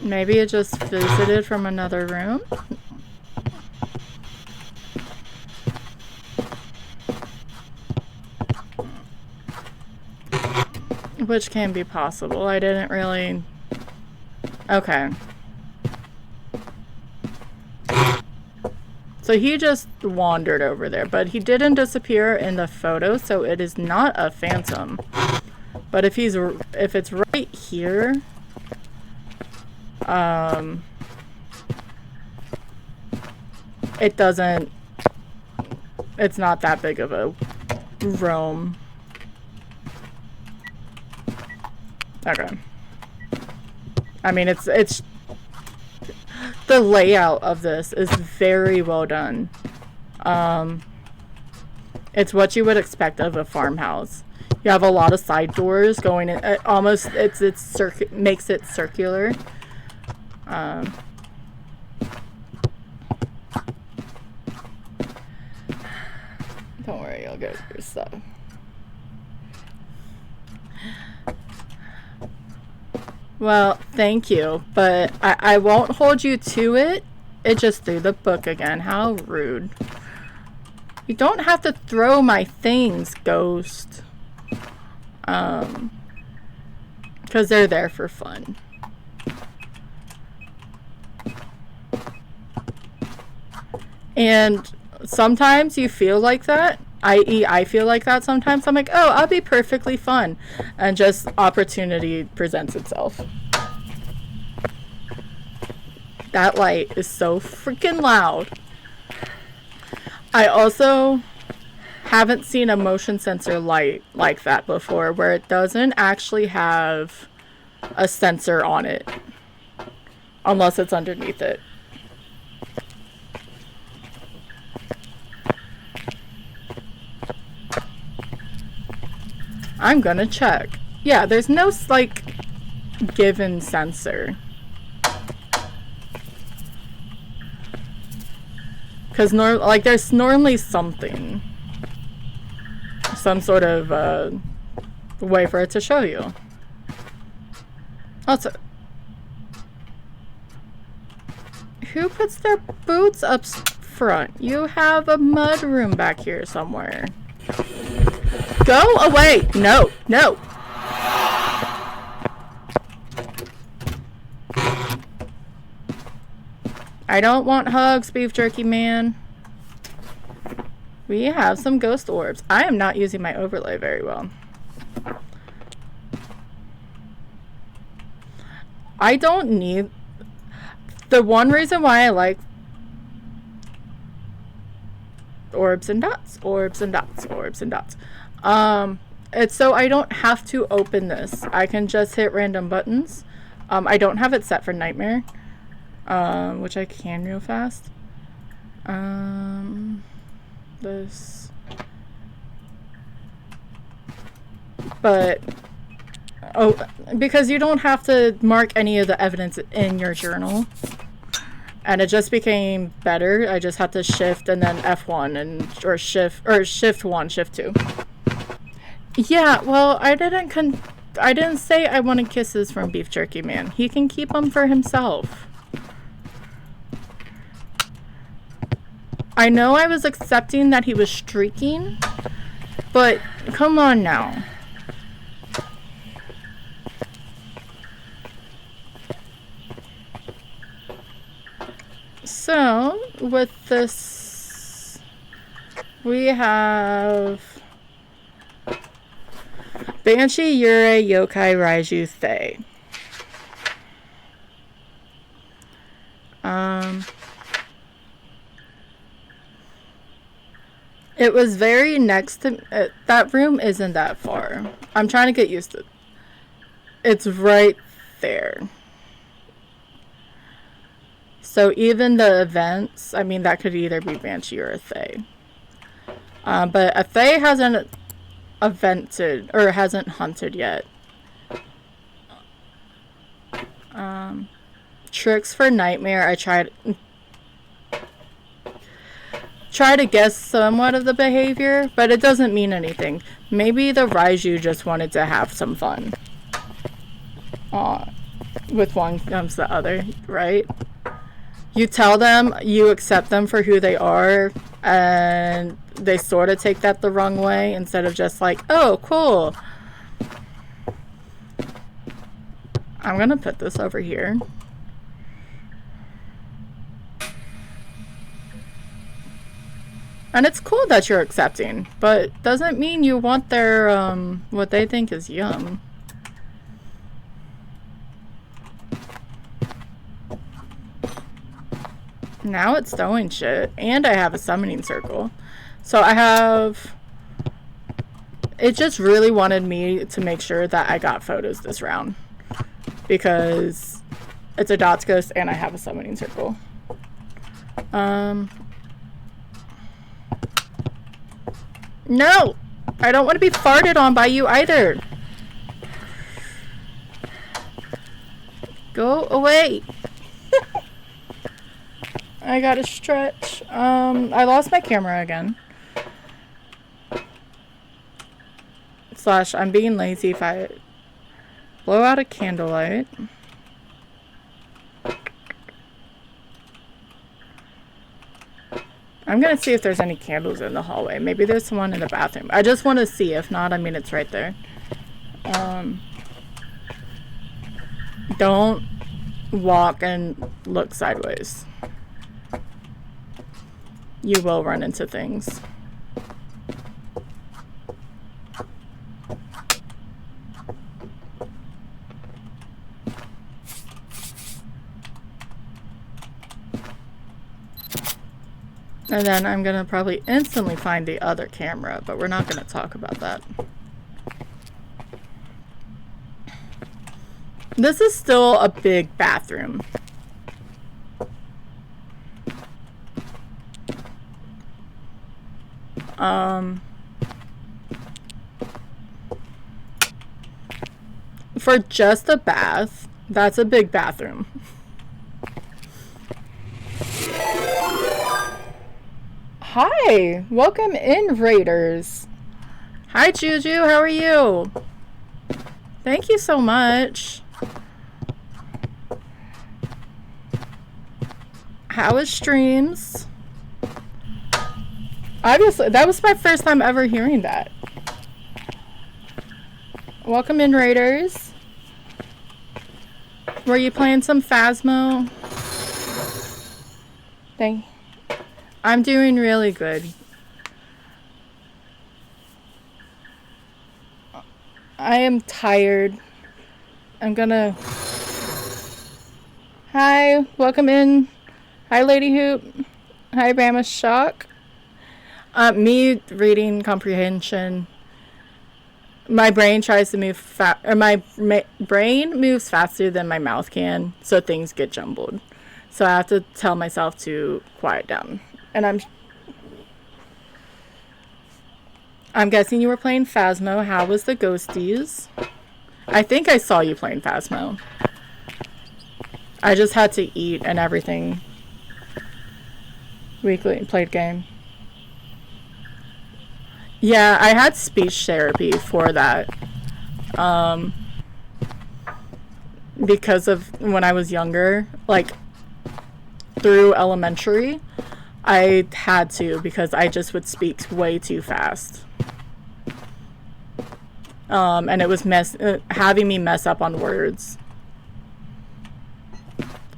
Maybe it just visited from another room? Which can be possible. I didn't really... Okay. So he just wandered over there, but he didn't disappear in the photo, so it is not a phantom. But if it's right here, it doesn't... It's not that big of a roam. Okay. I mean, it's the layout of this is very well done. It's what you would expect of a farmhouse. You have a lot of side doors going in. Almost, makes it circular. Don't worry, I'll go through stuff. Well, thank you, but I won't hold you to it. It just threw the book again. How rude. You don't have to throw my things, Ghost. Because they're there for fun. And sometimes you feel like that. I.e., I feel like that sometimes. I'm like, oh, I'll be perfectly fun. And just opportunity presents itself. That light is so freaking loud. I also haven't seen a motion sensor light like that before, where it doesn't actually have a sensor on it. Unless it's underneath it. I'm gonna check. Yeah, there's no, like, given sensor. Because, like, there's normally something. Some sort of, way for it to show you. Also, who puts their boots up front? You have a mud room back here somewhere. Go away! No, no! I don't want hugs, beef jerky man. We have some ghost orbs. I am not using my overlay very well. I don't need... The one reason why I like orbs and dots, orbs and dots, orbs and dots. It's so I don't have to open this. I can just hit random buttons. I don't have it set for nightmare, which I can real fast. This, but because you don't have to mark any of the evidence in your journal. And it just became better. I just had to shift and then F1 or shift 1, shift 2. Yeah, well, I didn't say I wanted kisses from Beef Jerky Man. He can keep them for himself. I know I was accepting that he was streaking, but come on now. So, with this, we have Banshee, Yurei, Yokai, Raiju, Thae. It was very next to... that room isn't that far. I'm trying to get used to it. It's right there. So even the events, I mean, that could either be Banshee or a Thae. But a Thae hasn't evented, or hasn't hunted yet. Tricks for Nightmare, I try to guess somewhat of the behavior, but it doesn't mean anything. Maybe the Raiju just wanted to have some fun. With one comes the other, right? You tell them, you accept them for who they are, and they sort of take that the wrong way instead of just like, oh, cool. I'm gonna put this over here. And it's cool that you're accepting, but doesn't mean you want their, what they think is yum. Now it's throwing shit, and I have a summoning circle. So I have... It just really wanted me to make sure that I got photos this round. Because it's a dots ghost, and I have a summoning circle. No! I don't want to be farted on by you either. Go away. I gotta stretch. I lost my camera again. Slash, I'm being lazy if I blow out a candlelight. I'm gonna see if there's any candles in the hallway. Maybe there's one in the bathroom. I just want to see. If not, I mean, it's right there. Don't walk and look sideways. You will run into things. And then I'm gonna probably instantly find the other camera, but we're not gonna talk about that. This is still a big bathroom. For just a bath, that's a big bathroom. Hi, welcome in, Raiders. Hi, Juju, how are you? Thank you so much. How is streams? Obviously, that was my first time ever hearing that. Welcome in, Raiders. Were you playing some Phasmo? I'm doing really good. I am tired. I'm gonna... Hi, welcome in. Hi, Lady Hoop. Hi, Bama Shock. Me reading comprehension. My brain tries to move my brain moves faster than my mouth can, so things get jumbled. So I have to tell myself to quiet down. And I'm guessing you were playing Phasmo. How was the ghosties? I think I saw you playing Phasmo. I just had to eat and everything. Weekly played game. Yeah, I had speech therapy for that. Because of when I was younger, like through elementary, I had to because I just would speak way too fast. And it was having me mess up on words.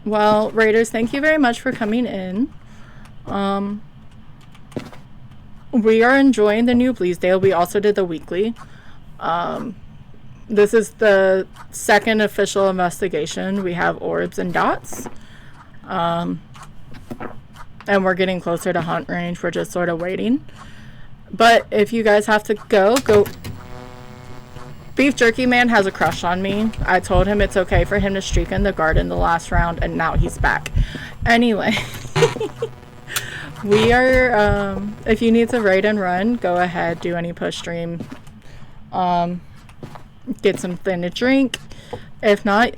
Well, Raiders, thank you very much for coming in. We are enjoying the new Bleasdale. We also did the weekly. This is the second official investigation. We have orbs and dots. And we're getting closer to hunt range. We're just sort of waiting. But if you guys have to go. Beef Jerky Man has a crush on me. I told him it's okay for him to streak in the garden the last round, and now he's back. Anyway, we are, if you need to raid and run, go ahead, do any push stream. Get something to drink. If not,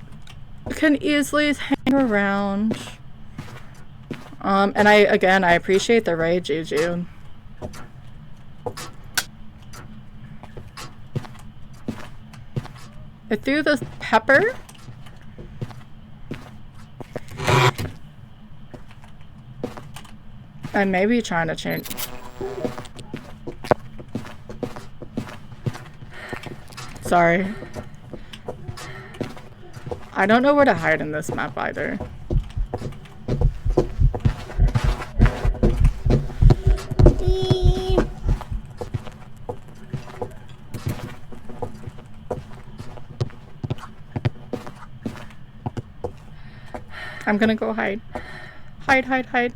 you can easily hang around. And I appreciate the raid, Juju. I threw this pepper. I may be trying to change. Sorry. I don't know where to hide in this map either. I'm gonna go hide. Hide.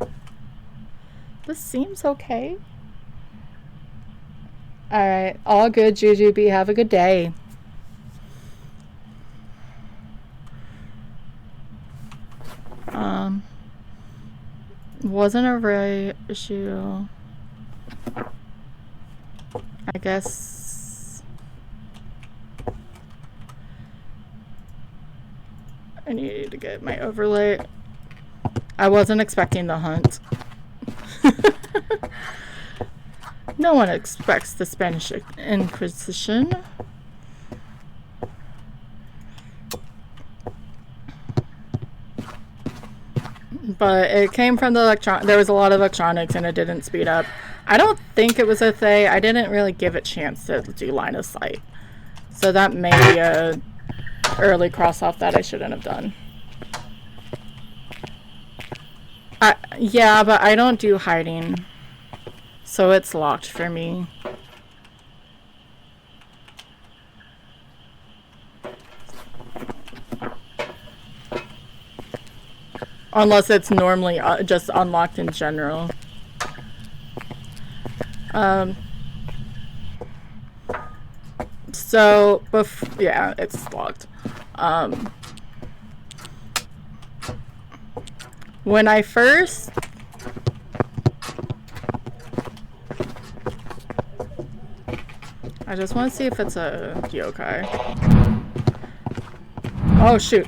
This seems okay. Alright, all good, Jujubee. Have a good day. Wasn't a real issue. I guess I need to get my overlay. I wasn't expecting the hunt. No one expects the Spanish Inquisition. But it came from the there was a lot of electronics and it didn't speed up. I don't think it was a thing. I didn't really give it a chance to do line of sight. So that may be a early cross off that I shouldn't have done. Yeah, but I don't do hiding. So it's locked for me. Unless it's normally just unlocked in general. So, yeah, it's locked. When I first... I just want to see if it's a yokai. Oh, shoot.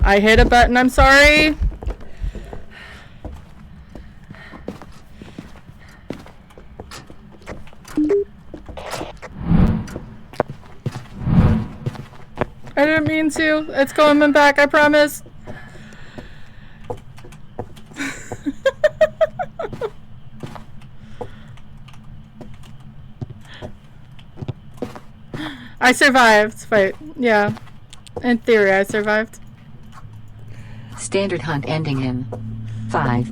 I hit a button, I'm sorry. I didn't mean to. It's coming back, I promise. I survived. Wait, yeah. In theory, I survived. Standard hunt ending in 5.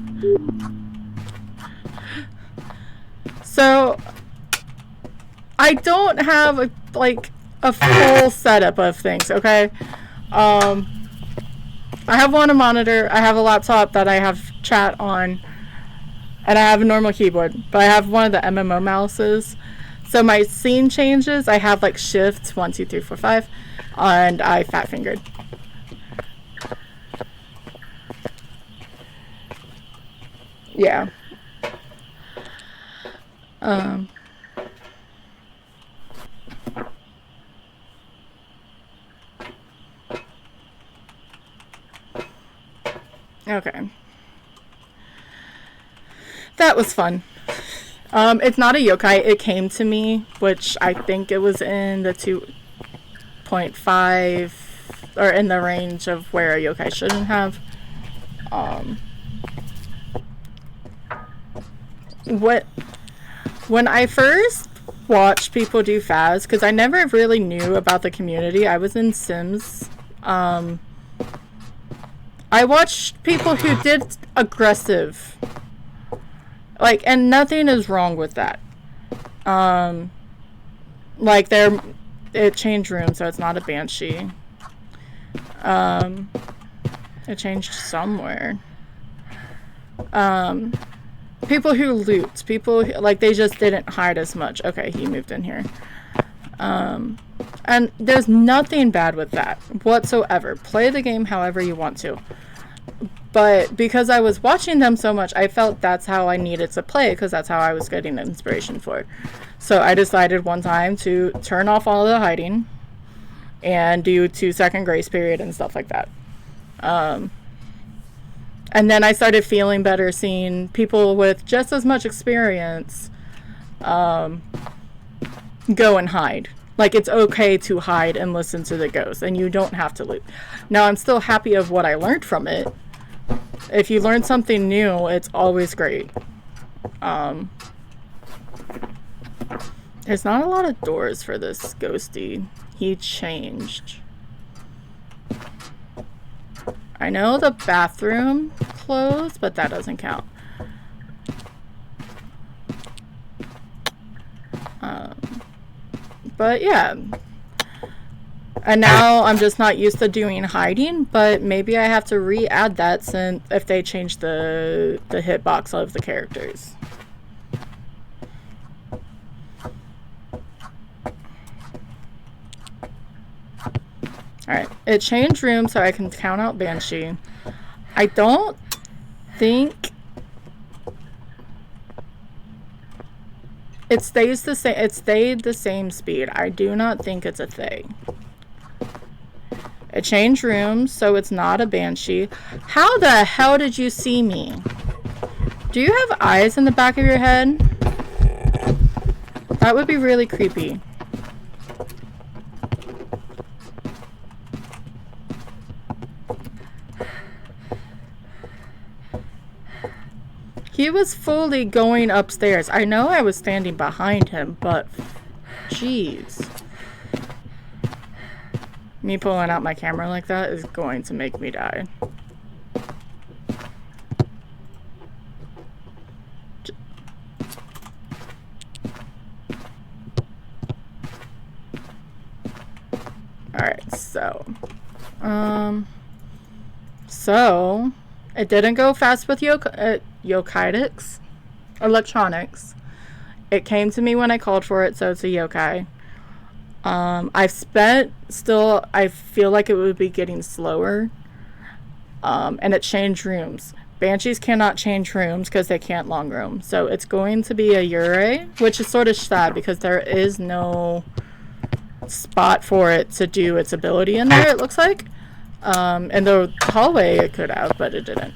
So, I don't have a full setup of things, okay? I have one monitor, I have a laptop that I have chat on, and I have a normal keyboard, but I have one of the MMO mouses. So my scene changes, I have like shift 1, 2, 3, 4, 5, and I fat fingered. Yeah. Okay. That was fun. It's not a yokai. It came to me, which I think it was in the 2.5 or in the range of where a yokai shouldn't have. When I first watched people do FAS, because I never really knew about the community, I was in Sims. I watched people who did aggressive, like, and nothing is wrong with that. Like, it changed rooms, so it's not a banshee. It changed somewhere. People who loot, people who, like, they just didn't hide as much. Okay, he moved in here. And there's nothing bad with that whatsoever. Play the game however you want to. But because I was watching them so much, I felt that's how I needed to play, because that's how I was getting inspiration for it. So I decided one time to turn off all the hiding and do 2-second grace period and stuff like that. And then I started feeling better seeing people with just as much experience go and hide. Like, it's okay to hide and listen to the ghosts, and you don't have to loot. Now, I'm still happy of what I learned from it. If you learn something new, it's always great. There's not a lot of doors for this ghosty. He changed. I know the bathroom closed, but that doesn't count. But yeah. And now I'm just not used to doing hiding, but maybe I have to re-add that since if they change the hitbox of the characters. Alright, it changed rooms so I can count out Banshee. I don't think it stays the same. It stayed the same speed. I do not think it's a thing. It changed rooms so it's not a Banshee. How the hell did you see me? Do you have eyes in the back of your head? That would be really creepy. He was fully going upstairs. I know I was standing behind him, but jeez. Me pulling out my camera like that is going to make me die. Alright, so it didn't go fast with Yokaitics electronics. It came to me when I called for it, so it's a yokai. I feel like it would be getting slower. And it changed rooms. Banshees cannot change rooms because they can't long room. So it's going to be a Yurei, which is sort of sad because there is no spot for it to do its ability in there, it looks like. In the hallway it could have, but it didn't.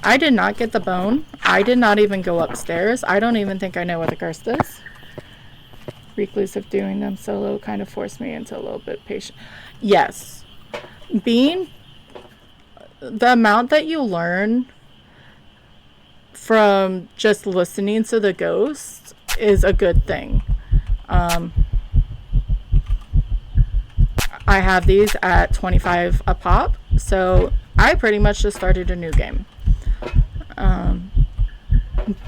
I did not get the bone. I did not even go upstairs. I don't even think I know what the curse is. Reclusive doing them solo kind of forced me into a little bit patient. Yes. The amount that you learn from just listening to the ghosts is a good thing. I have these at 25 a pop, so I pretty much just started a new game.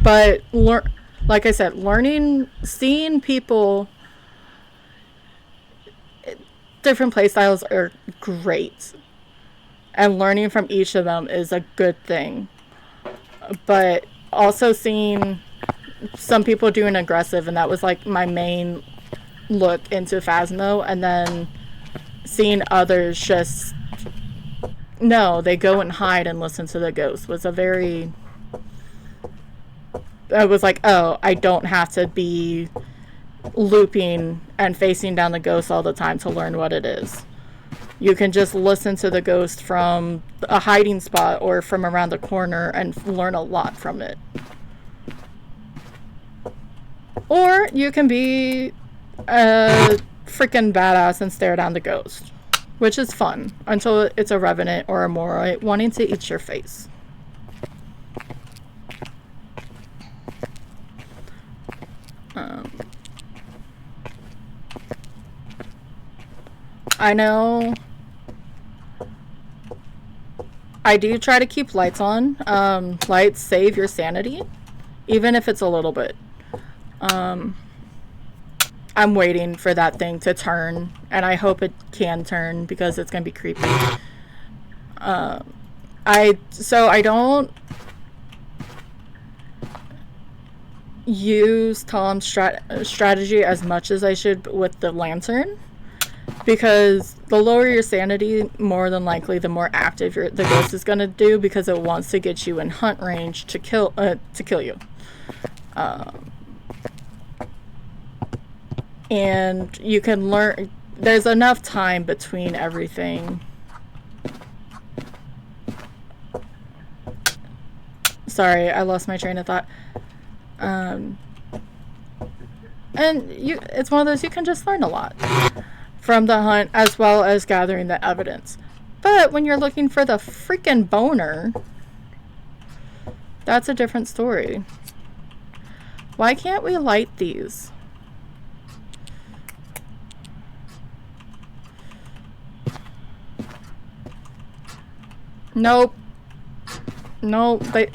But like I said, seeing people, different playstyles are great, and learning from each of them is a good thing. But also seeing some people doing aggressive, and that was like my main look into Phasmo, and then seeing others just they go and hide and listen to the ghost was I was like, oh, I don't have to be looping and facing down the ghost all the time to learn what it is. You can just listen to the ghost from a hiding spot or from around the corner and learn a lot from it. Or you can be a freaking badass and stare down the ghost, which is fun until it's a revenant or a moroi wanting to eat your face. I know I do try to keep lights on. Lights save your sanity, even if it's a little bit. I'm waiting for that thing to turn, and I hope it can turn because it's gonna be creepy. I don't use Tom's strategy as much as I should with the lantern, because the lower your sanity, more than likely the more active the ghost is gonna do, because it wants to get you in hunt range to kill you. And you can learn, there's enough time between everything. Sorry, I lost my train of thought. And it's one of those, you can just learn a lot from the hunt as well as gathering the evidence. But when you're looking for the freaking boner, that's a different story. Why can't we light these? Nope. Nope. They,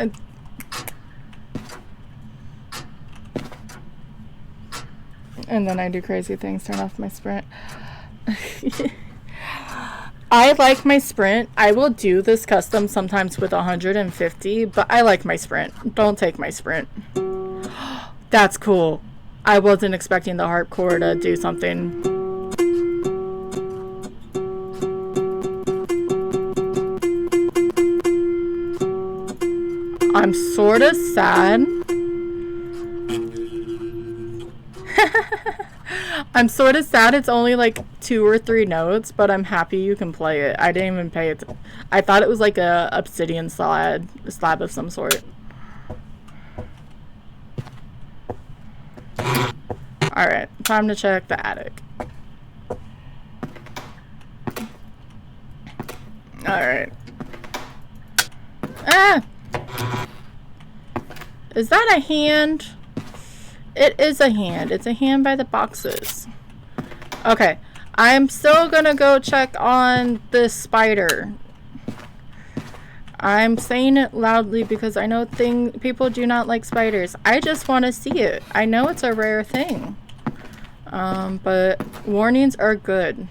and then I do crazy things, turn off my sprint. I like my sprint. I will do this custom sometimes with 150, but I like my sprint. Don't take my sprint. That's cool. I wasn't expecting the hardcore to do something. I'm sort of sad. I'm sort of sad it's only like 2 or 3 notes, but I'm happy you can play it. I didn't even pay it. I thought it was like a obsidian slab of some sort. Alright, time to check the attic. Alright. Ah! Is that a hand? It is a hand. It's a hand by the boxes. Okay. I'm still gonna go check on this spider. I'm saying it loudly because I know people do not like spiders. I just want to see it. I know it's a rare thing. But warnings are good.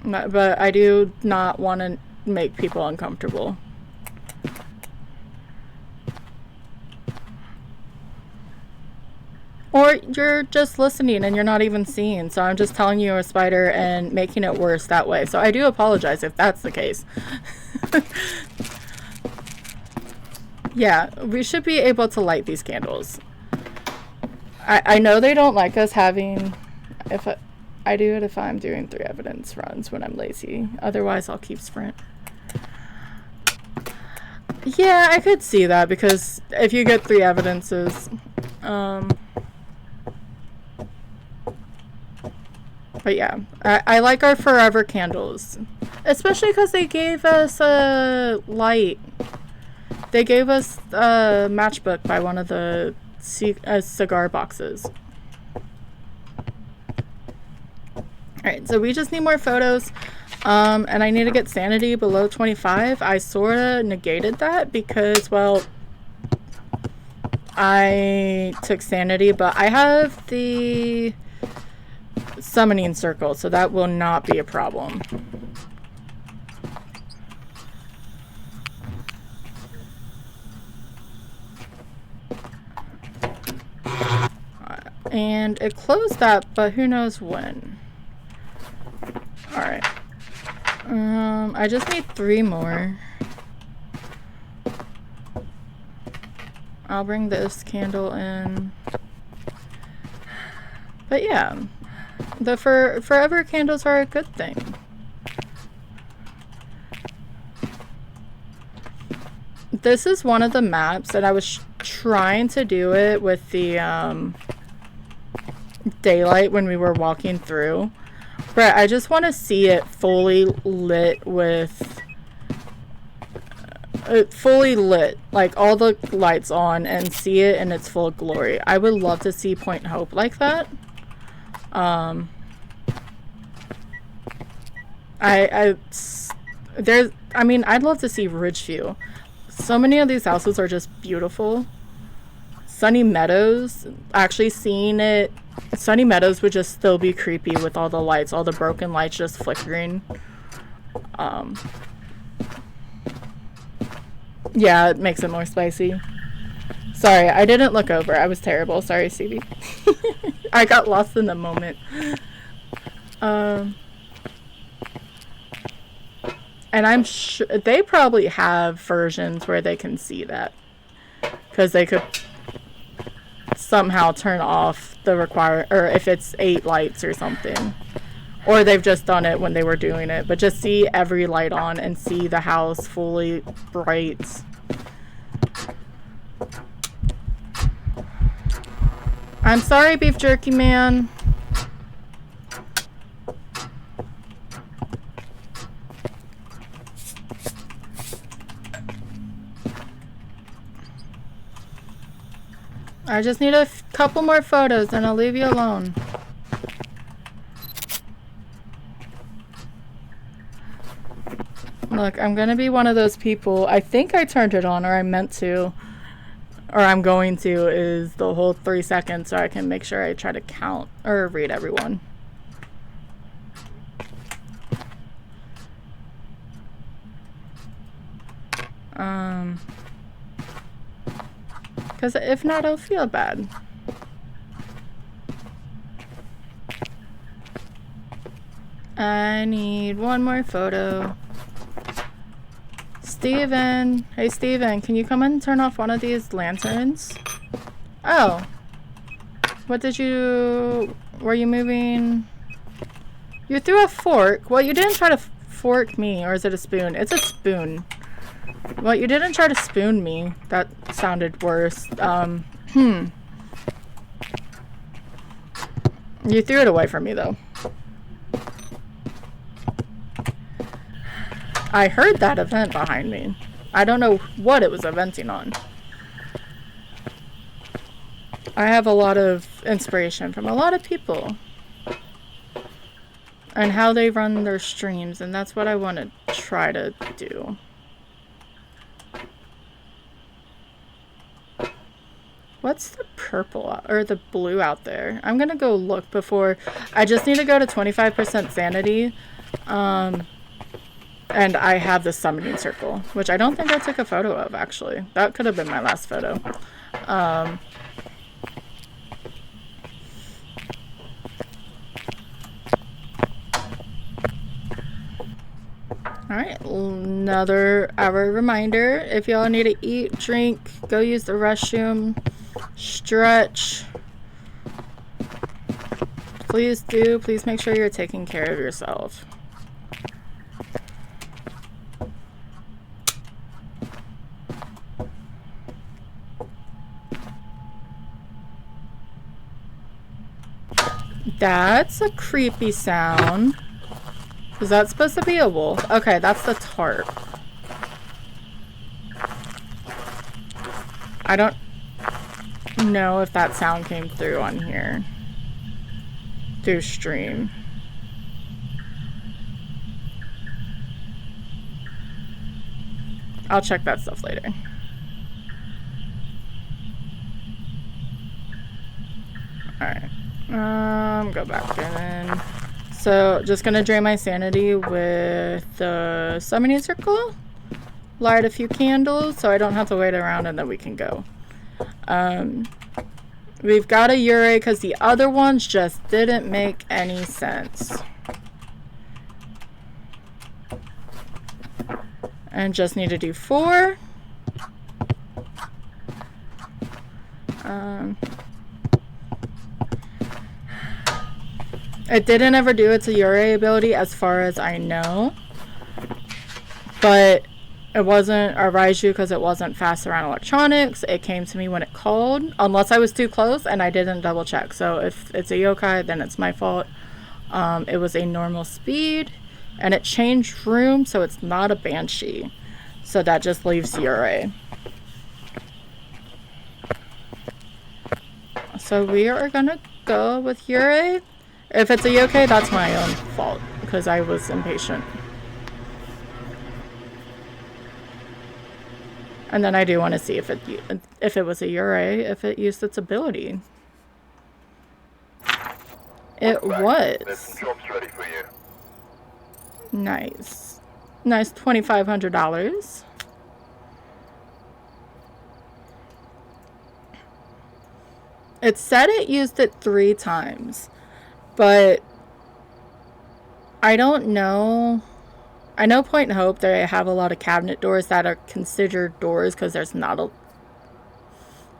But I do not want to make people uncomfortable. Or you're just listening and you're not even seeing, so I'm just telling you a spider and making it worse that way. So I do apologize if that's the case. Yeah, we should be able to light these candles. I know they don't like us having... I do it if I'm doing 3 evidence runs when I'm lazy. Otherwise, I'll keep sprint. Yeah, I could see that, because if you get 3 evidences... But yeah, I like our forever candles. Especially because they gave us a light. They gave us a matchbook by one of the cigar boxes. Alright, so we just need more photos. And I need to get sanity below 25. I sort of negated that because, well, I took sanity, but I have the summoning circle, so that will not be a problem. And it closed that, but who knows when. Alright. I just need 3 more. I'll bring this candle in. But yeah, the forever candles are a good thing. this is one of the maps, and I was trying to do it with the daylight when we were walking through. But I just want to see it fully lit with... fully lit, like all the lights on, and see it in its full glory. I would love to see Point Hope like that. I mean, I'd love to see Ridgeview. So many of these houses are just beautiful. Sunny Meadows, actually seeing it, Sunny Meadows would just still be creepy with all the lights, all the broken lights just flickering. Yeah, it makes it more spicy. Sorry, I didn't look over. I was terrible. Sorry, Stevie. I got lost in the moment. And I'm sure they probably have versions where they can see that. Because they could somehow turn off the or if it's 8 lights or something. Or they've just done it when they were doing it. But just see every light on and see the house fully bright. I'm sorry, Beef Jerky Man. I just need a couple more photos and I'll leave you alone. Look, I'm gonna be one of those people. I think I turned it on, or I meant to, or I'm going to, is the whole 3 seconds so I can make sure I try to count or read everyone. Because if not, I'll feel bad. I need one more photo. Steven! Hey Steven, can you come and turn off one of these lanterns? Oh. What did you... Were you moving... You threw a fork. Well, you didn't try to fork me, or is it a spoon? It's a spoon. Well, you didn't try to spoon me. That sounded worse. You threw it away from me, though. I heard that event behind me. I don't know what it was eventing on. I have a lot of inspiration from a lot of people. And how they run their streams, and that's what I want to try to do. What's the purple or the blue out there? I'm gonna go look before. I just need to go to 25% sanity. And I have the summoning circle, which I don't think I took a photo of, actually. That could have been my last photo. Alright, another hour reminder. If y'all need to eat, drink, go use the restroom, stretch. Please do. Please make sure you're taking care of yourself. That's a creepy sound. Is that supposed to be a wolf? Okay, that's the tarp. I don't know if that sound came through on here. Through stream. I'll check that stuff later. Alright. Go back in. So, just gonna drain my sanity with the summoning circle. Light a few candles so I don't have to wait around and then we can go. We've got a Ure because the other ones just didn't make any sense. And just need to do 4. It didn't ever do its Ure ability as far as I know. But It wasn't a Raiju because it wasn't fast around electronics. It came to me when it called, unless I was too close and I didn't double check. So if it's a yokai, then it's my fault. It was a normal speed, and it changed room, so it's not a banshee. So that just leaves Yurei. So we are gonna go with Yurei. If it's a yokai, that's my own fault because I was impatient. And then I do want to see if it was a Yurei, if it used its ability. It was. There's some jobs ready for you. Nice. Nice $2,500. It said it used it 3 times, but I don't know. I know Point Hope, they have a lot of cabinet doors that are considered doors because there's not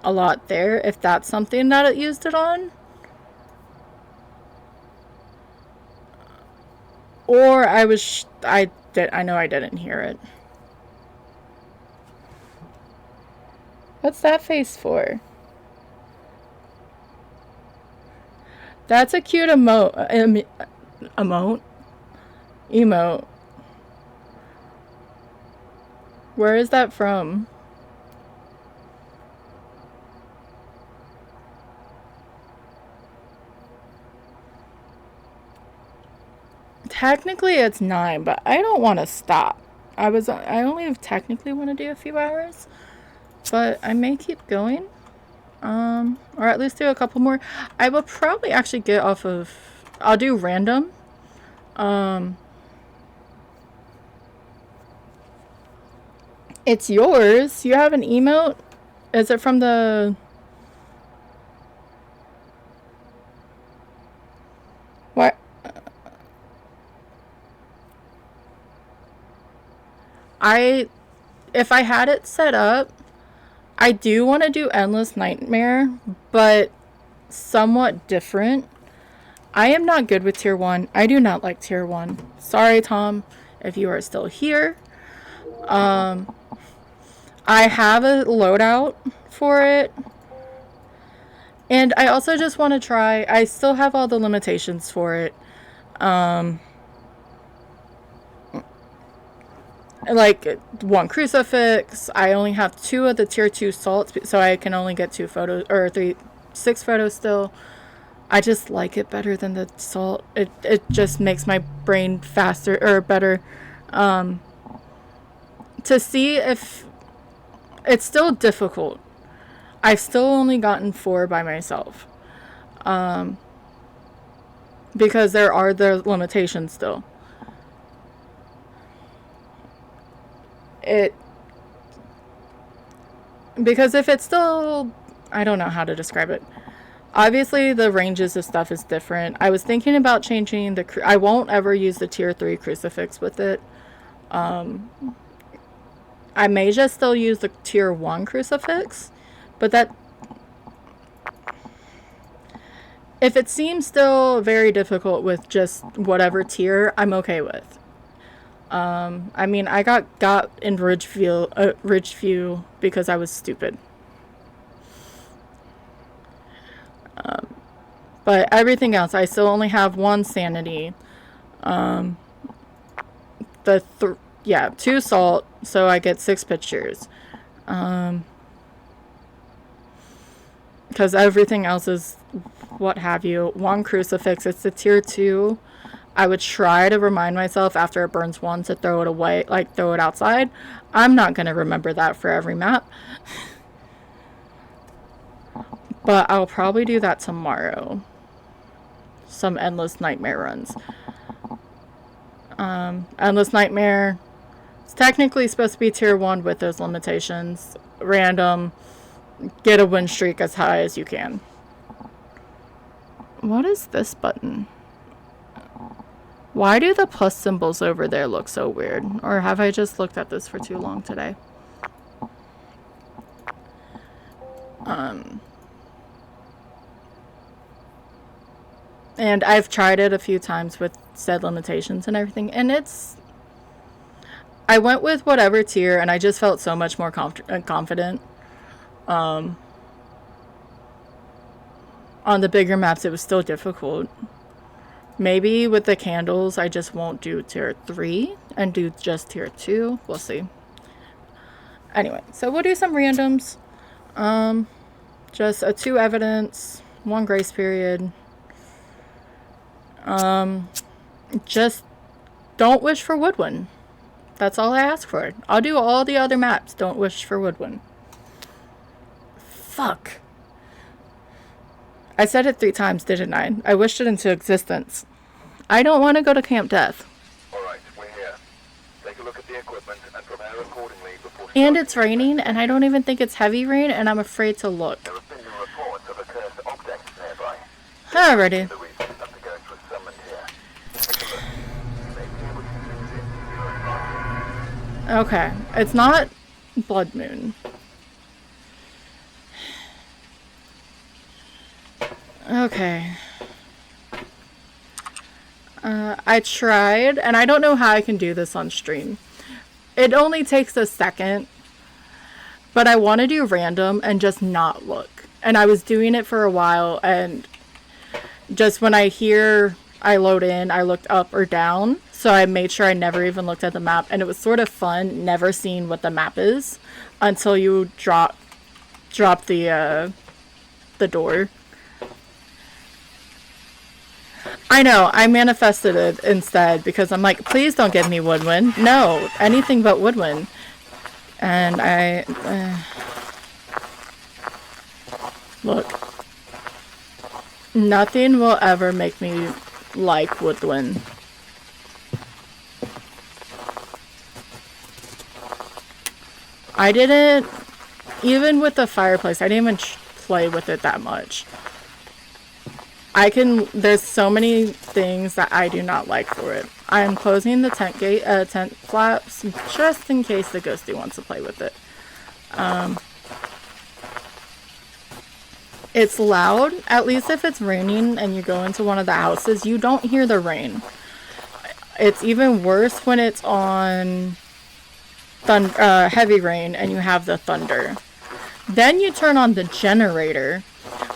a lot there. If that's something that it used it on. Or I know I didn't hear it. What's that face for? That's a cute emote. Emote. Where is that from? Technically it's 9, but I don't want to stop. I only technically want to do a few hours, but I may keep going. Or at least do a couple more. I will probably actually get off of, I'll do random. It's yours. You have an emote? Is it from the... What? If I had it set up, I do want to do Endless Nightmare, but somewhat different. I am not good with tier 1. I do not like tier 1. Sorry, Tom, if you are still here. I have a loadout for it. And I also just want to try, I still have all the limitations for it. Like 1 crucifix. I only have 2 of the tier 2 salts, so I can only get 2 photos, or 6 photos still. I just like it better than the salt. It just makes my brain faster, or better. To see if it's still difficult. I've still only gotten 4 by myself. Because there are the limitations still. Because if it's still, I don't know how to describe it. Obviously, the ranges of stuff is different. I was thinking about changing I won't ever use the tier 3 crucifix with it. I may just still use the tier 1 crucifix, but that... If it seems still very difficult with just whatever tier, I'm okay with. I mean, I got in Ridgeview because I was stupid. But everything else, I still only have 1 sanity. 2 salt, so I get 6 pictures. Because everything else is what have you. 1 crucifix, it's the tier 2. I would try to remind myself after it burns 1 to throw it away, like throw it outside. I'm not going to remember that for every map. But I'll probably do that tomorrow. Some Endless Nightmare runs. Endless Nightmare, it's technically supposed to be tier 1 with those limitations. Random, get a win streak as high as you can. What is this button? Why do the plus symbols over there look so weird? Or have I just looked at this for too long today? And I've tried it a few times with said limitations and everything, and I went with whatever tier, and I just felt so much more confident. On the bigger maps, it was still difficult. Maybe with the candles, I just won't do tier 3 and do just tier 2. We'll see. Anyway, so we'll do some randoms. Just a 2 evidence, 1 grace period. Just don't wish for woodwind. That's all I ask for. I'll do all the other maps. Don't wish for woodwind. Fuck. I said it 3 times, didn't I? I wished it into existence. I don't want to go to Camp Death. Alright, we're here. Take a look at the equipment and prepare accordingly before... And it's raining, and I don't even think it's heavy rain, and I'm afraid to look. There have been new reports of a cursed object nearby. Alrighty. The reason that the ghost was summoned here. Take a look. You may be able to use it to your advantage. Okay. It's not Blood Moon. Okay. I tried, and I don't know how I can do this on stream. It only takes a second, but I want to do random and just not look. And I was doing it for a while, and just when I load in, I looked up or down, so I made sure I never even looked at the map, and it was sort of fun never seeing what the map is until you drop the door. I know, I manifested it instead because I'm like, please don't give me woodwind. No, anything but woodwind. And look, nothing will ever make me like woodwind. I didn't, even with the fireplace, I didn't even play with it that much. There's so many things that I do not like for it. I'm closing the tent flaps just in case the ghosty wants to play with it. It's loud. At least if it's raining and you go into one of the houses, you don't hear the rain. It's even worse when it's on heavy rain and you have the thunder. Then you turn on the generator,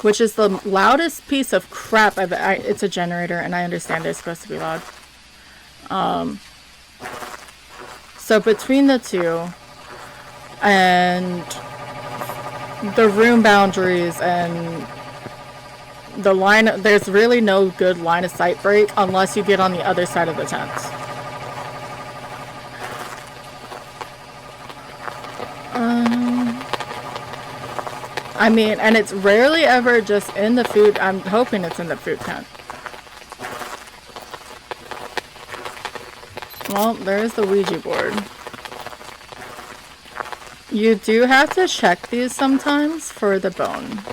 which is the loudest piece of crap it's a generator, and I understand it's supposed to be loud. So between the two, and the room boundaries and the line, there's really no good line of sight break unless you get on the other side of the tents. I mean, and it's rarely ever just in the food. I'm hoping it's in the food tent. Well, there's the Ouija board. You do have to check these sometimes for the bone.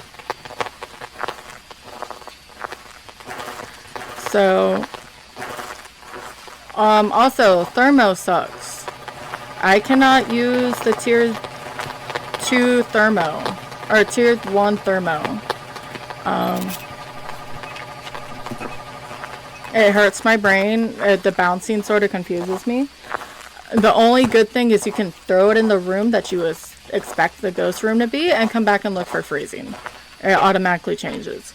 So, also, thermo sucks. I cannot use the tier 2 thermo. Or tier 1 thermo. It hurts my brain. The bouncing sort of confuses me. The only good thing is you can throw it in the room that you expect the ghost room to be and come back and look for freezing. It automatically changes.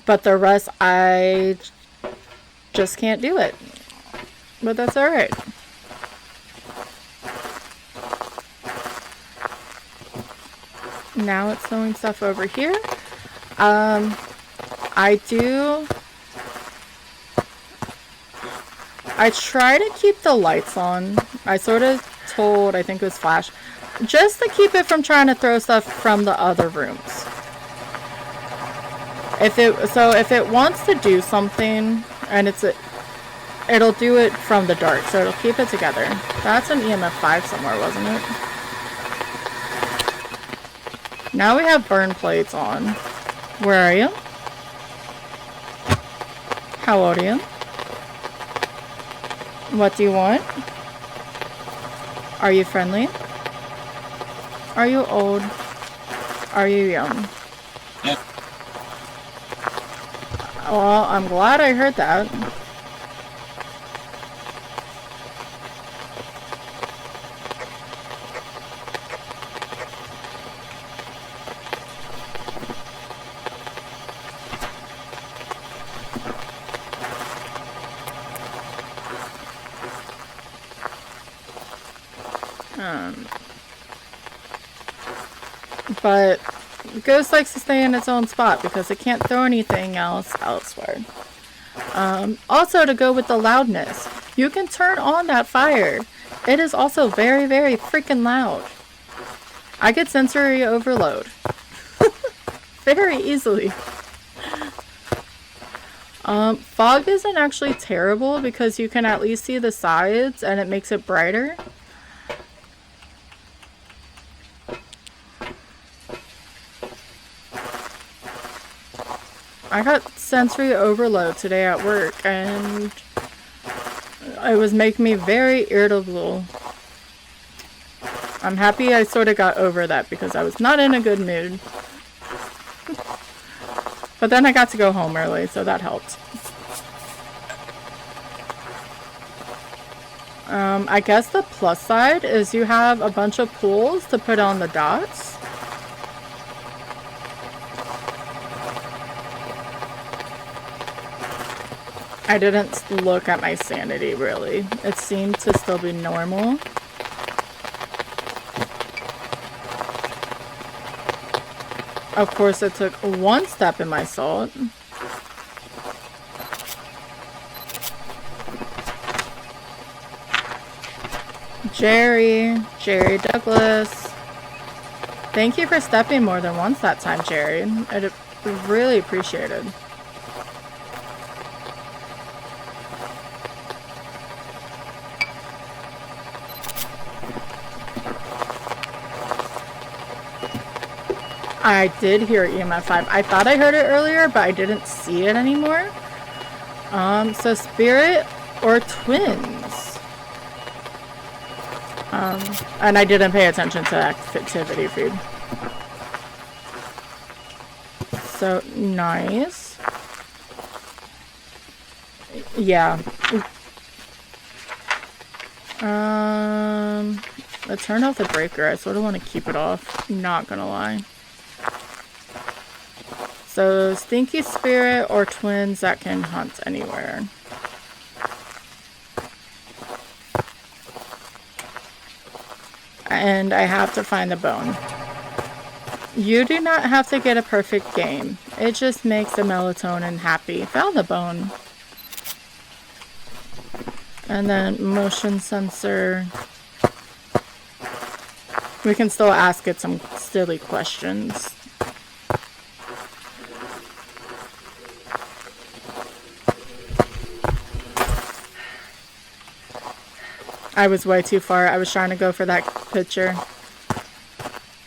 But the rest, I just can't do it. But that's alright. Now it's throwing stuff over here. I try to keep the lights on. I sort of told, I think it was Flash, just to keep it from trying to throw stuff from the other rooms. If it wants to do something, and it'll do it from the dark, so it'll keep it together. That's an EMF 5 somewhere, wasn't it? Now we have burn plates on. Where are you? How old are you? What do you want? Are you friendly? Are you old? Are you young? Yep. Well, I'm glad I heard that. But Ghost likes to stay in its own spot because it can't throw anything else elsewhere. Also, to go with the loudness, you can turn on that fire. It is also very, very freaking loud. I get sensory overload. Very easily. Fog isn't actually terrible because you can at least see the sides and it makes it brighter. I got sensory overload today at work and it was making me very irritable. I'm happy I sort of got over that because I was not in a good mood. But then I got to go home early, so that helped. I guess the plus side is you have a bunch of pools to put on the dots. I didn't look at my sanity, really. It seemed to still be normal. Of course, it took one step in my salt. Jerry Douglas. Thank you for stepping more than once that time, Jerry. I really appreciated. I did hear EMF 5. I thought I heard it earlier, but I didn't see it anymore. So spirit or twins? And I didn't pay attention to activity feed. So, nice. Yeah. I turned off the breaker. I sort of want to keep it off. Not gonna lie. So, stinky spirit or twins that can hunt anywhere. And I have to find the bone. You do not have to get a perfect game. It just makes the melatonin happy. Found the bone. And then motion sensor. We can still ask it some silly questions. I was way too far. I was trying to go for that picture.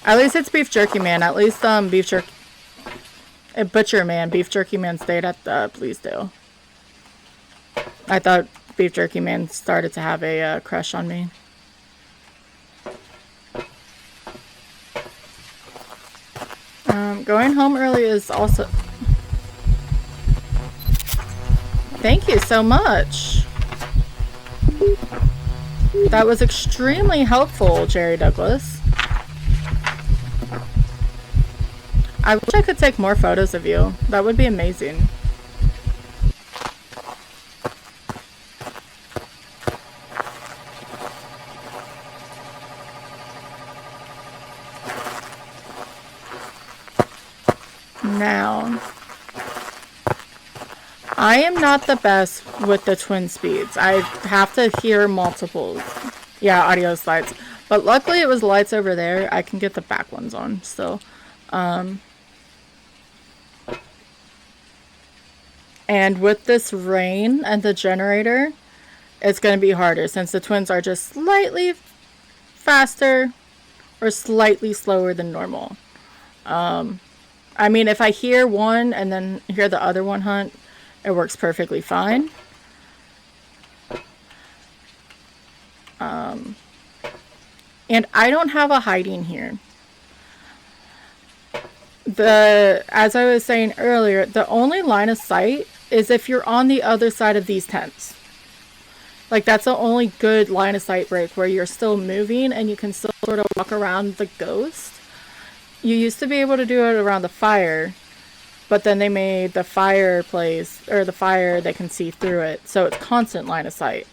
At least it's Beef Jerky Man. At least Beef Jerky... Butcher Man. Beef Jerky Man stayed at the Bleasedale. I thought Beef Jerky Man started to have a crush on me. Going home early is also... Thank you so much. That was extremely helpful, Jerry Douglas. I wish I could take more photos of you. That would be amazing. Now, I am not the best with the twin speeds. I have to hear multiples. Yeah, audio slides. But luckily it was lights over there. I can get the back ones on still. And with this rain and the generator, it's going to be harder since the twins are just slightly faster or slightly slower than normal. I mean, if I hear one and then hear the other one hunt, it works perfectly fine. And I don't have a hiding here. As I was saying earlier, the only line of sight is if you're on the other side of these tents. Like, that's the only good line of sight break where you're still moving and you can still sort of walk around the ghost. You used to be able to do it around the fire, but then they made the fireplace, or the fire, they can see through it. So it's constant line of sight.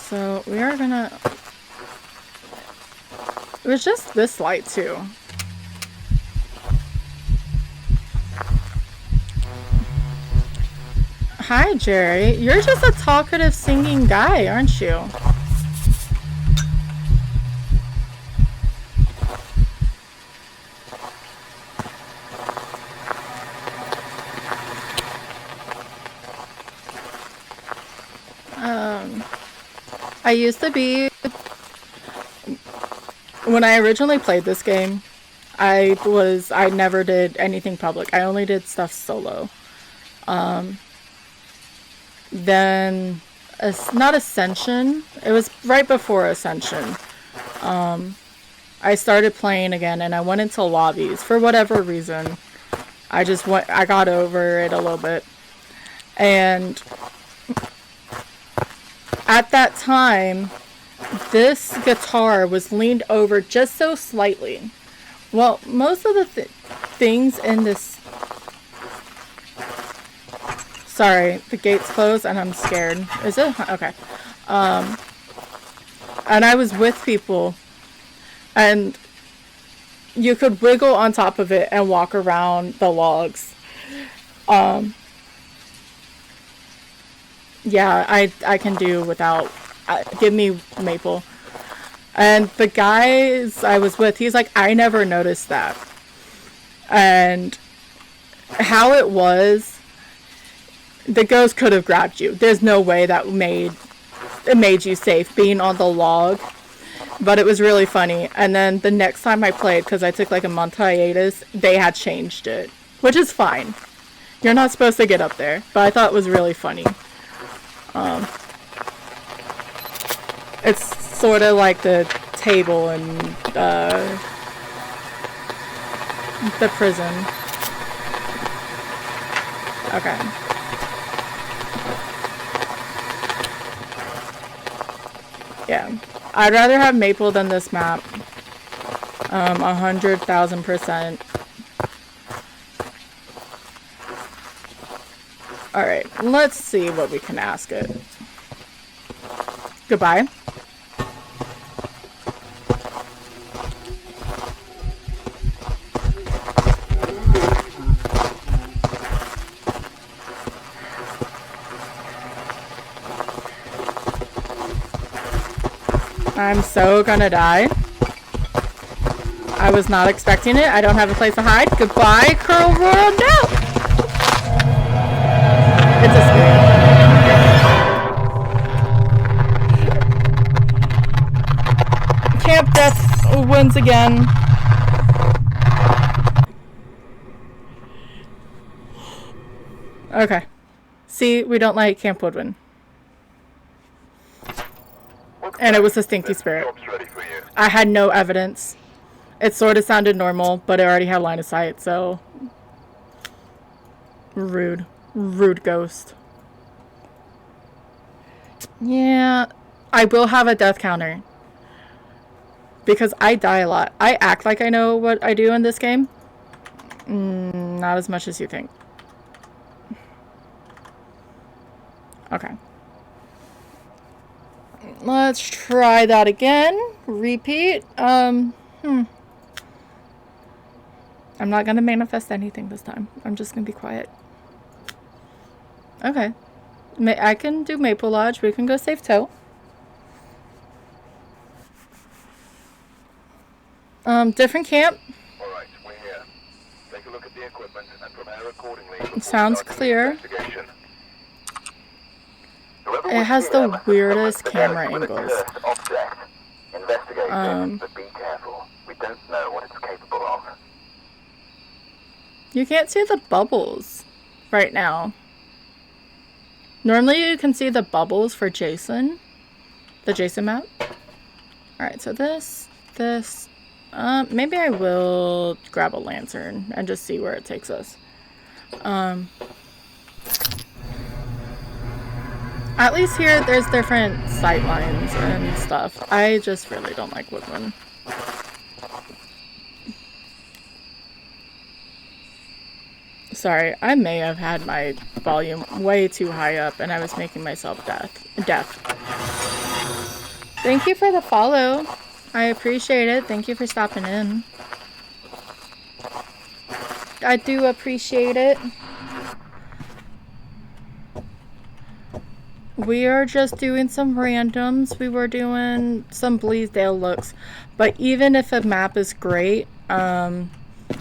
So we are gonna... It was just this light too. Hi, Jerry. You're just a talkative singing guy, aren't you? I used to be... When I originally played this game, I never did anything public. I only did stuff solo. Then, not Ascension. It was right before Ascension. I started playing again, and I went into lobbies for whatever reason. I got over it a little bit, and at that time, this guitar was leaned over just so slightly. Well, most of the things in this... Sorry, the gate's closed and I'm scared. Is it? Okay. And I was with people, and you could wiggle on top of it and walk around the logs. Yeah, I can do without... give me maple. And the guys I was with, he's like, I never noticed that. And how it was, the ghost could have grabbed you. There's no way that it made you safe being on the log. But it was really funny. And then the next time I played, because I took like a month hiatus, they had changed it. Which is fine. You're not supposed to get up there. But I thought it was really funny. It's sort of like the table in the prison. Okay. Yeah. I'd rather have maple than this map. 100,000%. Alright, let's see what we can ask it. Goodbye. I'm so gonna die. I was not expecting it. I don't have a place to hide. Goodbye, Curl Royal. No! It's a scream. Camp Death wins again. Okay. See, we don't like Camp Woodwin. And it was a stinky spirit. I had no evidence. It sort of sounded normal, but it already had line of sight, so... Rude. Rude ghost. Yeah, I will have a death counter. Because I die a lot. I act like I know what I do in this game. Not as much as you think. Okay. Let's try that again. Repeat. I'm not gonna manifest anything this time. I'm just gonna be quiet. Okay. I can do Maple Lodge. We can go save Toe. Different camp. Alright, we're here. Take a look at the equipment and prepare accordingly. Sounds clear. It has the weirdest camera angles. But be careful. We don't know what it's capable of. You can't see the bubbles right now. Normally you can see the bubbles for Jason. The Jason map. Alright, so this. Maybe I will grab a lantern and just see where it takes us. At least here, there's different sight lines and stuff. I just really don't like Woodland. Sorry, I may have had my volume way too high up and I was making myself deaf. Thank you for the follow. I appreciate it. Thank you for stopping in. I do appreciate it. We are just doing some randoms. We were doing some Bleasdale looks. But even if a map is great, that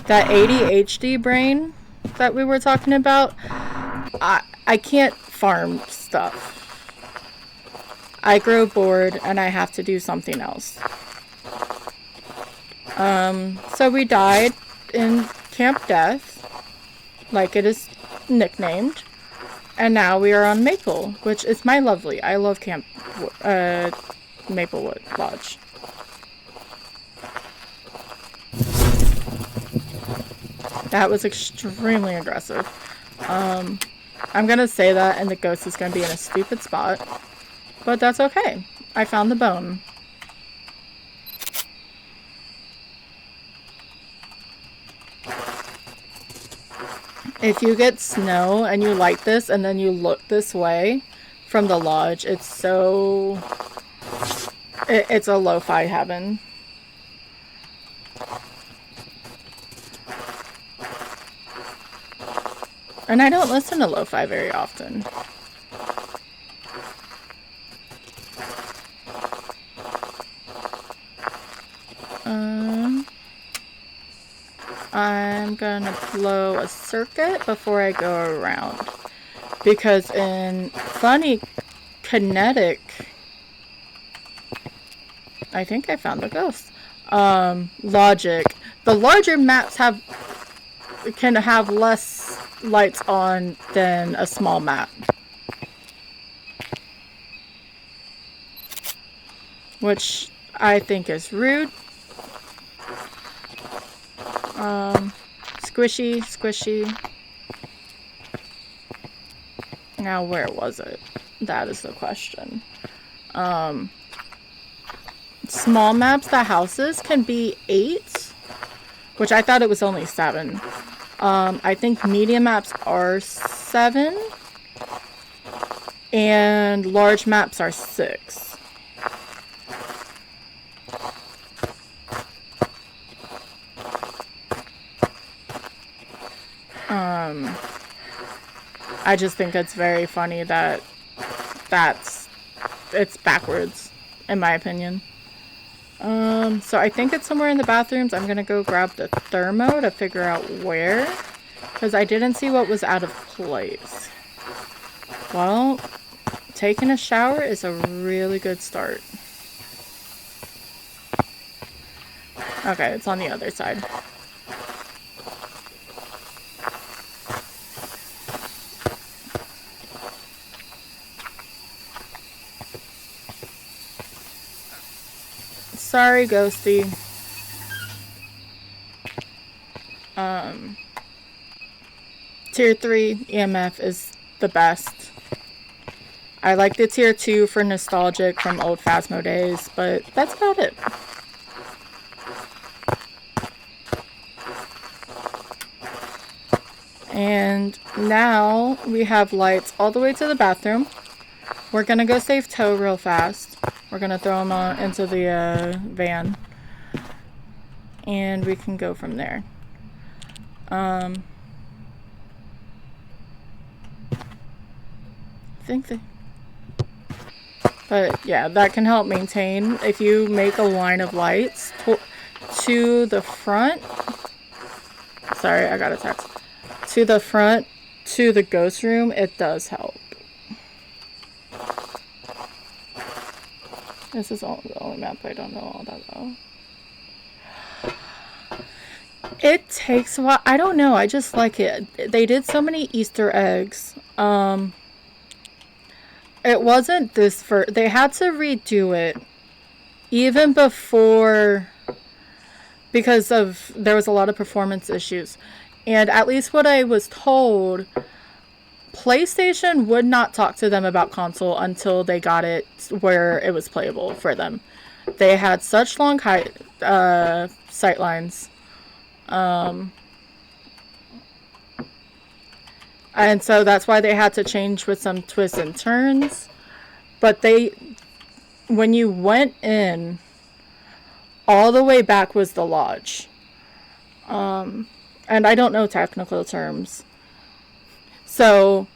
ADHD brain that we were talking about, I can't farm stuff. I grow bored and I have to do something else. So we died in Camp Death, like it is nicknamed. And now we are on Maple, which is my lovely. I love Camp Maplewood Lodge. That was extremely aggressive. I'm gonna say that and the ghost is gonna be in a stupid spot. But that's okay. I found the bone. If you get snow and you light this and then you look this way from the lodge, it's so... It's a lo-fi heaven. And I don't listen to lo-fi very often. I'm gonna blow a circuit before I go around. Because in Funny Kinetic... I think I found the ghost. Logic. The larger maps can have less lights on than a small map. Which I think is rude. Squishy, squishy. Now where was it? That is the question. Small maps, the houses can be 8, which I thought it was only 7. I think medium maps are 7, and large maps are 6. I just think it's very funny that it's backwards, in my opinion. So I think it's somewhere in the bathrooms. I'm gonna go grab the thermo to figure out where, because I didn't see what was out of place. Well, taking a shower is a really good start. Okay, it's on the other side. Sorry, Ghosty. Tier 3 EMF is the best. I like the Tier 2 for nostalgic from old Phasmo days, but that's about it. And now we have lights all the way to the bathroom. We're gonna go save Toe real fast. We're gonna throw him into the van, and we can go from there. But yeah, that can help maintain. If you make a line of lights to the front. Sorry, I got a text. To the front, to the ghost room, it does help. This is the only map I don't know all that well. It takes a while. I don't know. I just like it. They did so many Easter eggs. It wasn't this for. They had to redo it even before, because there was a lot of performance issues. And at least what I was told, PlayStation would not talk to them about console until they got it where it was playable for them. They had such long sight lines. And so that's why they had to change with some twists and turns. But when you went in, all the way back was the lodge. And I don't know technical terms. So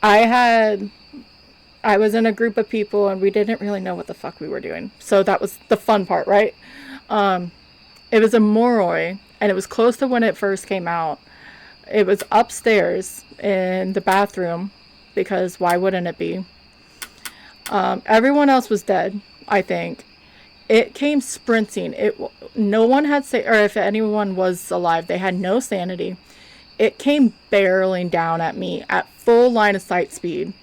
I was in a group of people and we didn't really know what the fuck we were doing. So that was the fun part, right? It was a Moroi, and it was close to when it first came out. It was upstairs in the bathroom, because why wouldn't it be? Everyone else was dead, I think. It came sprinting. No one had or if anyone was alive, they had no sanity. It came barreling down at me at full line of sight speed.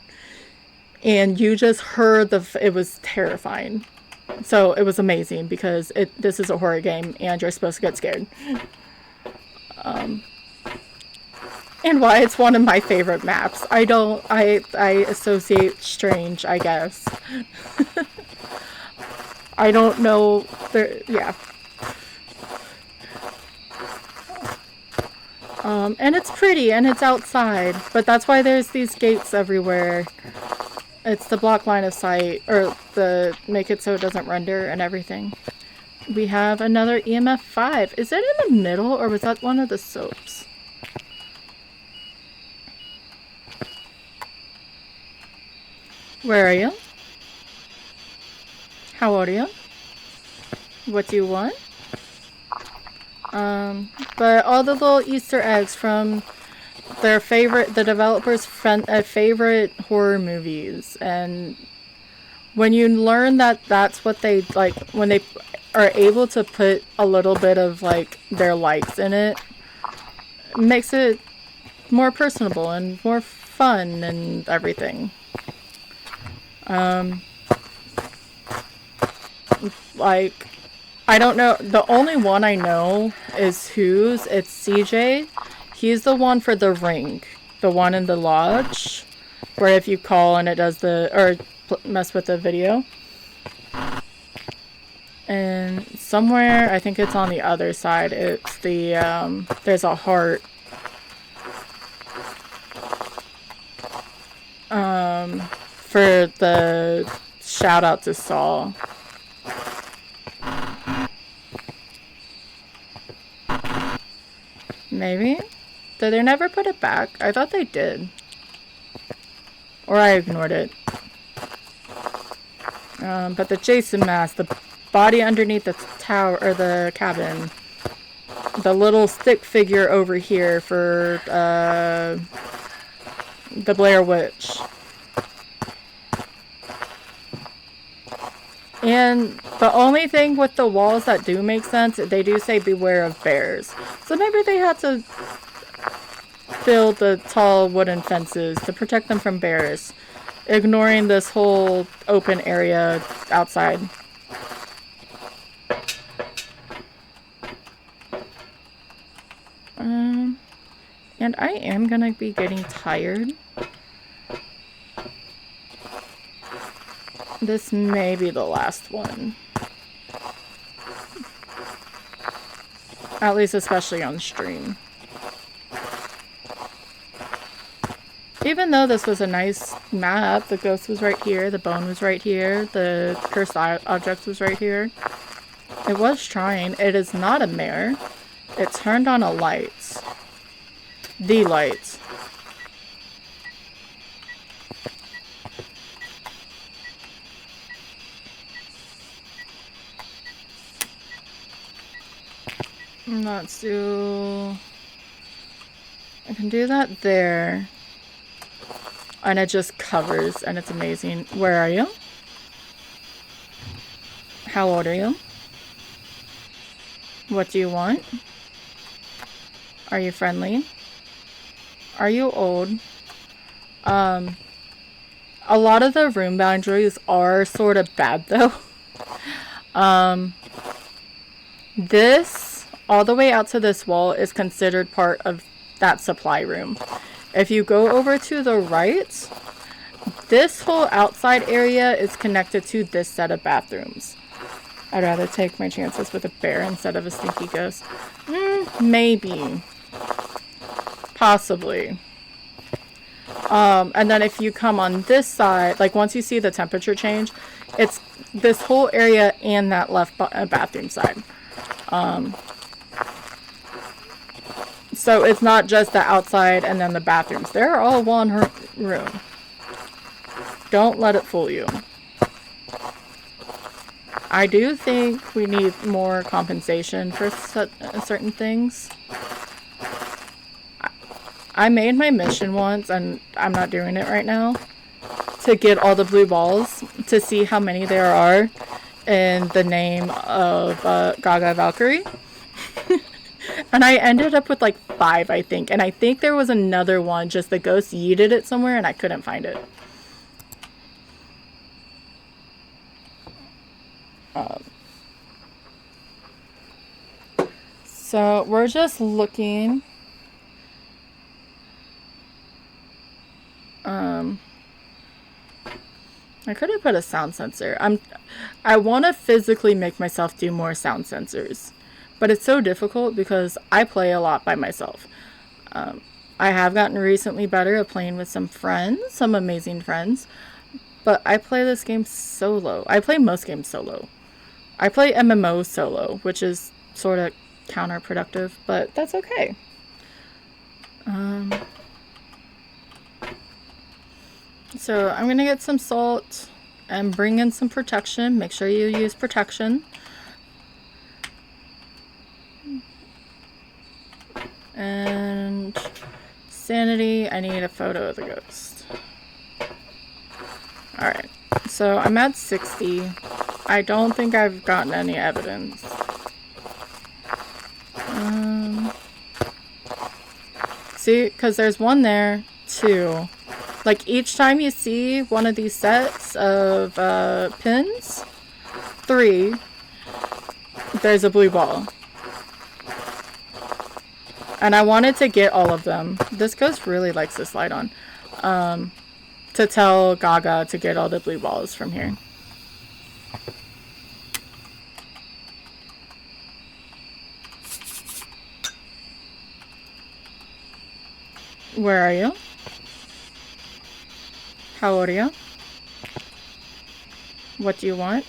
And you just heard it was terrifying. So it was amazing because this is a horror game and you're supposed to get scared. And why it's one of my favorite maps. I associate strange, I guess. I don't know. Yeah. And it's pretty and it's outside, but that's why there's these gates everywhere. It's the block line of sight, or make it so it doesn't render and everything. We have another EMF 5. Is it in the middle, or was that one of the soaps? Where are you? How old are you? What do you want? But all the little Easter eggs from the developers' favorite horror movies, and when you learn that that's what they like, when they are able to put a little bit of like their likes in it, makes it more personable and more fun and everything. Like, I don't know, the only one I know is it's CJ. He's the one for the ring, the one in the lodge, where if you call and it does mess with the video. And somewhere, I think it's on the other side, it's there's a heart. For the shout out to Saul. Maybe? Did they never put it back? I thought they did. Or I ignored it. But the Jason mask, the body underneath the tower, or the cabin. The little stick figure over here for, the Blair Witch. And the only thing with the walls that do make sense, they do say beware of bears. So maybe they had to build the tall wooden fences to protect them from bears, ignoring this whole open area outside. And I am gonna be getting tired. This may be the last one. At least especially on stream. Even though this was a nice map, the ghost was right here, the bone was right here, the cursed object was right here. It was trying. It is not a mare. It turned on a light. The light. Let's do... I can do that there. And it just covers, and it's amazing. Where are you? How old are you? What do you want? Are you friendly? Are you old? A lot of the room boundaries are sort of bad, though. This, all the way out to this wall, is considered part of that supply room. If you go over to the right, this whole outside area is connected to this set of bathrooms. I'd rather take my chances with a bear instead of a stinky ghost. Maybe. Possibly. And then if you come on this side, like once you see the temperature change, it's this whole area and that left bathroom side. So it's not just the outside and then the bathrooms. They're all one room. Don't let it fool you. I do think we need more compensation for certain things. I made my mission once, and I'm not doing it right now, to get all the blue balls to see how many there are in the name of Gaga Valkyrie. And I ended up with like 5, I think. And I think there was another one, just the ghost yeeted it somewhere and I couldn't find it. So we're just looking. I could have put a sound sensor. I want to physically make myself do more sound sensors, but it's so difficult because I play a lot by myself. I have gotten recently better at playing with some friends, some amazing friends, but I play this game solo. I play most games solo. I play MMOs solo, which is sort of counterproductive, but that's okay. So I'm gonna get some salt and bring in some protection. Make sure you use protection. And sanity, I need a photo of the ghost. Alright, so I'm at 60. I don't think I've gotten any evidence. See, because there's one there, 2. Like, each time you see one of these sets of pins, 3, there's a blue ball. And I wanted to get all of them. This ghost really likes to slide on. To tell Gaga to get all the blue balls from here. Where are you? How old are you? What do you want?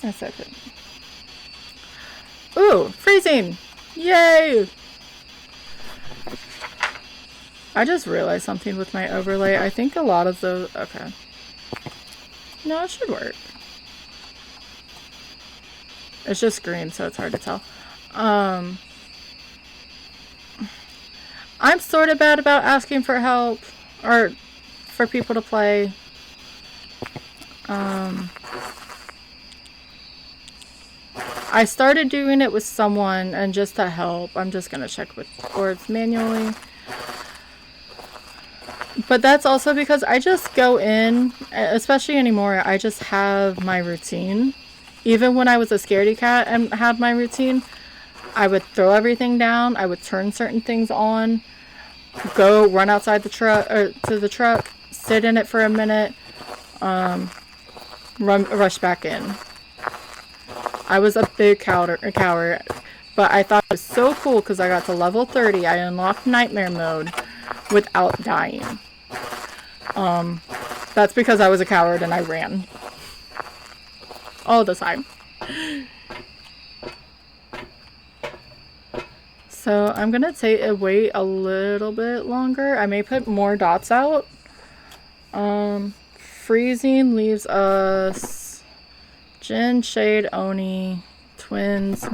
A second. Ooh, freezing! Yay! I just realized something with my overlay. I think a lot of those... Okay. No, it should work. It's just green, so it's hard to tell. I'm sort of bad about asking for help or for people to play. I started doing it with someone and just to help. I'm just going to check with boards manually. But that's also because I just go in, especially anymore, I just have my routine. Even when I was a scaredy cat and had my routine, I would throw everything down, I would turn certain things on, go run outside the truck, or to the truck, sit in it for a minute, rush back in. I was a big coward, but I thought it was so cool because I got to level 30, I unlocked nightmare mode without dying. That's because I was a coward and I ran. All the time. So I'm gonna wait a little bit longer. I may put more dots out. Freezing leaves us Jin, Shade, Oni, Twins,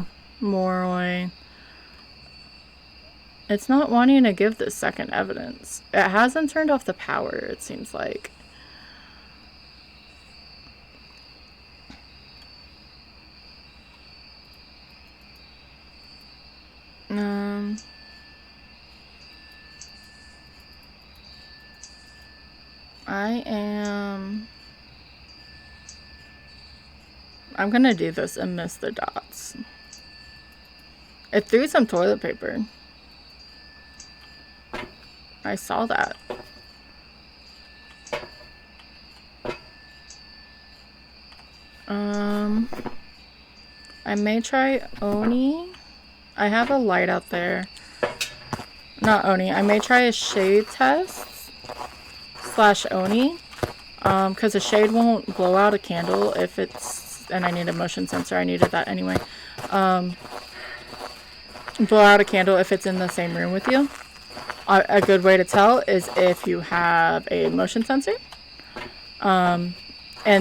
Moroi. It's not wanting to give this second evidence. It hasn't turned off the power, it seems like. I'm gonna do this and miss the dots. It threw some toilet paper. I saw that. I may try Oni. I have a light out there. not Oni. I may try a shade test slash Oni. Because a shade won't blow out a candle if it's, and I need a motion sensor. I needed that anyway. Blow out a candle if it's in the same room with you. A good way to tell is if you have a motion sensor. And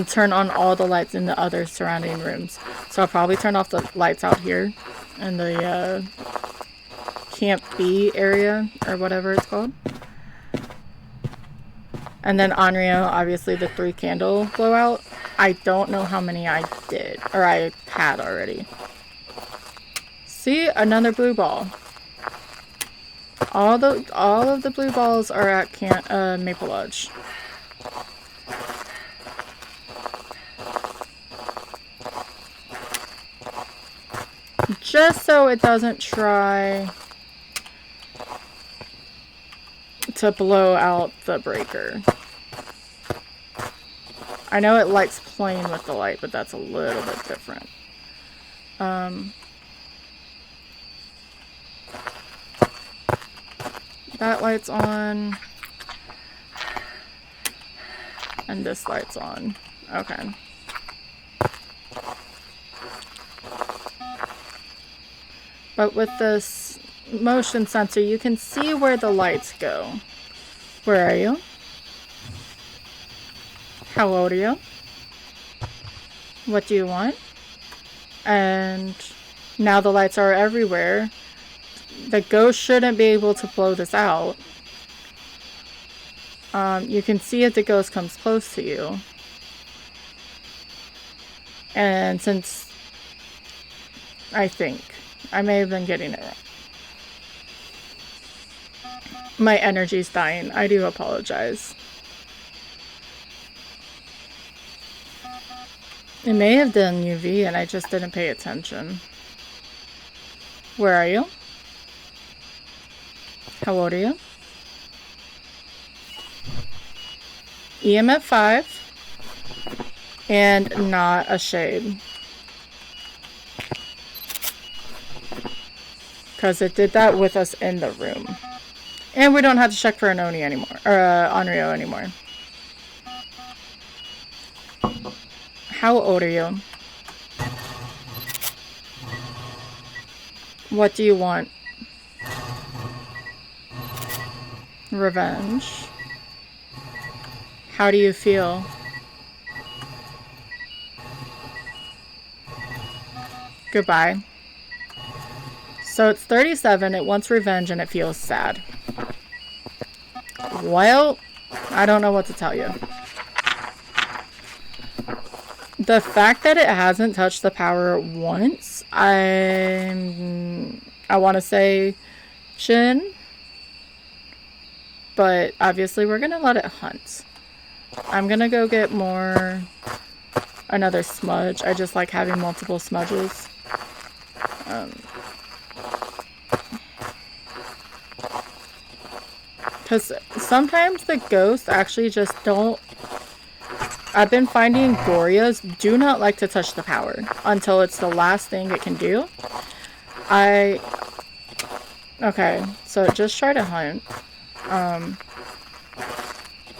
turn on all the lights in the other surrounding rooms. So I'll probably turn off the lights out here in the Camp B area or whatever it's called. And then Onryo, obviously the 3 candle blowout. I don't know how many I did, or I had already. See, another blue ball. All of the blue balls are at Maple Lodge. Just so it doesn't try to blow out the breaker. I know it likes playing with the light, but that's a little bit different. That light's on. And this light's on. Okay. But with this motion sensor, you can see where the lights go. Where are you? How old are you? What do you want? And now the lights are everywhere. The ghost shouldn't be able to blow this out. You can see if the ghost comes close to you. And since I think I may have been getting it wrong. My energy's dying. I do apologize. It may have done UV and I just didn't pay attention. Where are you? How old are you? EMF 5. And not a shade. Because it did that with us in the room. And we don't have to check for an Oni anymore. Or Onryo anymore. How old are you? What do you want? Revenge. How do you feel? Goodbye. So it's 37, it wants revenge, and it feels sad. Well, I don't know what to tell you. The fact that it hasn't touched the power once, I want to say chin. But obviously we're going to let it hunt. I'm going to go get another smudge. I just like having multiple smudges. Because sometimes the ghosts actually just don't... I've been finding Gorias do not like to touch the power until it's the last thing it can do. Okay, so just try to hunt.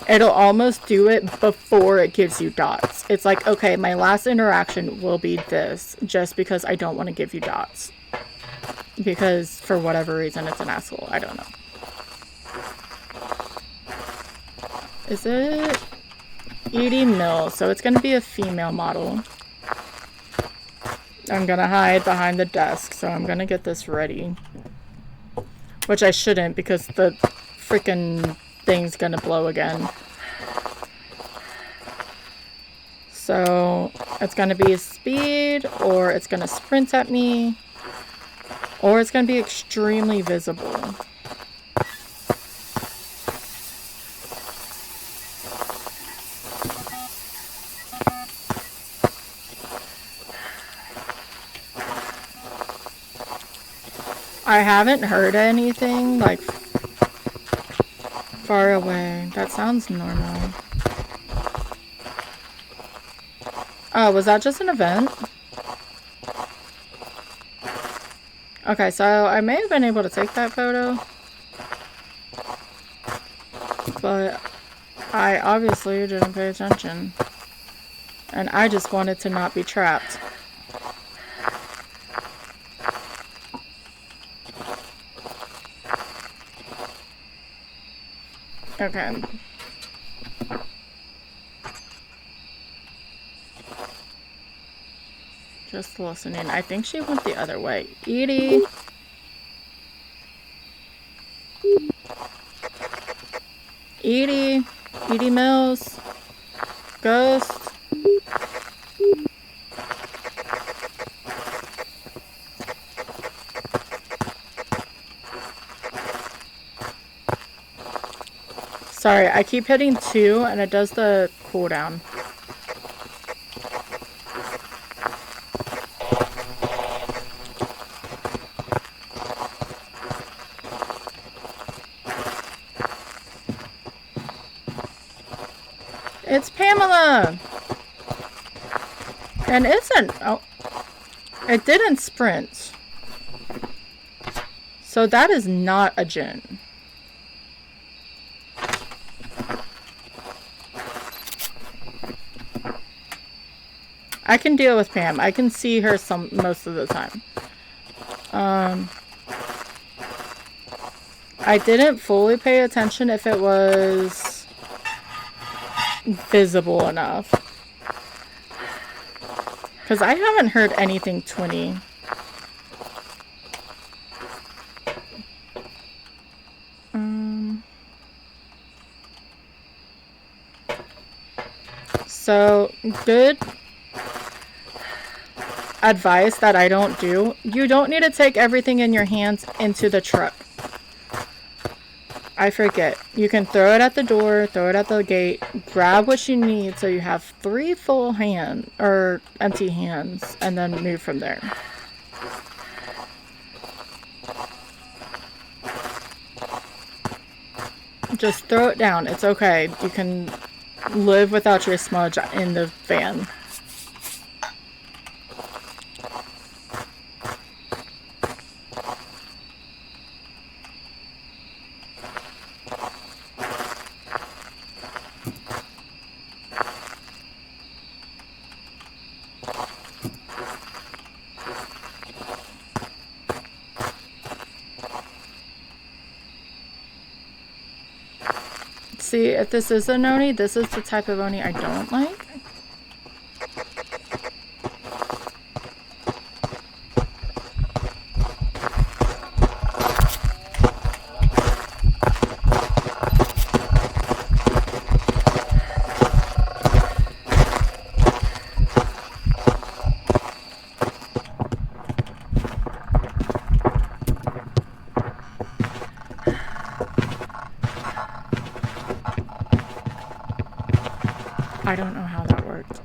It'll almost do it before it gives you dots. It's like, okay, my last interaction will be this, just because I don't want to give you dots. Because for whatever reason it's an asshole. I don't know. Is it Edie Mill? So it's going to be a female model. I'm going to hide behind the desk, so I'm going to get this ready. Which I shouldn't, because the freaking thing's going to blow again. So it's going to be a speed, or it's going to sprint at me, or it's going to be extremely visible. I haven't heard anything, like, far away. That sounds normal. Oh, was that just an event? Okay, so I may have been able to take that photo. But I obviously didn't pay attention. And I just wanted to not be trapped. Okay. Just listening. I think she went the other way. Edie! Edie! Edie Mills! Ghost! Sorry, I keep hitting 2 and it does the cooldown. It's Pamela! And it's an... Oh. It didn't sprint. So that is not a Jinn. I can deal with Pam. I can see her most of the time. I didn't fully pay attention if it was visible enough. Because I haven't heard anything 20. So, good advice that I don't do. You don't need to take everything in your hands into the truck. I forget. You can throw it at the door, throw it at the gate, grab what you need so you have 3 full hands or empty hands, and then move from there. Just throw it down. It's okay. You can live without your smudge in the van. See, if this is an Oni, this is the type of Oni I don't like. I don't know how that worked.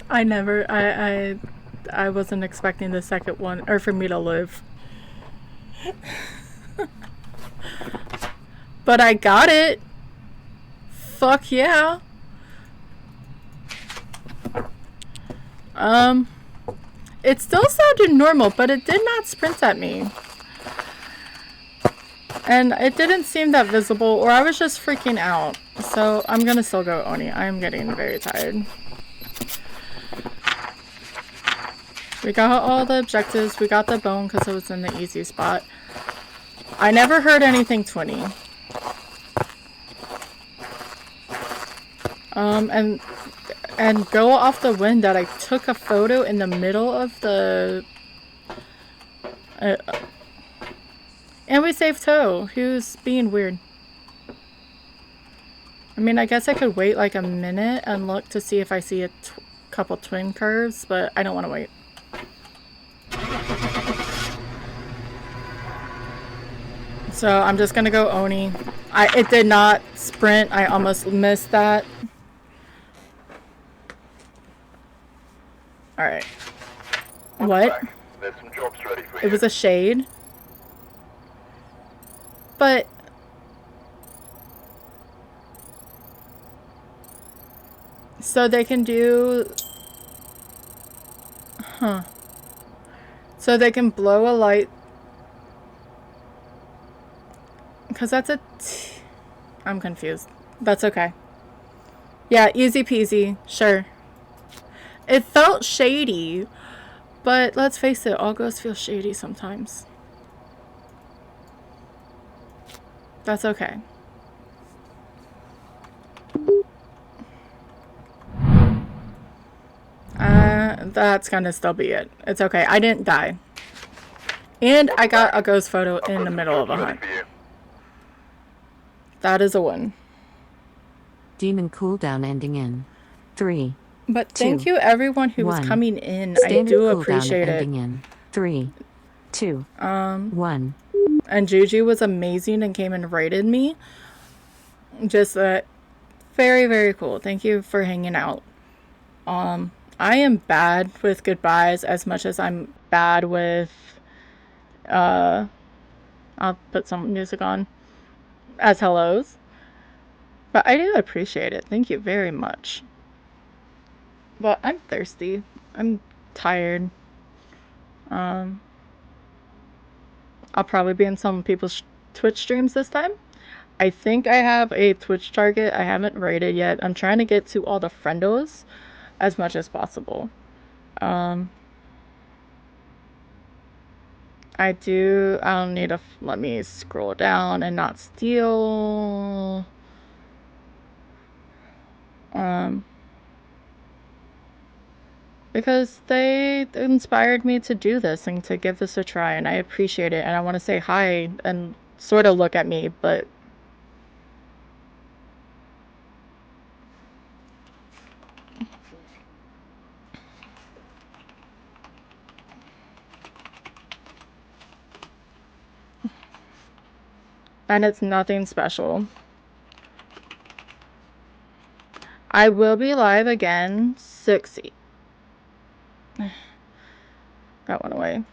I wasn't expecting the second one, or for me to live. But I got it. Fuck yeah. It still sounded normal, but it did not sprint at me. And it didn't seem that visible, or I was just freaking out. So I'm gonna still go Oni. I am getting very tired. We got all the objectives. We got the bone because it was in the easy spot. I never heard anything 20. And go off the wind that I took a photo in the middle of the... and we saved Toe, who's being weird. I mean, I guess I could wait like a minute and look to see if I see a couple twin curves, but I don't want to wait. So I'm just gonna go Oni. It did not sprint. I almost missed that. Alright. What? There's some jobs ready for It you. was a shade. But... So they can do... Huh. So they can blow a light... Because that's a... I'm confused. That's okay. Yeah, easy peasy. Sure. It felt shady. But let's face it, all ghosts feel shady sometimes. That's okay. That's gonna still be it. It's okay. I didn't die. And I got a ghost photo in the middle of a hunt. That is a win. Demon cooldown ending in 3. But thank you everyone who was coming in. I do appreciate it. Ending in 3, 2, 1. And Juju was amazing and came and raided me. Just very, very cool. Thank you for hanging out. I am bad with goodbyes as much as I'm bad with I'll put some music on as hellos. But I do appreciate it. Thank you very much. But I'm thirsty. I'm tired. I'll probably be in some people's Twitch streams this time. I think I have a Twitch target I haven't rated yet. I'm trying to get to all the friendos as much as possible. I'll need to let me scroll down and not steal. Because they inspired me to do this and to give this a try, and I appreciate it, and I want to say hi and sort of look at me, but and it's nothing special. I will be live again 6. That went away.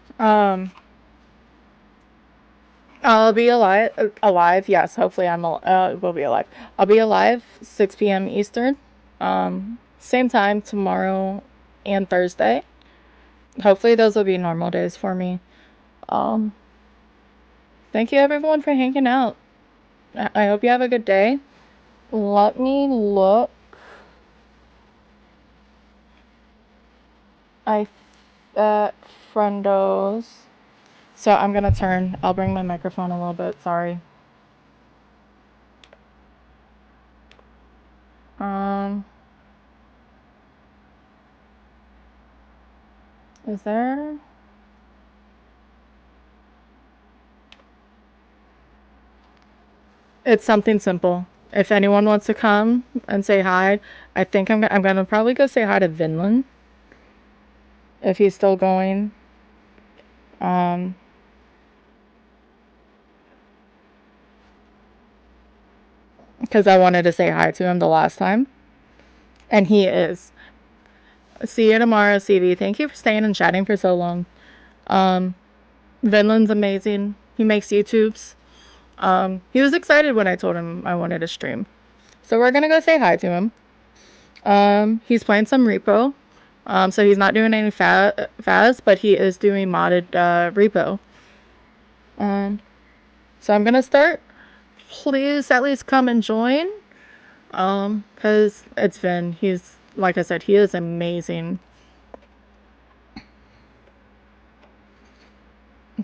I'll be alive. Yes, hopefully will be alive. I'll be alive 6 p.m. Eastern. Same time tomorrow and Thursday. Hopefully those will be normal days for me. Thank you everyone for hanging out. I hope you have a good day. Let me look. At friendos. So I'm gonna turn. I'll bring my microphone a little bit. Sorry. Is there? It's something simple. If anyone wants to come and say hi, I think I'm gonna probably go say hi to Vinland. If he's still going. Because I wanted to say hi to him the last time. And he is. See you tomorrow, CV. Thank you for staying and chatting for so long. Vinland's amazing. He makes YouTubes. He was excited when I told him I wanted to stream. So we're gonna go say hi to him. He's playing some repo. So he's not doing any Faz, but he is doing modded repo. So I'm gonna start. Please at least come and join. Because it's Vin. He's, like I said, he is amazing.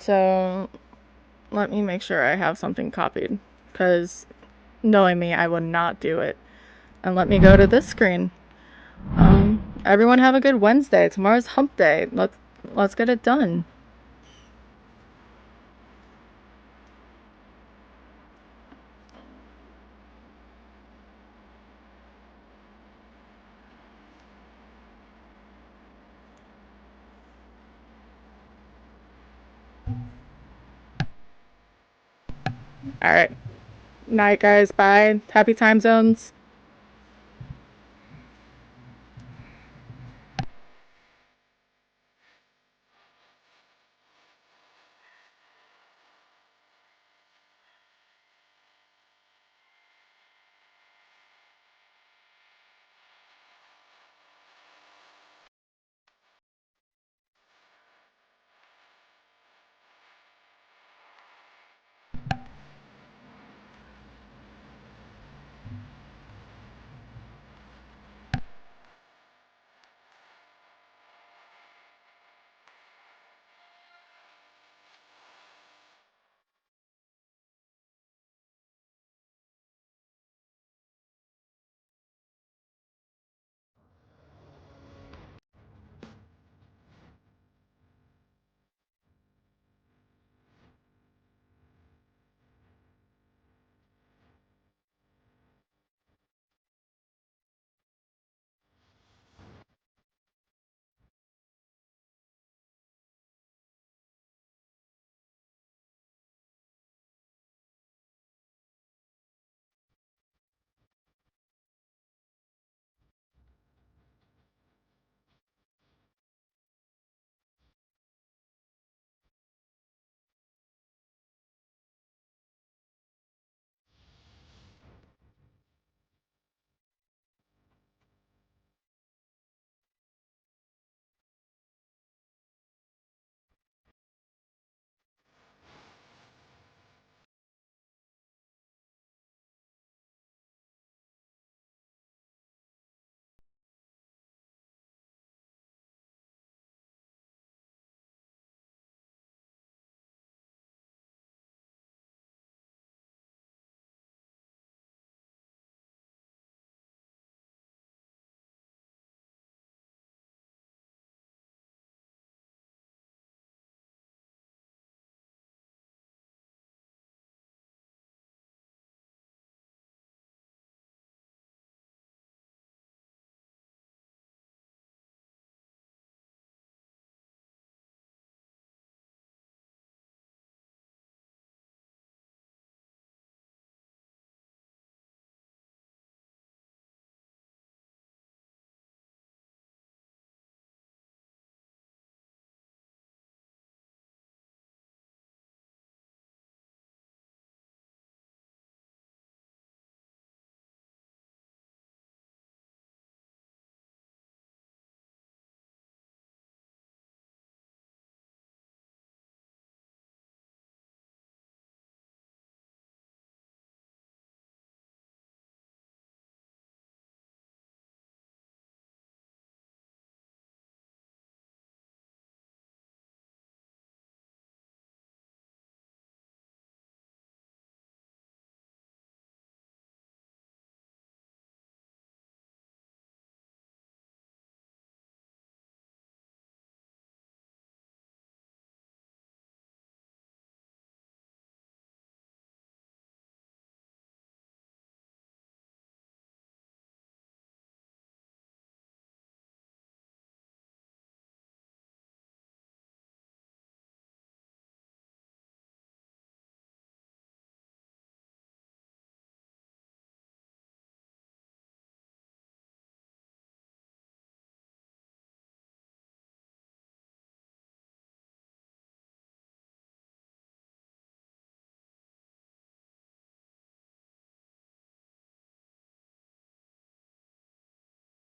So let me make sure I have something copied. Because knowing me, I would not do it. And let me go to this screen. Everyone have a good Wednesday. Tomorrow's hump day. Let's get it done. Alright. Night, guys. Bye. Happy time zones.